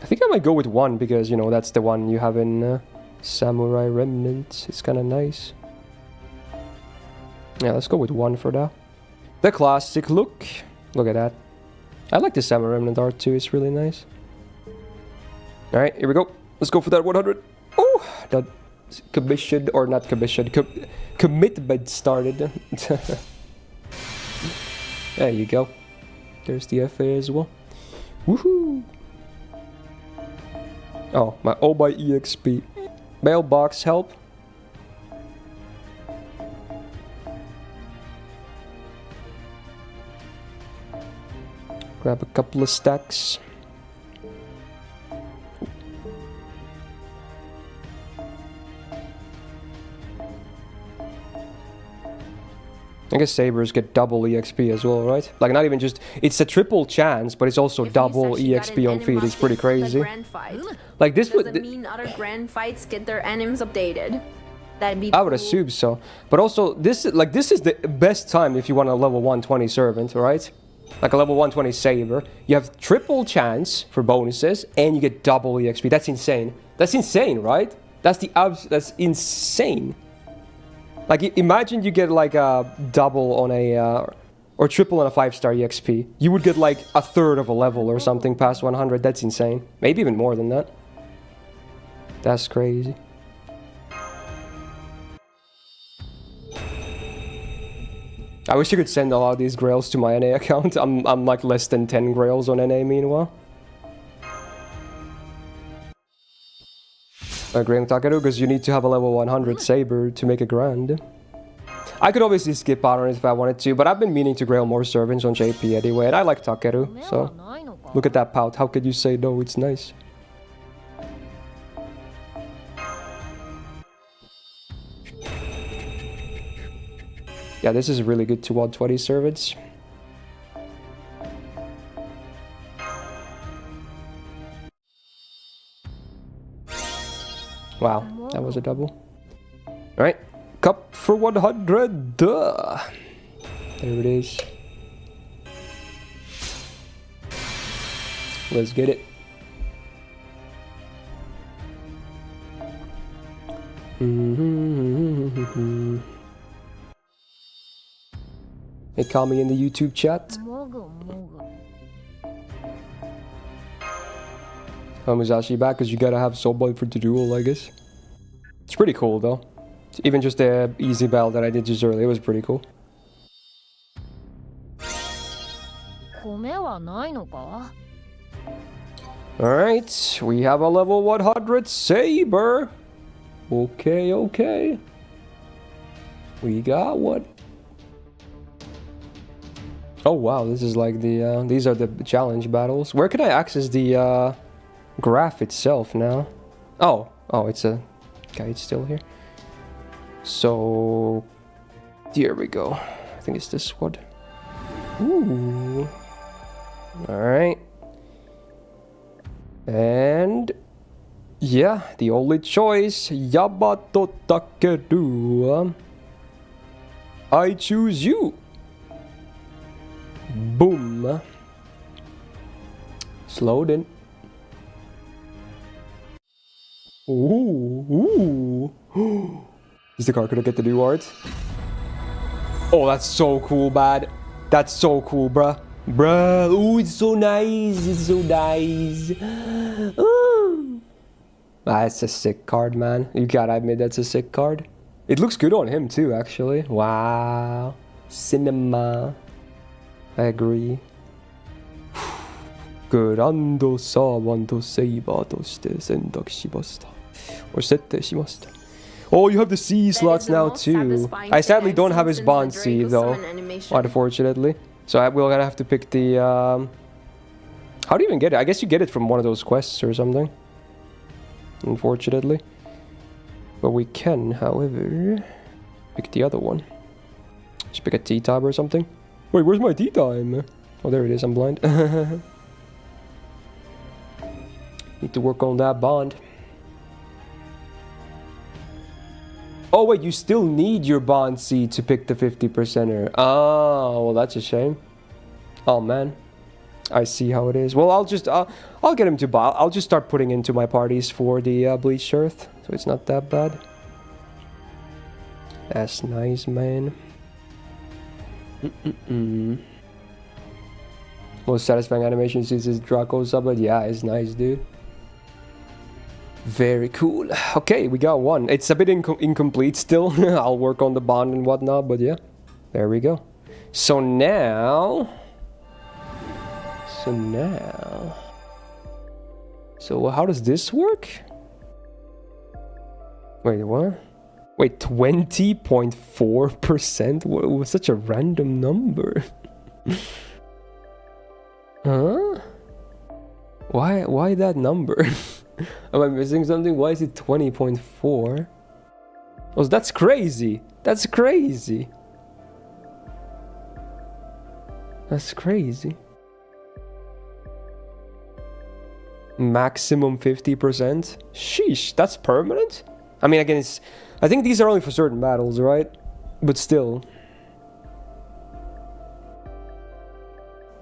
I think I might go with one because, you know, that's the one you have in Samurai Remnant. It's kind of nice. Yeah, let's go with one for that. The classic look. Look at that. I like the Samurai Remnant art too. It's really nice. Alright, here we go. Let's go for that 100. Oh, that commission, or not commission, commitment started. There you go. There's the FA as well. Woohoo! Oh, my EXP. Mailbox help. Grab a couple of stacks. I guess Sabers get double EXP as well, right? Like not even just, it's a triple chance, but it's also double EXP on feed. It's pretty crazy. Like this would mean other grand fights get their anims updated. That'd be I would assume so. But also this is the best time if you want a level 120 servant, right? Like a level 120 Saber. You have triple chance for bonuses and you get double EXP. That's insane. That's insane, right? That's insane. Like, imagine you get like a double on a, or triple on a 5-star EXP. You would get like a third of a level or something past 100. That's insane. Maybe even more than that. That's crazy. I wish you could send a lot of these grails to my NA account. I'm like less than 10 grails on NA meanwhile. Agreeing Takeru, because you need to have a level 100 Saber to make a grand. I could obviously skip out on it if I wanted to, but I've been meaning to grail more servants on JP anyway, and I like Takeru, so... Look at that pout, how could you say no, it's nice. Yeah, this is really good to 120 servants. Wow, that was a double. Alright, cup for 100. Duh. There it is. Let's get it. Hey, call me in the YouTube chat. Musashi back because you gotta have Soulblade for the duel, I guess. It's pretty cool though. Even just the easy battle that I did just earlier was pretty cool. Alright, we have a level 100 Saber. Okay, okay. We got one. Oh wow, this is like the these are the challenge battles. Where can I access the graph itself now? Oh, it's a okay, it's still here. So here we go. I think it's this one. Ooh. Alright. And yeah, the only choice, Yabato Takeru. I choose you. Boom. Slowed in. Ooh. Is the car gonna get the new art? Oh, that's so cool, bad. That's so cool, bruh. Bruh. Ooh, it's so nice. It's so nice. Ooh. That's a sick card, man. You gotta admit that's a sick card. It looks good on him too, actually. Wow. Cinema. I agree. グランドサーバントセイバーとして選択しました。or 設定しました。Oh, you have the C slots now too. I sadly don't have his Bond C though, unfortunately. So we're gonna have to pick the. How do you even get it? I guess you get it from one of those quests or something. Unfortunately, but we can, however, pick the other one. Just pick a tea time or something. Wait, where's my tea time? Oh, there it is. I'm blind. Need to work on that Bond. Oh wait, you still need your Bond C to pick the 50%er. Oh, well that's a shame. Oh man, I see how it is. Well, I'll get him to buy. I'll just start putting into my parties for the Bleached Earth, so it's not that bad. That's nice, man. Most satisfying animation since is Draco Subbed. Yeah, it's nice, dude. Very cool. Okay, we got one. It's a bit incomplete still. I'll work on the Bond and whatnot, but yeah. There we go. So now... So how does this work? Wait, what? Wait, 20.4%? What was such a random number? Huh? Why that number? Am I missing something? Why is it 20.4? Oh, that's crazy. That's crazy. That's crazy. Maximum 50%? Sheesh, that's permanent? I mean, again, I think these are only for certain battles, right? But still.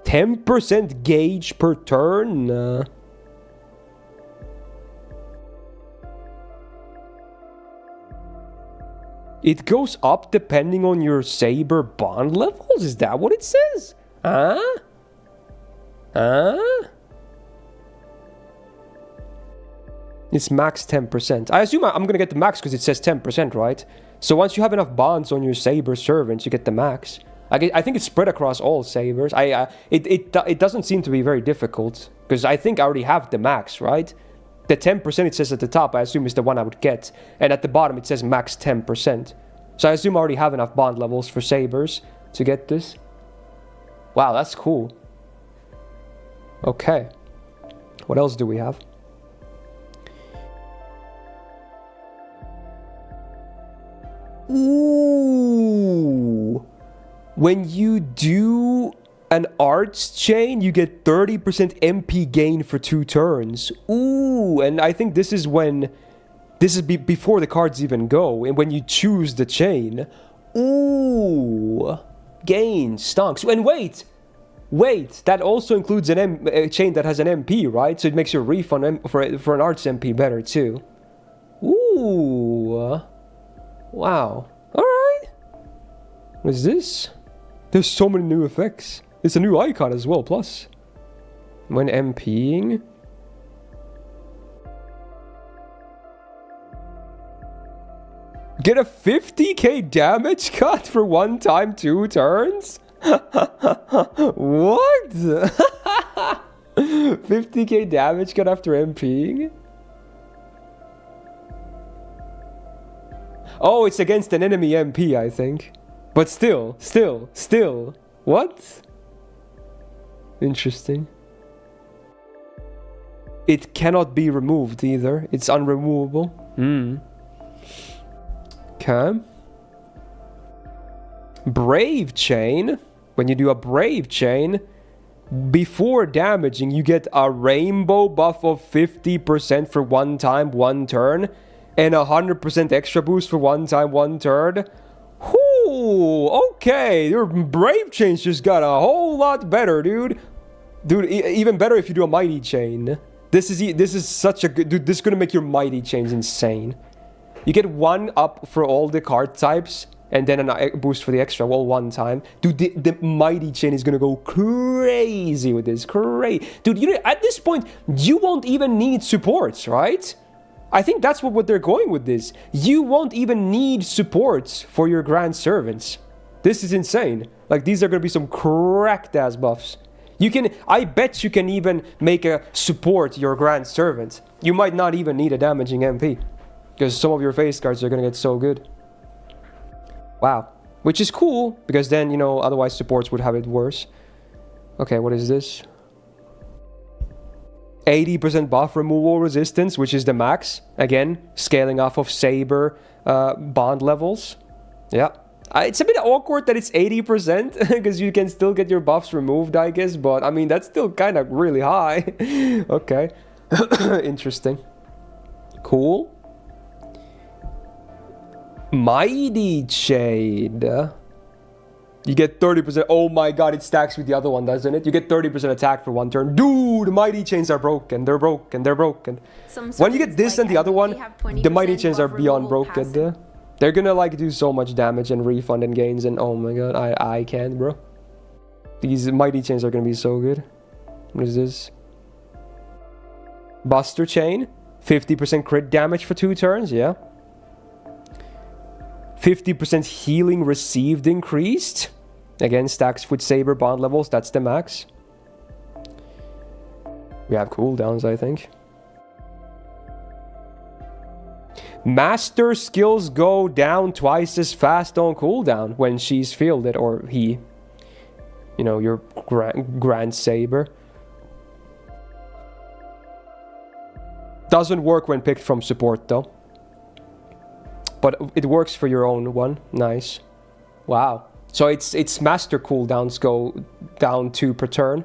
10% gauge per turn? It goes up depending on your Saber Bond levels? Is that what it says? Huh? It's max 10%. I assume I'm gonna get the max because it says 10%, right? So once you have enough bonds on your Saber servants, you get the max. I think it's spread across all Sabers. It doesn't seem to be very difficult because I think I already have the max, right? The 10% it says at the top, I assume is the one I would get. And at the bottom it says max 10%. So I assume I already have enough bond levels for Sabers to get this. Wow, that's cool. Okay. What else do we have? Ooh. When you do an arts chain, you get 30% MP gain for 2 turns. Ooh, and I think this is when... This is before the cards even go, and when you choose the chain. Ooh. Gain, stonks. And wait! Wait, that also includes a chain that has an MP, right? So it makes your refund for an arts MP better, too. Ooh. Wow. Alright. What is this? There's so many new effects. It's a new icon as well, plus. When MPing. Get a 50k damage cut for 1 time 2 turns? What? 50k damage cut after MPing? Oh, it's against an enemy MP, I think. But still. What? Interesting. It cannot be removed either. It's unremovable. Okay. Brave Chain. When you do a Brave Chain, before damaging, you get a rainbow buff of 50% for 1 time, 1 turn, and 100% extra boost for 1 time, 1 turn. Whoo! Okay, your Brave Chains just got a whole lot better, dude. Dude, even better if you do a Mighty Chain. This is such a good... Dude, this is gonna make your Mighty Chains insane. You get 1 up for all the card types, and then a boost for the extra, all 1 time. Dude, the Mighty Chain is gonna go crazy with this. Dude, you know, at this point, you won't even need supports, right? I think that's what they're going with this. You won't even need supports for your Grand Servants. This is insane. Like, these are gonna be some cracked-ass buffs. I bet you can even make a support your Grand Servant. You might not even need a damaging MP. Because some of your face cards are gonna get so good. Wow. Which is cool, because then, you know, otherwise supports would have it worse. Okay, what is this? 80% buff removal resistance, which is the max. Again, scaling off of Saber bond levels. Yeah. It's a bit awkward that it's 80%, because you can still get your buffs removed, I guess. But, I mean, that's still kind of really high. Okay. Interesting. Cool. Mighty Chain. You get 30%. Oh my god, it stacks with the other one, doesn't it? You get 30% attack for 1 turn. Dude, Mighty Chains are broken. They're broken. They're broken. When you get this and the other one, the Mighty Chains are beyond broken. They're gonna like do so much damage and refund and gains, and oh my god, I can't, bro. These Mighty Chains are gonna be so good. What is this? Buster Chain. 50% crit damage for 2 turns, yeah. 50% healing received increased. Again, stacks with Saber bond levels. That's the max. We have cooldowns, I think. Master skills go down twice as fast on cooldown when she's fielded, or he. You know, your Grand Saber. Doesn't work when picked from support, though. But it works for your own one. Nice. Wow. So its master cooldowns go down 2 per turn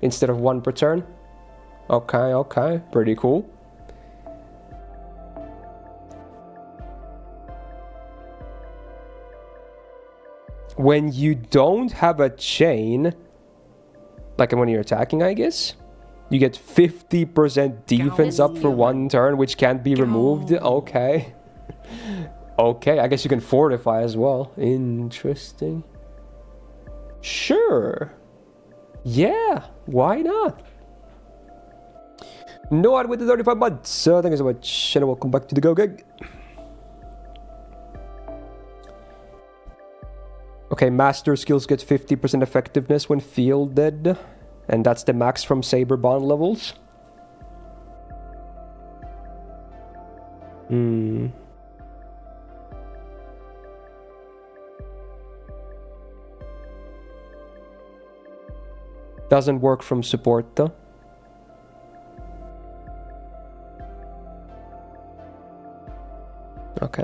instead of 1 per turn. Okay, okay. Pretty cool. When you don't have a chain, like when you're attacking, I guess, you get 50% defense up for 1 turn, which can't be removed. Okay. Okay, I guess you can fortify as well. Interesting. Sure. Yeah, why not? Noah with the 35 months. Thank you so much, and welcome back to the Go Gig. Okay, master skills get 50% effectiveness when fielded, and that's the max from Saber bond levels. Doesn't work from support though. Okay.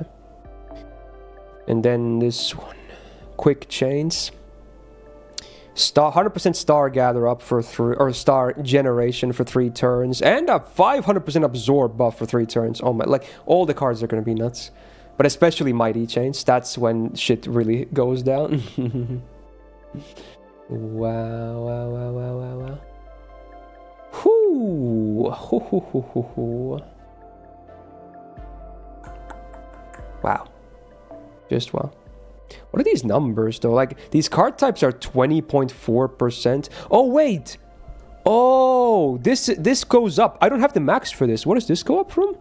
And then this one. Quick chains. 100% star gather up for 3, or star generation for 3 turns, and a 500% absorb buff for 3 turns. Oh my, like all the cards are gonna be nuts. But especially Mighty Chains, that's when shit really goes down. Wow, wow, wow, wow, wow, wow. Whoo! Hoo, hoo, hoo, hoo, hoo. Wow. Just wow. What are these numbers though? Like, these card types are 20.4%. Oh, wait! Oh, this goes up. I don't have the max for this. What does this go up from?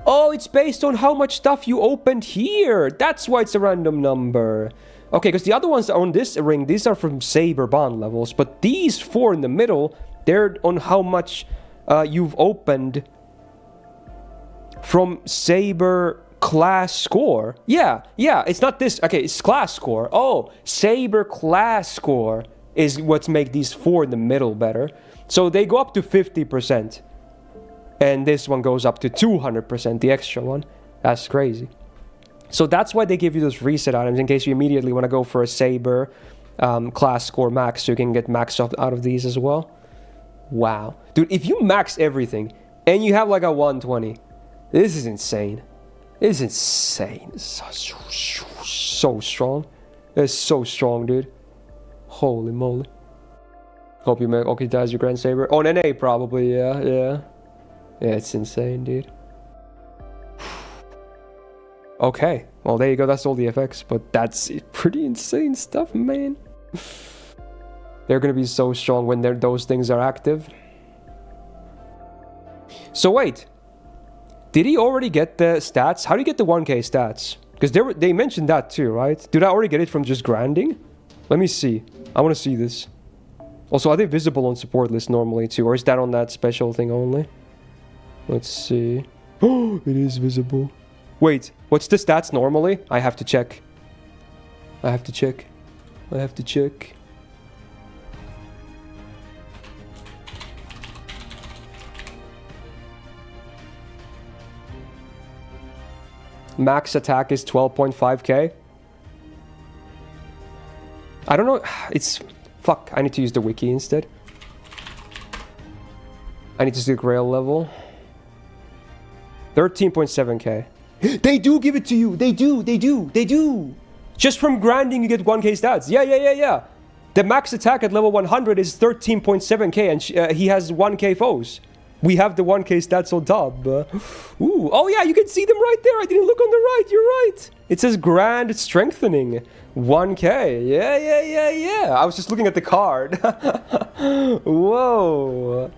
Oh, it's based on how much stuff you opened here. That's why it's a random number. Okay, because the other ones on this ring, these are from Saber bond levels. But these 4 in the middle, they're on how much you've opened from Saber class score. Yeah, it's not this. Okay, it's class score. Oh, Saber class score. is what make these 4 in the middle better. So they go up to 50%. And this one goes up to 200%, the extra one. That's crazy. So that's why they give you those reset items in case you immediately want to go for a Saber class score max, so you can get max out of these as well. Wow. Dude, if you max everything and you have like a 120, this is insane. This is insane. It's so strong. It's so strong, dude. Holy moly. Hope you make occupy your Grand Saber. On NA probably, yeah. Yeah, it's insane, dude. Okay, well there you go, that's all the effects, but that's pretty insane stuff, man. They're gonna be so strong when those things are active. So wait, did he already get the stats? How do you get the 1k stats? Because they mentioned that too, right? Did I already get it from just grinding? Let me see, I want to see this. Also, are they visible on support list normally too, or is that on that special thing only? Let's see. Oh, it is visible. Wait, what's the stats normally? I have to check. I have to check. Max attack is 12.5k. I don't know. It's... Fuck, I need to use the wiki instead. I need to see the grail level. 13.7k. They do give it to you. They do. Just from grinding, you get 1k stats. Yeah. The max attack at level 100 is 13.7k, and he has 1k foes. We have the 1k stats on top. Ooh. Oh yeah, you can see them right there. I didn't look on the right. You're right. It says Grand Strengthening. 1k. Yeah. I was just looking at the card. Whoa.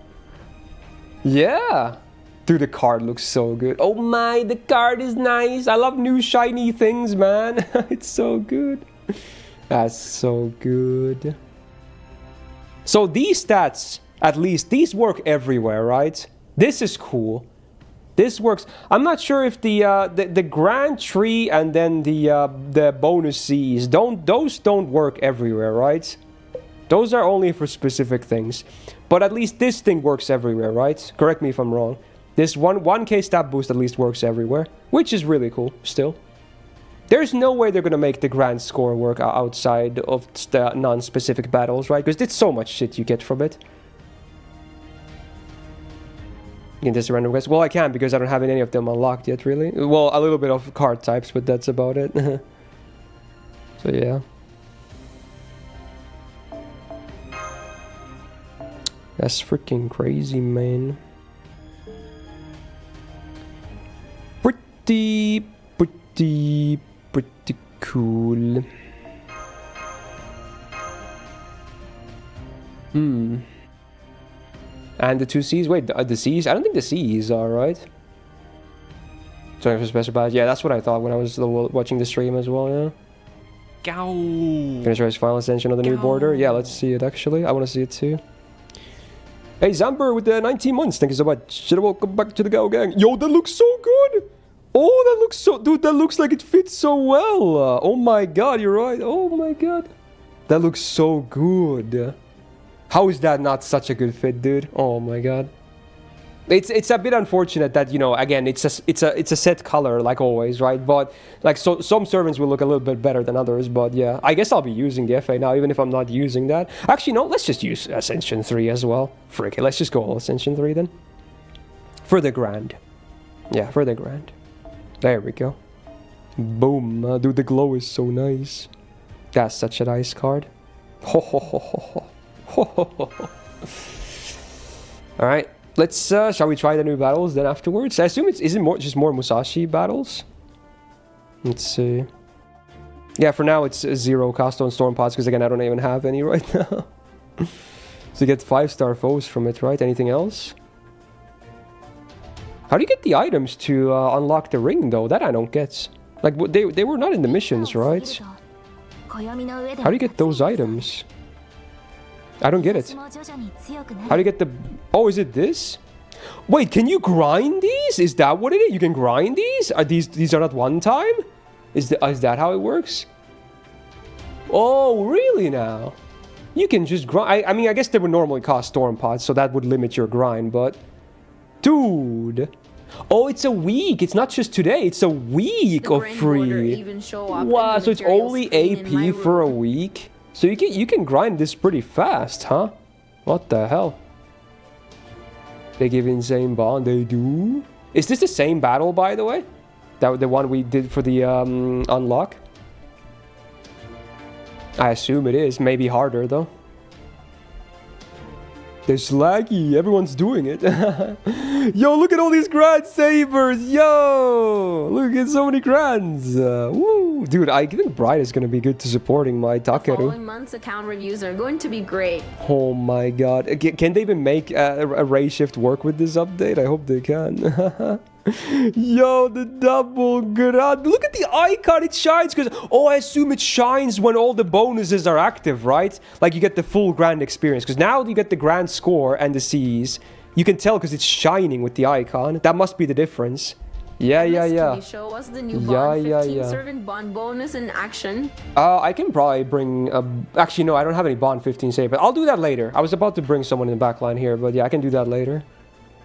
Yeah. Dude, the card looks so good. Oh my, the card is nice. I love new shiny things, man. It's so good. That's so good. So these stats, at least, these work everywhere, right? This is cool. This works. I'm not sure if the Grand Tree and then the bonus Cs, those don't work everywhere, right? Those are only for specific things. But at least this thing works everywhere, right? Correct me if I'm wrong. This 1k stat boost at least works everywhere, which is really cool, still. There's no way they're gonna make the grand score work outside of the non-specific battles, right? Because it's so much shit you get from it. You can just random guess. Well, I can't because I don't have any of them unlocked yet, really. Well, a little bit of card types, but that's about it. So, yeah. That's freaking crazy, man. Pretty cool. And the 2 Cs? Wait, the Cs? I don't think the Cs are, right? Sorry for special badge. Yeah, that's what I thought when I was watching the stream as well, yeah. Finish Rise Final Ascension of the new border. Yeah, let's see it actually. I want to see it too. Hey, Zamber with the 19 months. Thank you so much. Welcome back to the Gao Gang. Yo, that looks so good. Oh, that looks so... Dude, that looks like it fits so well. Oh my god, you're right. Oh my god. That looks so good. How is that not such a good fit, dude? Oh my god. It's a bit unfortunate that, you know, again, it's a set color like always, right? But like some servants will look a little bit better than others, but yeah, I guess I'll be using the FA now even if I'm not using that. Actually, no, let's just use Ascension 3 as well. Frick it, let's just go all Ascension 3 then. For the grand. Yeah, for the grand. There we go. Boom. Dude, the glow is so nice. That's such a nice card. Ho ho ho ho ho. Ho ho ho ho. Alright. Let's, shall we try the new battles then afterwards? I assume is it just more Musashi battles? Let's see. Yeah, for now it's 0 Casto and Storm Pods because again I don't even have any right now. So you get 5-star foes from it, right? Anything else? How do you get the items to unlock the ring though? That I don't get. Like they were not in the missions, right? How do you get those items? I don't get it. How do you get the... Oh, is it this? Wait, can you grind these? Is that what it is? You can grind these? Are these are not one time? Is that how it works? Oh, really now? You can just grind. I mean, I guess they would normally cost storm pods, so that would limit your grind, but... Dude! Oh, it's a week. It's not just today. It's a week of free. Wow, so it's only AP for a week? So you can grind this pretty fast, huh? What the hell? They give insane bond. They do? Is this the same battle, by the way? That the one we did for the unlock? I assume it is. Maybe harder, though. There's laggy. Everyone's doing it. Yo, look at all these Grand Sabers. Yo, look at so many Grands. Woo. Dude, I think Bright is going to be good to supporting my Takeru. The following month's account reviews are going to be great. Oh my god. Can they even make a ray shift work with this update? I hope they can. Yo, the double grand. Look at the icon. It shines because... Oh, I assume it shines when all the bonuses are active, right? Like you get the full grand experience. Because now you get the grand score and the Cs. You can tell because it's shining with the icon. That must be the difference. Yeah. Show us the new Bond 15 servant Bond bonus in action. I can probably bring... Actually, no, I don't have any Bond 15 save. But I'll do that later. I was about to bring someone in the backline here. But yeah, I can do that later.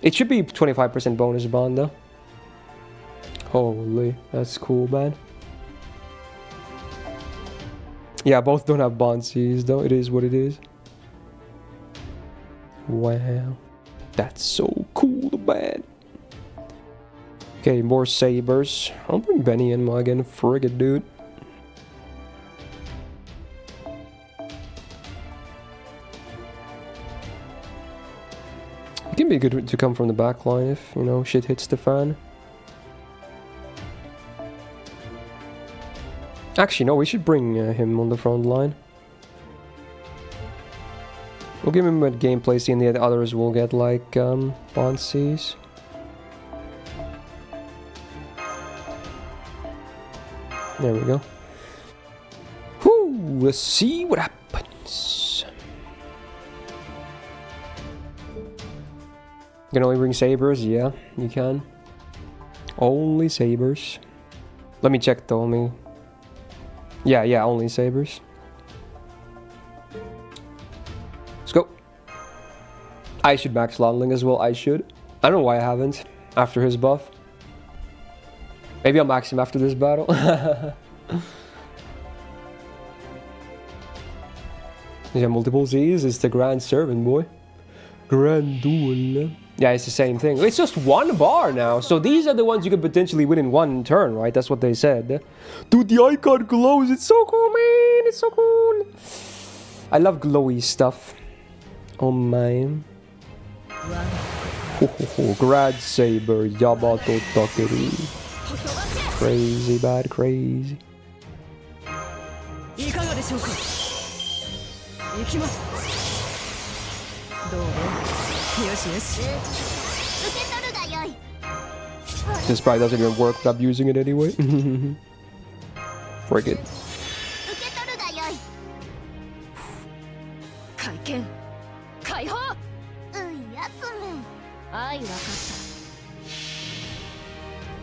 It should be 25% bonus Bond, though. Holy, that's cool, man. Yeah, both don't have bond Cs, though. It is what it is. Wow. That's so cool, man. Okay, more sabers. I'll bring Benny in again. Frigate, dude. It can be good to come from the back line if, you know, shit hits the fan. Actually, no, we should bring him on the front line. We'll give him a gameplay scene, the others will get, like, Bond Cs. There we go. Whew, let's see what happens. You can only bring sabers? Yeah, you can. Only sabers. Let me check, though, Yeah, only sabers. Let's go. I should max Longling as well. I should. I don't know why I haven't after his buff. Maybe I'll max him after this battle. Yeah, multiple Z's. It's the Grand Servant, boy. Grand Duel. Yeah, it's the same thing. It's just one bar now. So these are the ones you could potentially win in one turn, right? That's what they said. Dude, the icon glows. It's so cool, man. It's so cool. I love glowy stuff. Oh, man. Grad Saber, Yamato Takeru. Crazy bad, crazy. This probably doesn't even work, but I'm using it anyway. Frick it.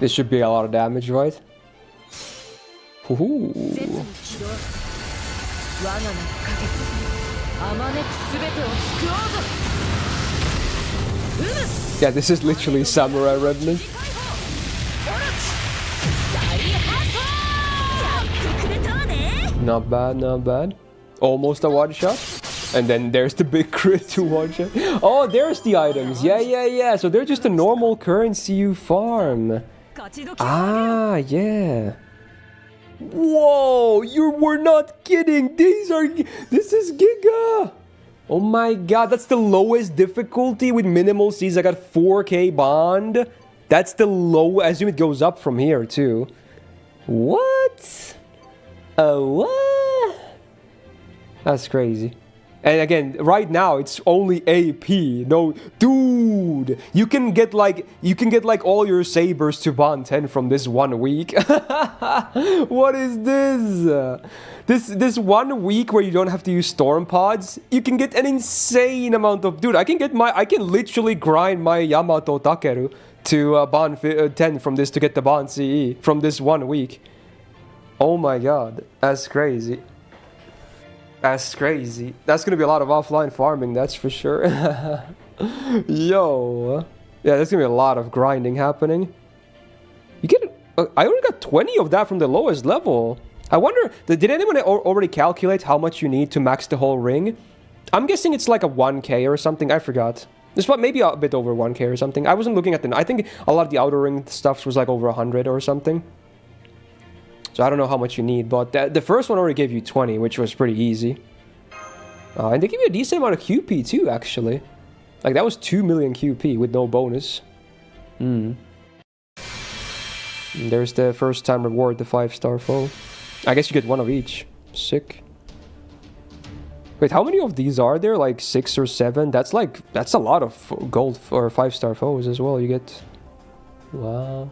This should be a lot of damage, right? Yeah, this is literally Samurai Remnant. Not bad, not bad. Almost a one-shot. And then there's the big crit to one-shot. Oh, there's the items. Yeah. So they're just a normal currency you farm. Ah, yeah. Whoa, you were not kidding. This is Giga. Oh my god, that's the lowest difficulty with minimal Cs. I got 4k bond. That's the low. I assume it goes up from here too. What? What? That's crazy. And again, right now it's only AP. No, dude, you can get like all your sabers to bond 10 from this 1 week. What is this? This 1 week where you don't have to use storm pods, you can get an insane amount of... Dude, I can literally grind my Yamato Takeru to bond 10 from this to get the bond CE from this 1 week. Oh my god, that's crazy. That's crazy. That's gonna be a lot of offline farming, that's for sure. Yo. Yeah, there's gonna be a lot of grinding happening. You get... I only got 20 of that from the lowest level. I wonder, did anyone already calculate how much you need to max the whole ring? I'm guessing it's like a 1k or something, I forgot. It's maybe a bit over 1k or something. I wasn't looking at the... I think a lot of the outer ring stuff was like over 100 or something. So I don't know how much you need, but the first one already gave you 20, which was pretty easy. And they give you a decent amount of QP too, actually. Like, that was 2 million QP with no bonus. There's the first time reward, the 5-star foe. I guess you get one of each. Sick. Wait, how many of these are there? Like 6 or 7? That's a lot of gold or 5-star foes as well. You get... Wow.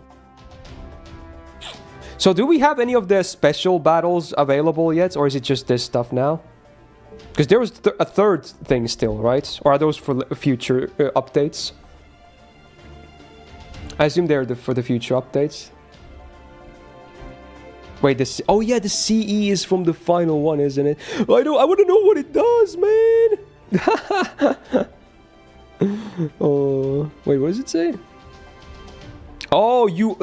So do we have any of the special battles available yet? Or is it just this stuff now? Because there was a third thing still, right? Or are those for future updates? I assume they're for the future updates. Wait, oh yeah, the CE is from the final one, isn't it? I want to know what it does, man. Oh, wait, what does it say? Oh, you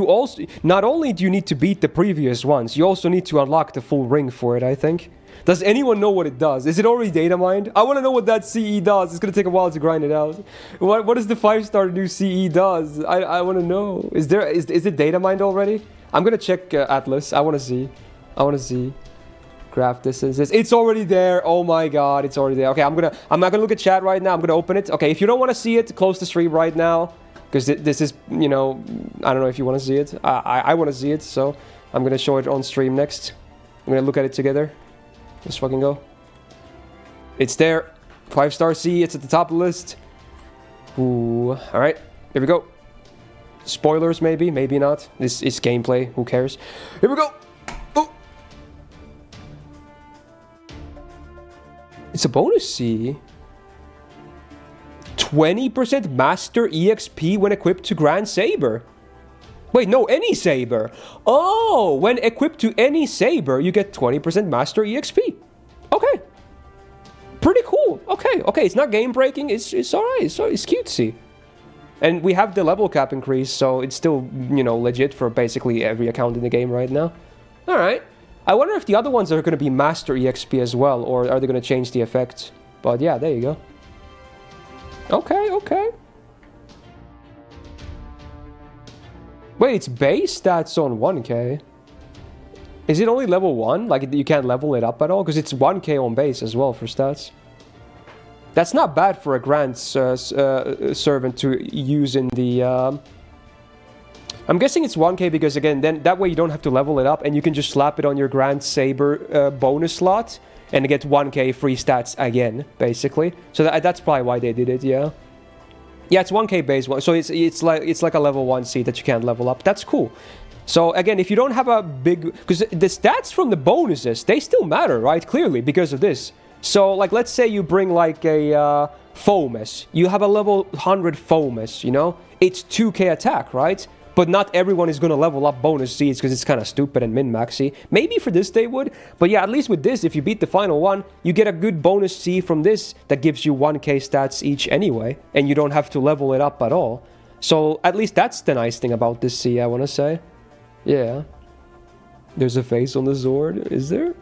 also... Not only do you need to beat the previous ones, you also need to unlock the full ring for it, I think. Does anyone know what it does? Is it already data mined? I want to know what that CE does. It's going to take a while to grind it out. What does the 5-star new CE does? I want to know. Is it data mined already? I'm going to check Atlas. I want to see. Graph distances. It's already there. Oh my god, it's already there. Okay, I'm not going to look at chat right now. I'm going to open it. Okay, if you don't want to see it, close the stream right now. Because this is, you know, I don't know if you want to see it. I want to see it, so I'm going to show it on stream next. I'm going to look at it together. Let's fucking go. It's there. 5-star C. It's at the top of the list. Ooh. Alright. Here we go. Spoilers, maybe. Maybe not. This is gameplay. Who cares? Here we go. Oh. It's a bonus C. 20% Master EXP when equipped to Grand Saber. Wait, no, any Saber. Oh, when equipped to any Saber, you get 20% Master EXP. Okay. Pretty cool. Okay, it's not game-breaking. It's alright. So it's cutesy. And we have the level cap increase, so it's still, you know, legit for basically every account in the game right now. Alright. I wonder if the other ones are going to be Master EXP as well, or are they going to change the effect? But yeah, there you go. Okay. Wait, it's base stats on 1k. Is it only level 1? Like, you can't level it up at all? Because it's 1k on base as well for stats. That's not bad for a Grand Servant to use in the... I'm guessing it's 1k because, again, then that way you don't have to level it up and you can just slap it on your Grand Saber bonus slot and get 1k free stats again, basically. So that's probably why they did it, yeah. Yeah, it's 1k base one, so it's like a level 1 seat that you can't level up. That's cool. So again, if you don't have a big... Because the stats from the bonuses, they still matter, right? Clearly, because of this. So, like, let's say you bring, like, a fous. You have a level 100 fous, you know? It's 2k attack, right? But not everyone is going to level up bonus seeds because it's kind of stupid and min-maxy. Maybe for this they would. But yeah, at least with this, if you beat the final one, you get a good bonus C from this that gives you 1k stats each anyway. And you don't have to level it up at all. So at least that's the nice thing about this C, I want to say. Yeah. There's a face on the sword. Is there?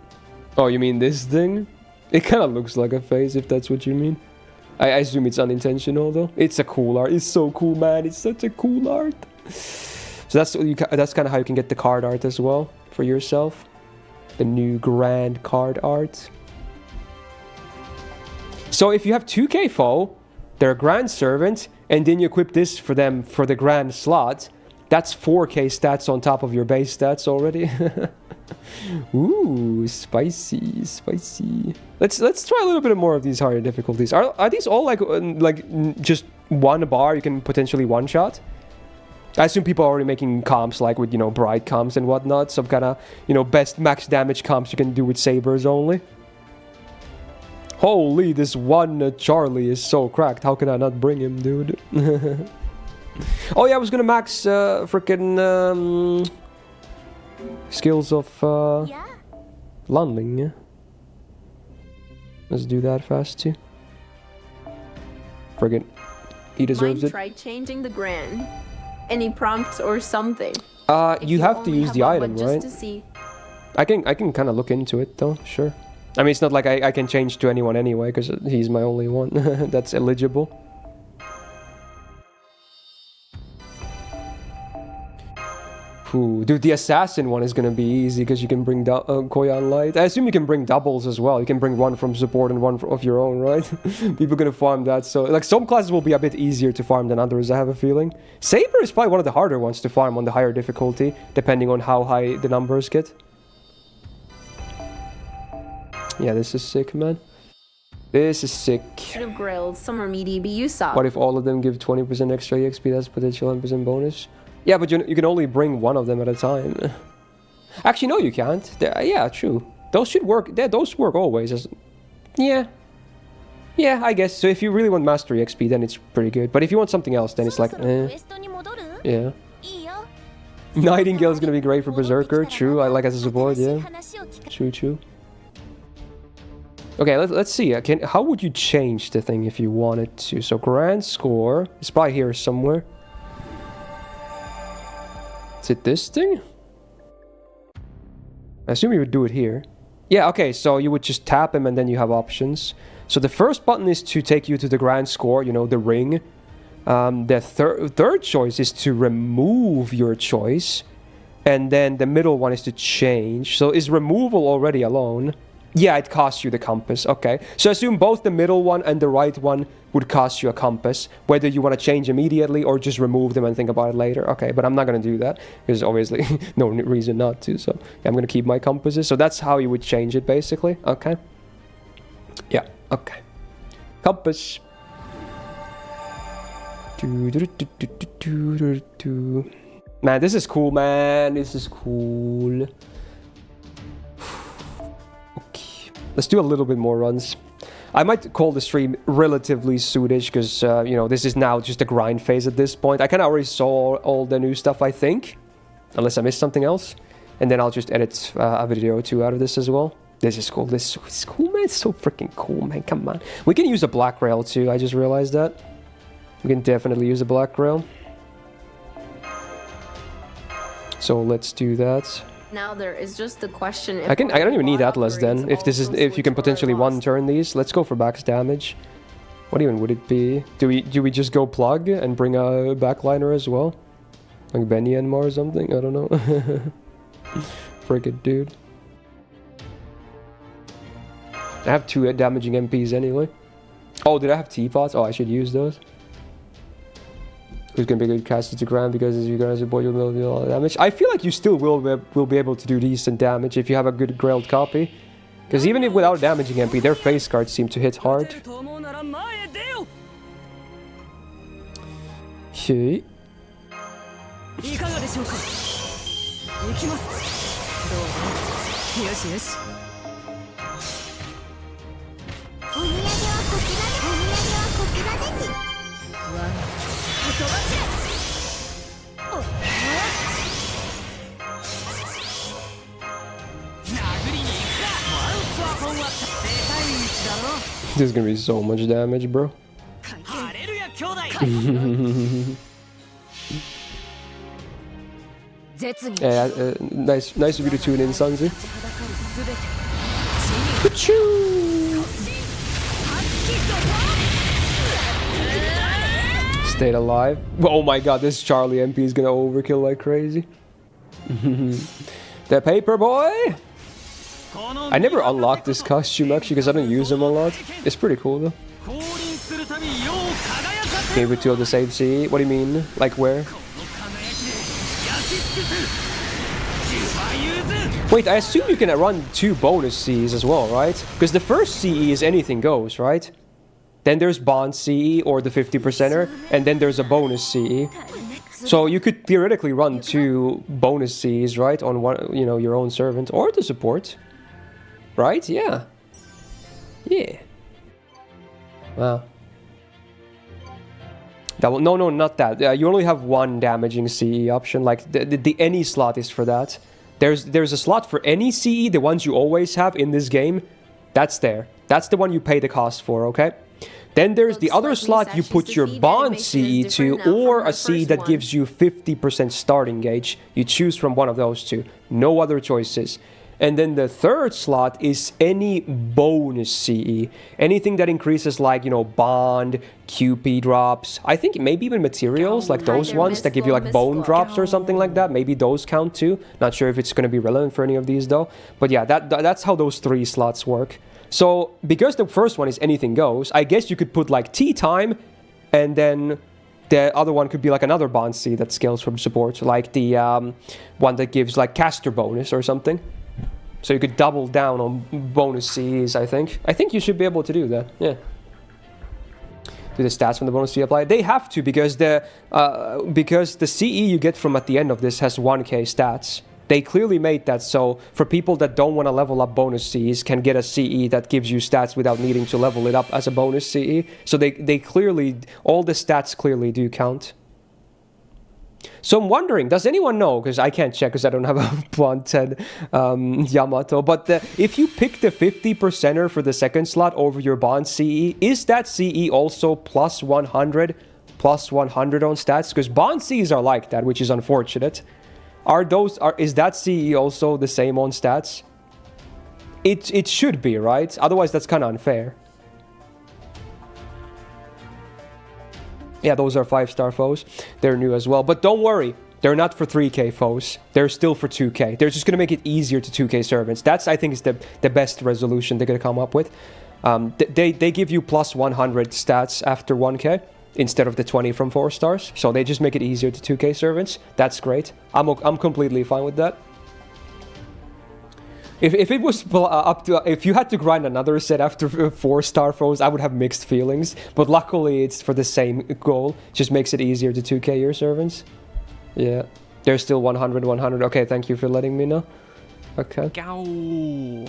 Oh, you mean this thing? It kind of looks like a face, if that's what you mean. I assume it's unintentional, though. It's a cool art. It's so cool, man. It's such a cool art. So that's kind of how you can get the card art as well for yourself. The new grand card art. So if you have 2k foe, they're a Grand Servant, and then you equip this for them for the Grand slot, that's 4k stats on top of your base stats already. Ooh, spicy. Let's try a little bit more of these higher difficulties. Are these all like just one bar you can potentially one-shot? I assume people are already making comps like with, you know, bright comps and whatnot. Some kind of, you know, best max damage comps you can do with sabers only. Holy, this one Charlie is so cracked. How can I not bring him, dude? Oh yeah, I was gonna max frickin' skills of Lanling. Let's do that fast too. Friggin', he deserves Might it. try changing the Grand. Any prompts or something? You have to use the item, just right? to see. I can kind of look into it though, sure. I mean, it's not like I can change to anyone anyway, because he's my only one that's eligible. Ooh, dude, the assassin one is gonna be easy because you can bring Koyan Light. I assume you can bring doubles as well. You can bring one from support and one of your own, right? People gonna farm that. So, like, some classes will be a bit easier to farm than others, I have a feeling. Saber is probably one of the harder ones to farm on the higher difficulty, depending on how high the numbers get. Yeah, this is sick, man. This is sick. Should have grilled some meaty, but you saw. What if all of them give 20% extra EXP? That's potential 100% bonus. Yeah, but you can only bring one of them at a time. Actually, no, you can't. Yeah, true. Those should work. Those work always. Yeah. Yeah, I guess. So if you really want Mastery XP, then it's pretty good. But if you want something else, then it's like, Yeah. Nightingale is going to be great for Berserker. True, I like as a support, yeah. True. Okay, let's see. How would you change the thing if you wanted to? So grand score. It's probably here somewhere. Is it this thing? I assume you would do it here. Yeah, okay, so you would just tap him and then you have options. So the first button is to take you to the grand score, you know, the ring. The third choice is to remove your choice. And then the middle one is to change. So is removal already alone? Yeah, it costs you the compass. Okay. So assume both the middle one and the right one would cost you a compass. Whether you want to change immediately or just remove them and think about it later. Okay, but I'm not going to do that. Because obviously no reason not to. So I'm going to keep my compasses. So that's how you would change it basically. Okay. Yeah. Okay. Compass. Man, this is cool, man. This is cool. Let's do a little bit more runs. I might call the stream relatively soonish because, you know, this is now just a grind phase at this point. I kind of already saw all the new stuff, I think. Unless I missed something else. And then I'll just edit a video or two out of this as well. This is cool. This is cool, man. It's so freaking cool, man. Come on. We can use a black rail too. I just realized that. We can definitely use a black rail. So let's do that. Now there is just the question. If I don't even need Atlas then. If you can potentially one turn these, let's go for max damage. What even would it be? Do we just go plug and bring a backliner as well? Like Benny and or something? I don't know. Frickin' dude. I have 2 damaging MPs anyway. Oh, did I have Teapots? Oh, I should use those. Who's gonna be a good caster to ground because as you guys support you'll be able to do a lot of damage. I feel like you still will be able to do decent damage if you have a good grailed copy. Because even if without damaging MP, their face cards seem to hit hard. Okay. This is gonna be so much damage, bro. Yeah, nice of you to tune in, Sunzi. Stayed alive. Oh my god, this Charlie MP is gonna overkill like crazy. The paper boy! I never unlocked this costume actually because I don't use him a lot. It's pretty cool though. Gave it to the same CE. What do you mean? Like where? Wait, I assume you can run 2 bonus CEs as well, right? Because the first CE is anything goes, right? Then there's Bond CE or the 50%er, and then there's a bonus CE. So you could theoretically run 2 bonus CEs, right? On one, you know, your own servant or the support. Right? Yeah. Yeah. Wow. That will, no, not that. You only have 1 damaging CE option. Like the any slot is for that. There's a slot for any CE, the ones you always have in this game. That's there. That's the one you pay the cost for, okay? Then there's the other slot you put your bond CE to, or a CE that gives you 50% starting gauge. You choose from one of those two. No other choices. And then the third slot is any bonus CE. Anything that increases like, you know, bond, QP drops. I think maybe even materials, like those ones that give you like bone drops or something like that. Maybe those count too. Not sure if it's going to be relevant for any of these though. But yeah, that's how those 3 slots work. So because the first one is anything goes, I guess you could put like tea time, and then the other one could be like another bond CE that scales from support, like the one that gives like caster bonus or something. So you could double down on bonus CEs, I think. I think you should be able to do that, yeah. Do the stats from the bonus CE apply? They have to, because the CE you get from at the end of this has 1k stats. They clearly made that so for people that don't want to level up bonus CEs can get a CE that gives you stats without needing to level it up as a bonus CE. So they clearly, all the stats clearly do count. So I'm wondering, does anyone know, because I can't check because I don't have a bond 10 Yamato, but if you pick the 50%er for the second slot over your bond CE, is that CE also plus 100 on stats? Because bond CEs are like that, which is unfortunate. Is that CE also the same on stats? It should be, right? Otherwise that's kind of unfair. Yeah, those are 5-star foes. They're new as well. But don't worry, they're not for 3k foes. They're still for 2k. They're just going to make it easier to 2k servants. That's, I think, is the best resolution they're going to come up with. They give you plus 100 stats after 1k instead of the 20 from 4 stars. So they just make it easier to 2k servants. That's great. I'm completely fine with that. If it was up to, if you had to grind another set after 4-star foes, I would have mixed feelings. But luckily, it's for the same goal. Just makes it easier to 2k your servants. Yeah, there's still 100. Okay, thank you for letting me know. Okay.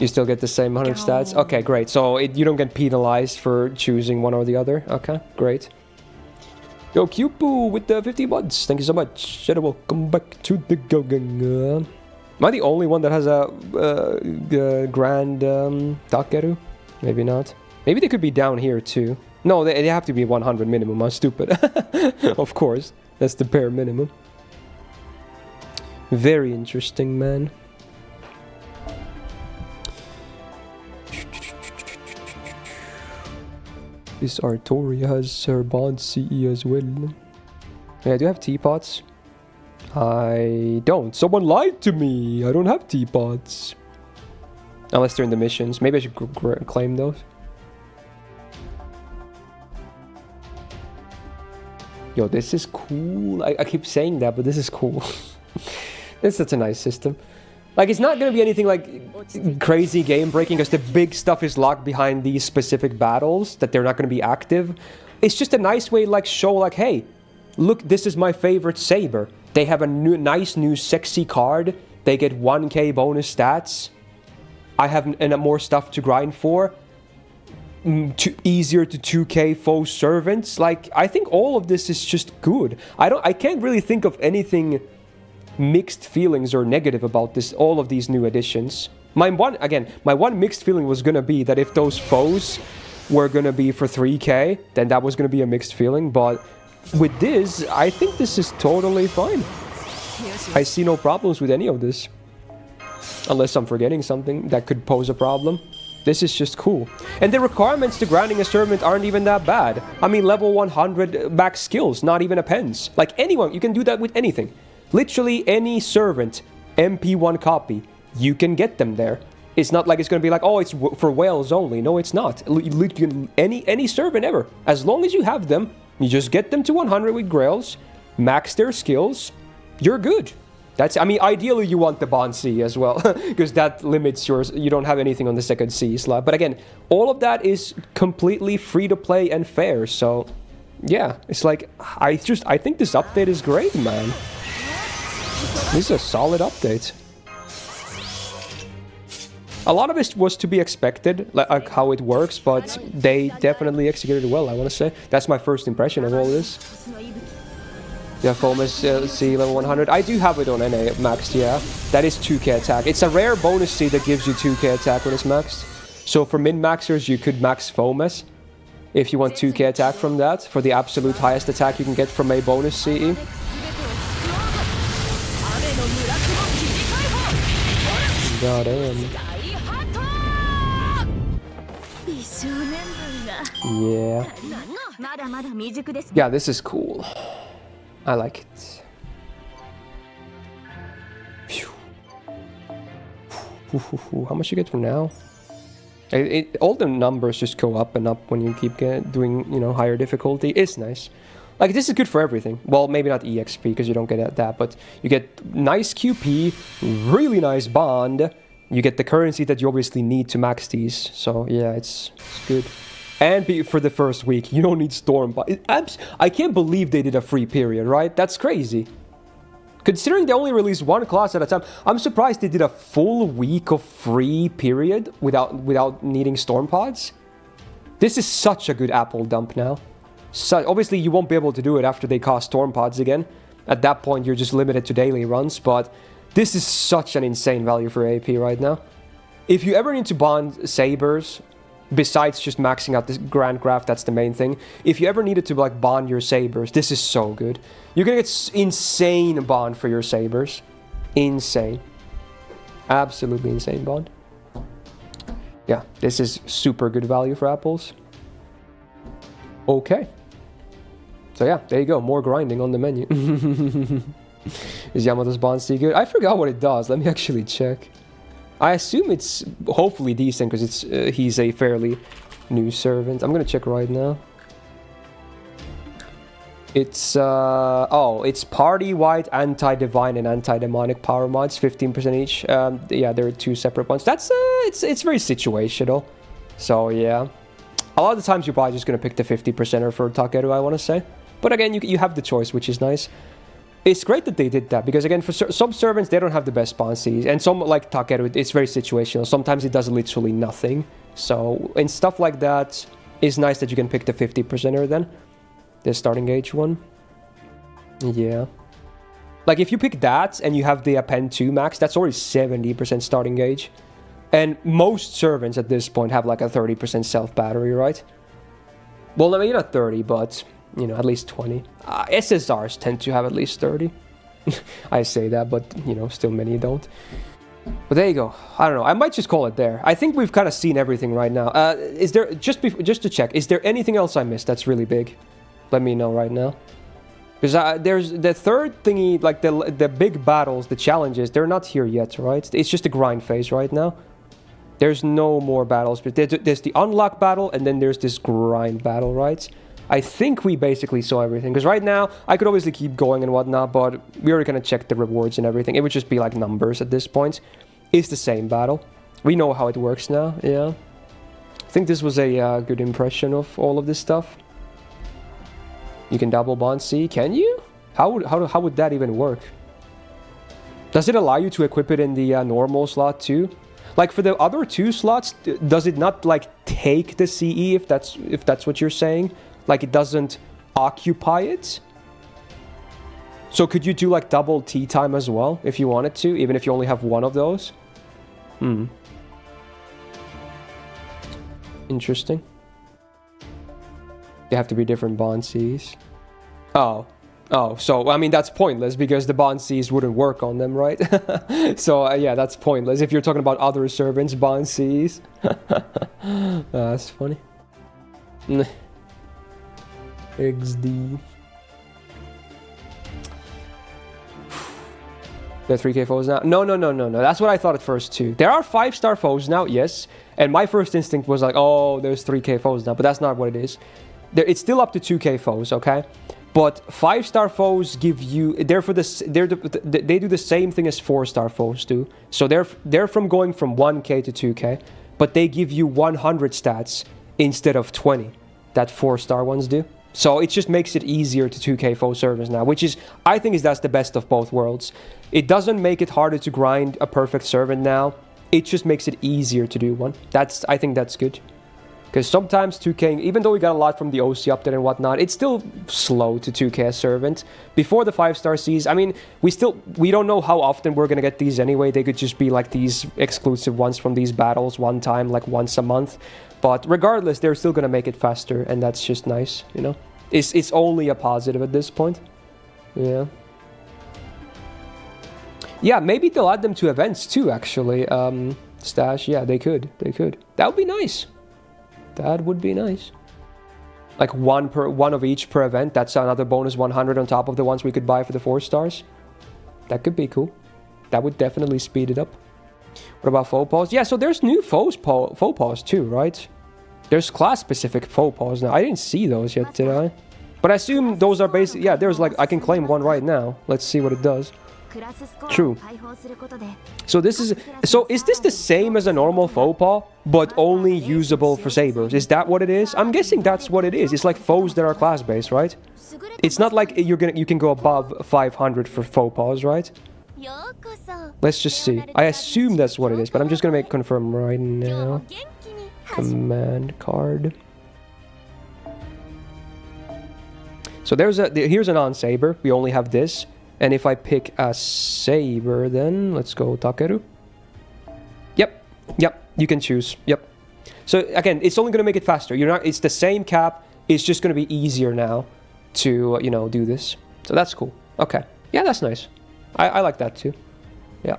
You still get the same 100 stats. Okay, great. So you don't get penalized for choosing one or the other. Okay, great. Yo, Kyupu with the 50 months. Thank you so much. Welcome back to the Gogang. Am I the only one that has a grand Takeru? Maybe not. Maybe they could be down here too. No, they have to be 100 minimum. I'm stupid. Of course. That's the bare minimum. Very interesting, man. This Artoria has her bond CE as well. Yeah, I do have teapots. I don't. Someone lied to me. I don't have teapots. Unless they're in the missions. Maybe I should claim those. Yo, this is cool. I keep saying that, but this is cool. It's such a nice system. Like, it's not going to be anything like crazy game breaking because the big stuff is locked behind these specific battles that they're not going to be active. It's just a nice way to like show like, hey, look, this is my favorite Saber. They have a nice new sexy card. They get 1k bonus stats. I have more stuff to grind for. Easier to 2k foe servants. Like, I think all of this is just good. I can't really think of anything mixed feelings or negative about this. All of these new additions. My one mixed feeling was gonna be that if those foes were gonna be for 3k, then that was gonna be a mixed feeling. But with this, I think this is totally fine. I see no problems with any of this. Unless I'm forgetting something that could pose a problem. This is just cool. And the requirements to grinding a servant aren't even that bad. I mean, level 100 max skills, not even a pens. Like anyone, you can do that with anything. Literally any servant, MP1 copy, you can get them there. It's not like it's going to be like, oh, it's for whales only. No, it's not. Any servant ever. As long as you have them, you just get them to 100 with grails, max their skills, you're good. I mean, ideally you want the bond C as well, because that limits yours. You don't have anything on the second C slot. But again, all of that is completely free to play and fair. So, yeah, it's like, I think this update is great, man. This is a solid update. A lot of it was to be expected, like how it works, but they definitely executed it well, I want to say. That's my first impression of all this. Yeah, Fomus C level 100. I do have it on NA maxed, yeah. That is 2k attack. It's a rare bonus C that gives you 2k attack when it's maxed. So for min-maxers, you could max fous if you want 2k attack from that, for the absolute highest attack you can get from a bonus CE. God damn. Yeah. Yeah, this is cool. I like it. Phew. How much you get from now? All the numbers just go up and up when you keep doing, you know, higher difficulty. It's nice. Like, this is good for everything. Well, maybe not EXP, because you don't get that, but you get nice QP, really nice bond. You get the currency that you obviously need to max these. So, yeah, it's good. And for the first week, you don't need Storm. I can't believe they did a free period, right? That's crazy. Considering they only released one class at a time, I'm surprised they did a full week of free period without needing Storm Pods. This is such a good Apple dump now. So, obviously, you won't be able to do it after they cost Storm Pods again. At that point, you're just limited to daily runs, but this is such an insane value for AP right now. If you ever need to bond Sabers, besides just maxing out this Grand Graph, that's the main thing. If you ever needed to like bond your Sabers, this is so good. You're gonna get insane bond for your Sabers. Insane. Absolutely insane bond. Yeah, this is super good value for apples. Okay. So yeah, there you go. More grinding on the menu. Is Yamato's bond still good? I forgot what it does. Let me actually check. I assume it's hopefully decent because it's he's a fairly new servant. I'm gonna check right now. It's it's party-wide anti-divine and anti-demonic power mods, 15% each. Yeah, there are two separate ones. That's it's very situational. So yeah, a lot of the times you're probably just gonna pick the 50%er for Takeru, I want to say. But again, you have the choice, which is nice. It's great that they did that, because again, for some servants, they don't have the best sponsees. And some, like Takeru, it's very situational. Sometimes it does literally nothing. So, in stuff like that, it's nice that you can pick the 50%er then. The starting gauge one. Yeah. Like, if you pick that, and you have the Append 2 max, that's already 70% starting gauge. And most servants at this point have like a 30% self-battery, right? Well, maybe not 30, but... you know, at least 20. SSRs tend to have at least 30. I say that, but, you know, still many don't. But there you go. I don't know. I might just call it there. I think we've kind of seen everything right now. Is there, just to check, is there anything else I missed that's really big? Let me know right now. Because there's the third thingy, like the big battles, the challenges, they're not here yet, right? It's just a grind phase right now. There's no more battles, but there's the unlock battle, and then there's this grind battle, right? I think we basically saw everything, because right now, I could obviously keep going and whatnot, but we already kind of checked the rewards and everything. It would just be like numbers at this point. It's the same battle. We know how it works now, yeah. I think this was a good impression of all of this stuff. You can double bond C, can you? How would that even work? Does it allow you to equip it in the normal slot too? Like for the other two slots, does it not like take the CE if that's what you're saying? Like it doesn't occupy it? So could you do like double tea time as well if you wanted to, even if you only have one of those? Interesting. They have to be different bond Cs. Oh, so I mean that's pointless because the bond Cs wouldn't work on them, right? So yeah, that's pointless if you're talking about other servants' bond Cs. That's funny. XD. They're 3k foes now? No. That's what I thought at first too. There are 5-star foes now, yes. And my first instinct was like, oh, there's 3k foes now. But that's not what it is. It's still up to 2k foes, okay? But 5-star foes give you... they do the same thing as 4-star foes do. So they're from going from 1k to 2k. But they give you 100 stats instead of 20 that 4-star ones do. So it just makes it easier to 2k foe servers now, which is, I think that's the best of both worlds. It doesn't make it harder to grind a perfect servant now. It just makes it easier to do one. I think that's good. Because sometimes 2K, even though we got a lot from the OC update and whatnot, it's still slow to 2K a servant. Before the 5-star Cs, I mean, we don't know how often we're gonna get these anyway. They could just be like these exclusive ones from these battles one time, like once a month. But regardless, they're still gonna make it faster, and that's just nice, you know? It's only a positive at this point. Yeah. Yeah, maybe they'll add them to events too, actually. Stash, yeah, they could. That would be nice. That would be nice. Like one of each per event. That's another bonus 100 on top of the ones we could buy for the 4 stars. That could be cool. That would definitely speed it up. What about faux pas? Yeah, so there's new faux pas too, right? There's class-specific faux pas now. I didn't see those yet, did I? But I assume those are basic. Yeah, there's like, I can claim one right now. Let's see what it does. True. So is this the same as a normal faux pas, but only usable for Sabers? Is that what it is? I'm guessing that's what it is. It's like foes that are class-based, right? It's not like you can go above 500 for faux pas, right? Let's just see. I assume that's what it is, but I'm just gonna confirm right now. Command card. So here's a non-Saber. We only have this. And if I pick a Saber, then let's go Takeru. Yep, you can choose. Yep. So again, it's only going to make it faster. It's the same cap. It's just going to be easier now to do this. So that's cool. Okay. Yeah, that's nice. I like that too. Yeah.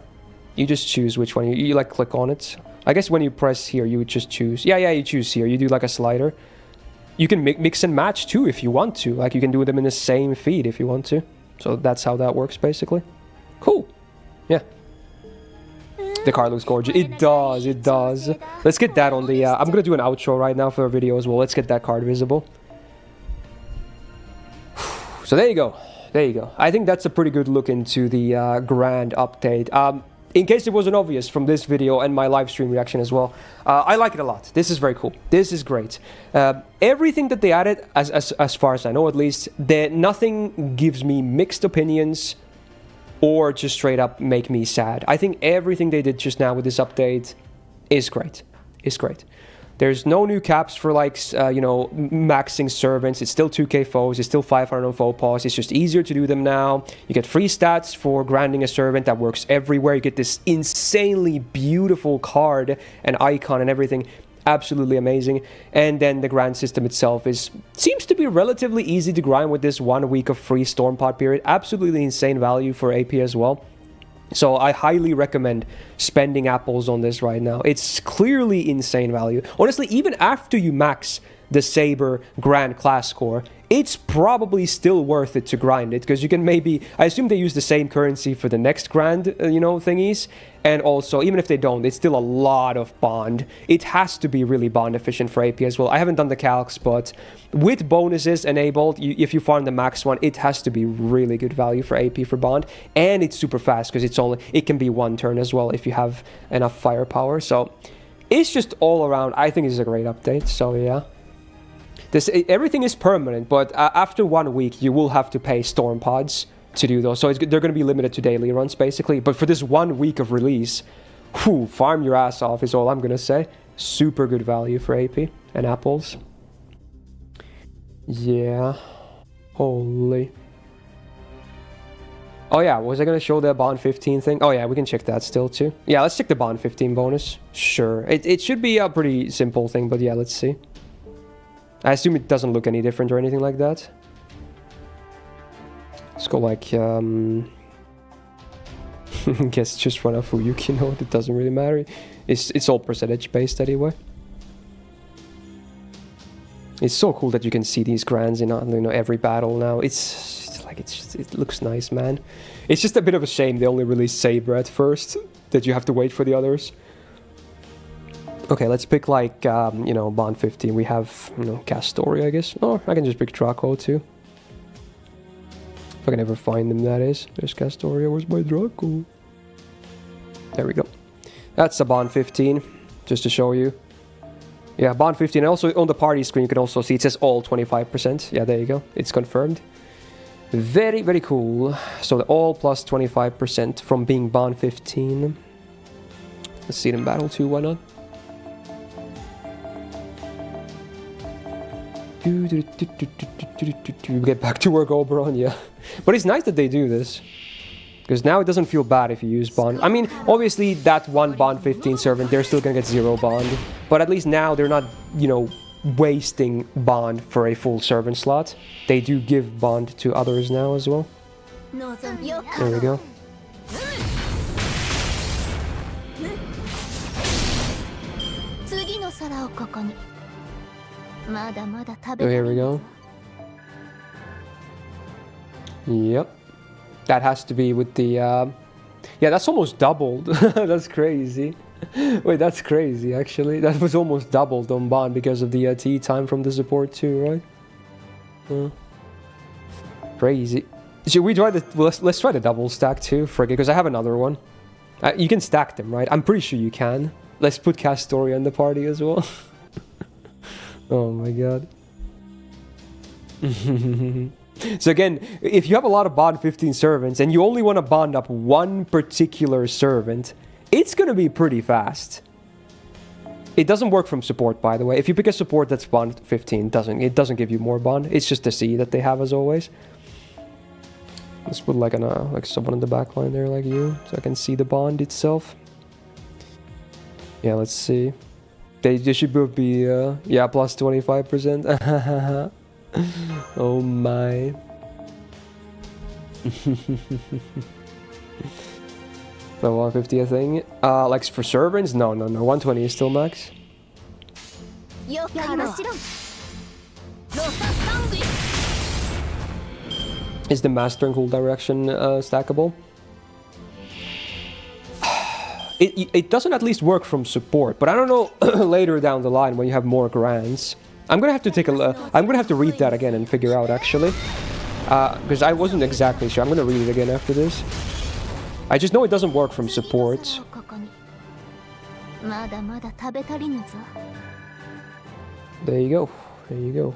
You just choose which one you like. Click on it. I guess when you press here, you would just choose. Yeah. You choose here. You do like a slider. You can mix and match too if you want to. Like you can do them in the same feed if you want to. So that's how that works, basically. Cool. Yeah. The card looks gorgeous. It does. Let's get that on the... I'm going to do an outro right now for a video as well. Let's get that card visible. So there you go. I think that's a pretty good look into the Grand update. In case it wasn't obvious from this video and my live stream reaction as well, I like it a lot. This is very cool. This is great. Everything that they added, as far as I know at least, nothing gives me mixed opinions or just straight up make me sad. I think everything they did just now with this update is great. There's no new caps for like, maxing servants. It's still 2k foes. It's still 500 on faux pas. It's just easier to do them now. You get free stats for grinding a servant that works everywhere. You get this insanely beautiful card and icon and everything. Absolutely amazing. And then the grind system itself seems to be relatively easy to grind with this 1 week of free storm pod period. Absolutely insane value for AP as well. So I highly recommend spending apples on this right now. It's clearly insane value. Honestly, even after you max the Saber Grand class score, it's probably still worth it to grind it, because you can maybe... I assume they use the same currency for the next Grand, thingies. And also, even if they don't, it's still a lot of bond. It has to be really bond efficient for AP as well. I haven't done the calcs, but with bonuses enabled, if you farm the max one, it has to be really good value for AP for bond. And it's super fast, because it can be 1 turn as well if you have enough firepower. So it's just all around, I think it's a great update. So yeah. Everything is permanent, but after 1 week, you will have to pay storm pods to do those. So they're going to be limited to daily runs, basically. But for this 1 week of release, farm your ass off is all I'm going to say. Super good value for AP and apples. Yeah. Holy. Oh yeah, was I going to show the Bond 15 thing? Oh yeah, we can check that still too. Yeah, let's check the Bond 15 bonus. Sure. It should be a pretty simple thing, but yeah, let's see. I assume it doesn't look any different or anything like that. Let's go like, guess just run a Fuyuki node, it doesn't really matter. It's all percentage based anyway. It's so cool that you can see these grands in every battle now. It looks nice, man. It's just a bit of a shame they only released Saber at first, that you have to wait for the others. Okay, let's pick like, Bond 15. We have, Cast Story, I guess. Or I can just pick Draco too. If I can ever find them, that is. There's Cast Story. Where's my Draco? There we go. That's a Bond 15, just to show you. Yeah, Bond 15. Also, on the party screen, you can also see it says all 25%. Yeah, there you go. It's confirmed. Very, very cool. So the all plus 25% from being Bond 15. Let's see it in battle too, why not? Get back to work, Oberon, yeah. But it's nice that they do this. Because now it doesn't feel bad if you use bond. I mean, obviously that one bond 15 servant, they're still gonna get 0 bond. But at least now they're not, you know, wasting bond for a full servant slot. They do give bond to others now as well. There we go. Oh, here we go. Yep. That has to be with the... Yeah, that's almost doubled. That's crazy. Wait, that's crazy, actually. That was almost doubled on bond because of the T time from the support too, right? Crazy. Should we try the... Well, let's try the double stack too, friggin', because I have another one. You can stack them, right? I'm pretty sure you can. Let's put Castoria in the party as well. Oh my god. So again, if you have a lot of bond 15 servants and you only want to bond up one particular servant, it's going to be pretty fast. It doesn't work from support, by the way. If you pick a support that's bond 15, it doesn't give you more bond. It's just the C that they have as always. Let's put like someone in the back line there like you, so I can see the bond itself. Yeah, let's see. They should both be, yeah, plus 25%. Oh my. So 150 a thing. Like for servants? No. 120 is still max. Is the master and cool direction stackable? It doesn't at least work from support, but I don't know later down the line when you have more grands. I'm gonna have to take I'm gonna have to read that again and figure out actually, because I wasn't exactly sure. I'm gonna read it again after this. I just know it doesn't work from support. There you go. There you go.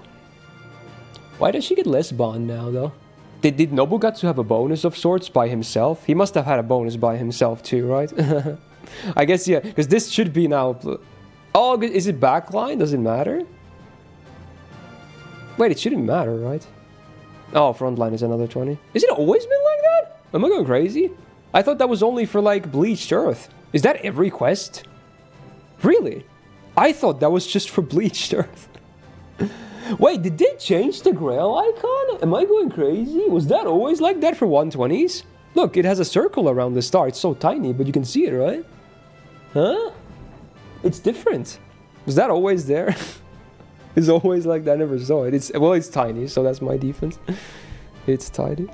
Why does she get less bond now though? Did Nobugatsu have a bonus of sorts by himself? He must have had a bonus by himself too, right? I guess, yeah, because this should be now... Oh, is it backline? Does it matter? Wait, it shouldn't matter, right? Oh, frontline is another 20. Is it always been like that? Am I going crazy? I thought that was only for, like, Bleached Earth. Is that every quest? Really? I thought that was just for Bleached Earth. Wait, did they change the Grail icon? Am I going crazy? Was that always like that for 120s? Look, it has a circle around the star. It's so tiny, but you can see it, right? Huh? It's different. Was that always there? It's always like that. I never saw it. It's tiny, so that's my defense. It's tiny.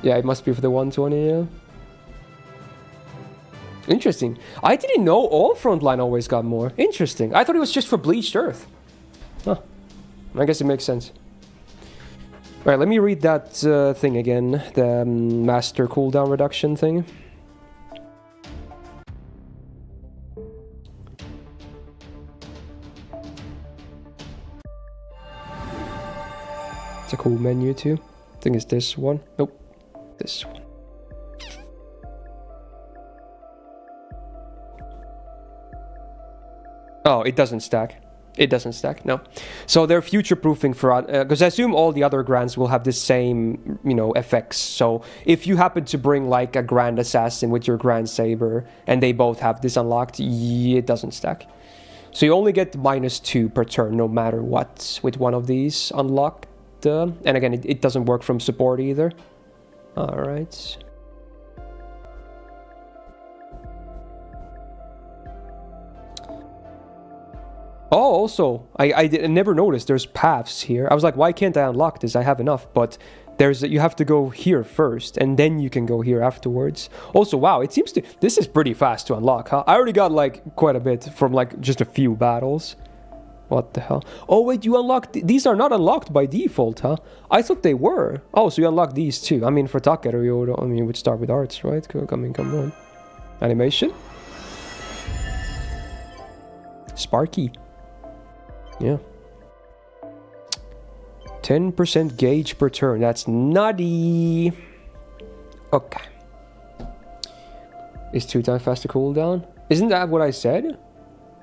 Yeah, it must be for the 120, yeah. Interesting. I didn't know all frontline always got more. Interesting. I thought it was just for Bleached Earth. Huh. I guess it makes sense. Alright, let me read that thing again. The master cooldown reduction thing. It's a cool menu too. I think it's this one. Nope. This one. Oh, it doesn't stack. It doesn't stack, no. So they're future-proofing for... Because I assume all the other Grands will have the same, you know, effects. So if you happen to bring, like, a Grand Assassin with your Grand Saber, and they both have this unlocked, it doesn't stack. So you only get -2 per turn, no matter what, with one of these unlocked. And again, it doesn't work from support either. Alright. Oh, also, I never noticed there's paths here. I was like, why can't I unlock this? I have enough, but you have to go here first, and then you can go here afterwards. Also, wow, it seems this is pretty fast to unlock, huh? I already got, like, quite a bit from, like, just a few battles. What the hell? Oh, wait, you unlocked... These are not unlocked by default, huh? I thought they were. Oh, so you unlock these too. I mean, for Takeru, you would start with arts, right? I mean, come on. Animation? Sparky. Yeah. 10% gauge per turn. That's nutty. Okay. Is 2 times faster cooldown? Isn't that what I said?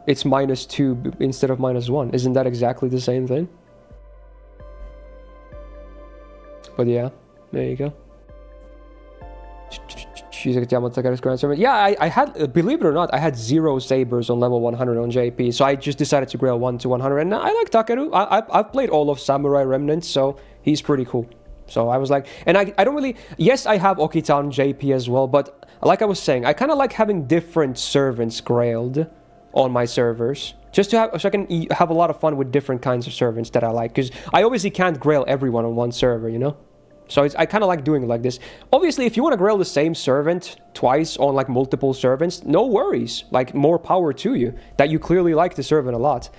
it's -2 instead of -1. Isn't that exactly the same thing? But yeah, there you go. Yeah, I had, believe it or not, I had 0 sabers on level 100 on JP, so I just decided to grail 1 to 100, and I like Takeru. I've played all of Samurai Remnant, so he's pretty cool. So I was like, and I don't really, yes, I have Okita on JP as well, but like I was saying, I kind of like having different servants grailed on my servers, just to have, so I can have a lot of fun with different kinds of servants that I like, because I obviously can't grail everyone on one server, you know? So I kind of like doing it like this. Obviously, if you want to grail the same servant twice on like multiple servants, no worries. Like, more power to you, that you clearly like the servant a lot.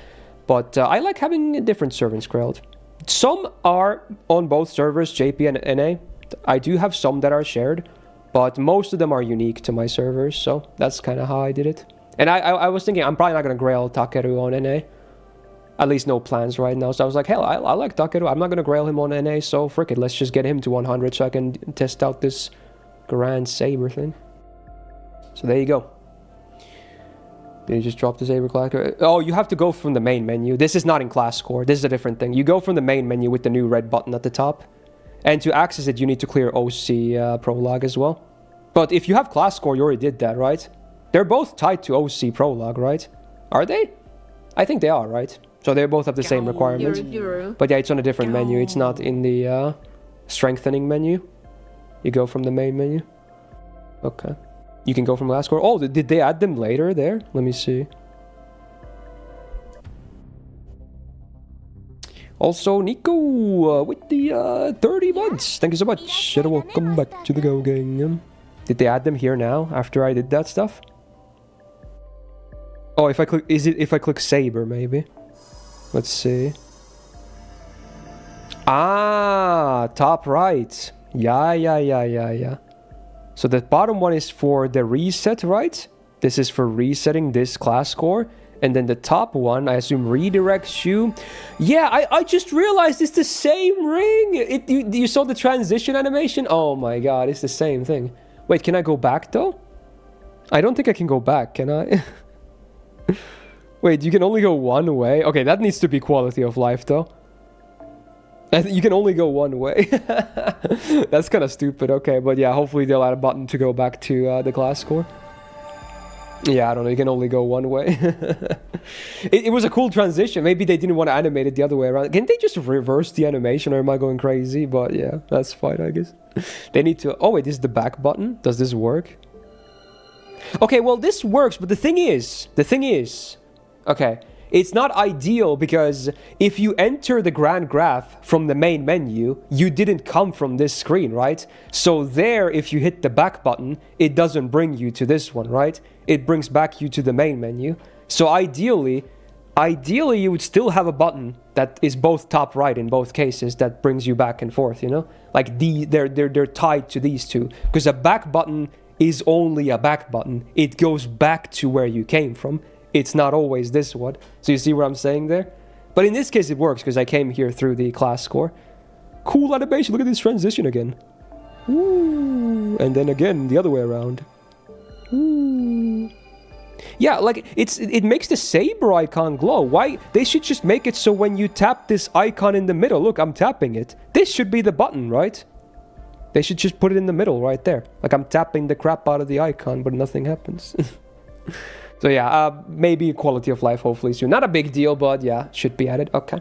But I like having different servants grailed. Some are on both servers, JP and NA. I do have some that are shared, but most of them are unique to my servers. So that's kind of how I did it. And I was thinking, I'm probably not going to grail Takeru on NA. At least no plans right now. So I was like, hell, I like Takeru. I'm not going to grail him on NA, so frick it. Let's just get him to 100 so I can test out this Grand Saber thing. So there you go. Did you just drop the Saber class? Oh, you have to go from the main menu. This is not in class score. This is a different thing. You go from the main menu with the new red button at the top. And to access it, you need to clear OC Prologue as well. But if you have class score, you already did that, right? They're both tied to OC Prologue, right? Are they? I think they are, right? So they both have the same requirements. But yeah, it's on a different menu. It's not in the strengthening menu. You go from the main menu. Okay. You can go from last score. Oh, did they add them later there? Let me see. Also, Nico with the 30 months. Thank you so much. And welcome back to the Go Gang. Did they add them here now after I did that stuff? Oh, if I click, is it if I click Saber maybe? Let's see. Ah, top right. Yeah. So the bottom one is for the reset, right? This is for resetting this class score. And then the top one, I assume, redirects you. Yeah, I just realized it's the same ring. You saw the transition animation? Oh my god, it's the same thing. Wait, can I go back though? I don't think I can go back, can I? Wait, you can only go one way? Okay, that needs to be quality of life, though. You can only go one way. That's kind of stupid, okay. But yeah, hopefully they'll add a button to go back to the class score. Yeah, I don't know, you can only go one way. It was a cool transition. Maybe they didn't want to animate it the other way around. Can't they just reverse the animation, or am I going crazy? But yeah, that's fine, I guess. They need to... Oh, wait, this is the back button? Does this work? Okay, well, this works, but the thing is... Okay, it's not ideal because if you enter the grand graph from the main menu, you didn't come from this screen, right? So there, if you hit the back button, it doesn't bring you to this one, right? It brings back you to the main menu. So ideally, you would still have a button that is both top right in both cases that brings you back and forth, you know? Like they're tied to these two. Because a back button is only a back button. It goes back to where you came from. It's not always this one. So you see what I'm saying there? But in this case it works because I came here through the class score. Cool animation. Look at this transition again. Ooh. And then again the other way around. Ooh. Yeah, like it makes the Saber icon glow. Why? They should just make it so when you tap this icon in the middle, look, I'm tapping it. This should be the button, right? They should just put it in the middle right there. Like I'm tapping the crap out of the icon, but nothing happens. So yeah, maybe quality of life hopefully soon. Not a big deal, but yeah, should be added. Okay.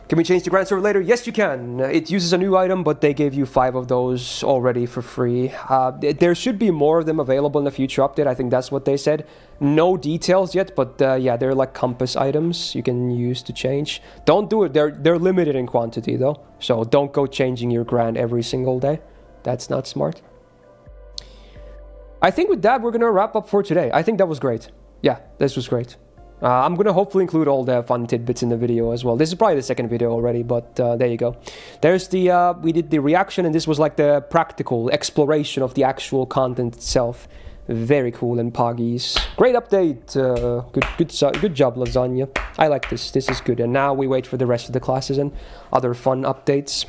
Can we change the Grand Server later? Yes, you can. It uses a new item, but they gave you 5 of those already for free. There should be more of them available in the future update. I think that's what they said. No details yet, but yeah, they're like compass items you can use to change. Don't do it. They're limited in quantity though. So don't go changing your Grand every single day. That's not smart. I think with that, we're going to wrap up for today. I think that was great. Yeah, this was great. I'm going to hopefully include all the fun tidbits in the video as well. This is probably the second video already, but there you go. There's the, we did the reaction, and this was like the practical exploration of the actual content itself. Very cool, and Poggies. Great update. Good job, Lasagna. I like this. This is good. And now we wait for the rest of the classes and other fun updates.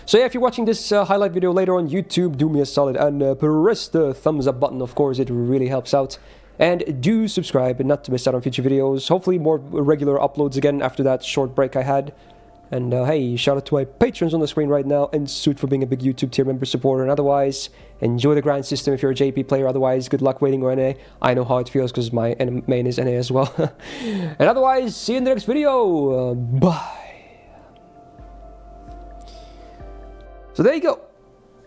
So yeah, if you're watching this highlight video later on YouTube, do me a solid and press the thumbs up button, of course, it really helps out. And do subscribe not to miss out on future videos. Hopefully more regular uploads again after that short break I had. And hey, shout out to my patrons on the screen right now, and Suit for being a big YouTube tier member supporter. And otherwise, enjoy the grind system if you're a JP player. Otherwise, good luck waiting or NA. I know how it feels because my main is NA as well. And otherwise, see you in the next video. Bye. So there you go.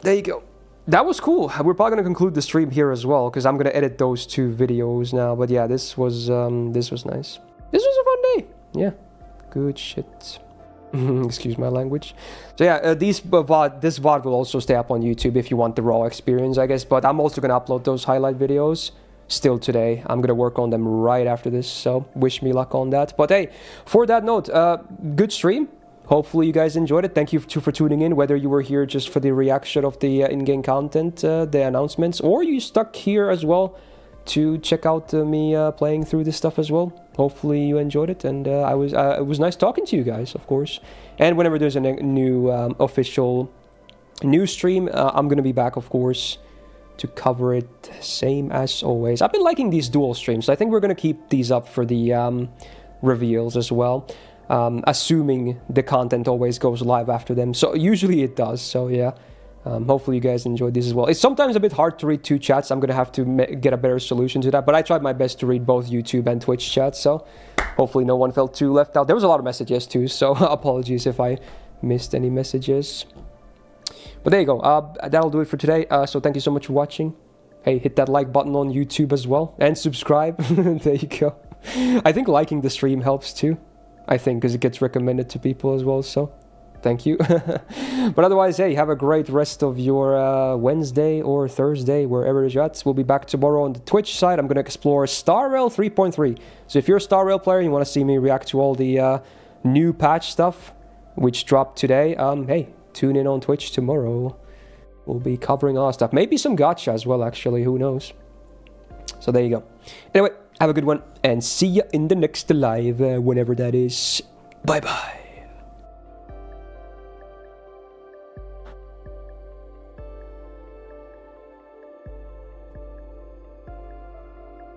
There you go. That was cool. We're probably going to conclude the stream here as well, because I'm going to edit those 2 videos now. But yeah, this was nice. This was a fun day. Yeah, good shit. Excuse my language. So yeah, this VOD will also stay up on YouTube if you want the raw experience, I guess. But I'm also going to upload those highlight videos still today. I'm going to work on them right after this, so wish me luck on that. But hey, for that note, good stream. Hopefully you guys enjoyed it. Thank you for tuning in, whether you were here just for the reaction of the in-game content, the announcements, or you stuck here as well to check out me playing through this stuff as well. Hopefully you enjoyed it, and it was nice talking to you guys, of course. And whenever there's a new official news stream, I'm gonna be back, of course, to cover it, same as always. I've been liking these dual streams, so I think we're gonna keep these up for the reveals as well, assuming the content always goes live after them. So usually it does, so yeah. Hopefully you guys enjoyed this as well. It's sometimes a bit hard to read 2 chats. I'm gonna have to get a better solution to that, but I tried my best to read both YouTube and Twitch chats, so hopefully no one felt too left out. There was a lot of messages too, so apologies if I missed any messages. But there you go. That'll do it for today. So thank you so much for watching. Hey, hit that like button on YouTube as well, and subscribe. There you go. I think liking the stream helps too. I think, because it gets recommended to people as well, so thank you. But otherwise, hey, have a great rest of your Wednesday or Thursday, wherever you're at. We'll be back tomorrow on the Twitch side. I'm going to explore Star Rail 3.3. So if you're a Star Rail player and you want to see me react to all the new patch stuff, which dropped today, hey, tune in on Twitch tomorrow. We'll be covering all stuff. Maybe some gacha as well, actually. Who knows? So there you go. Anyway, have a good one, and see ya in the next live, whenever that is. Bye-bye.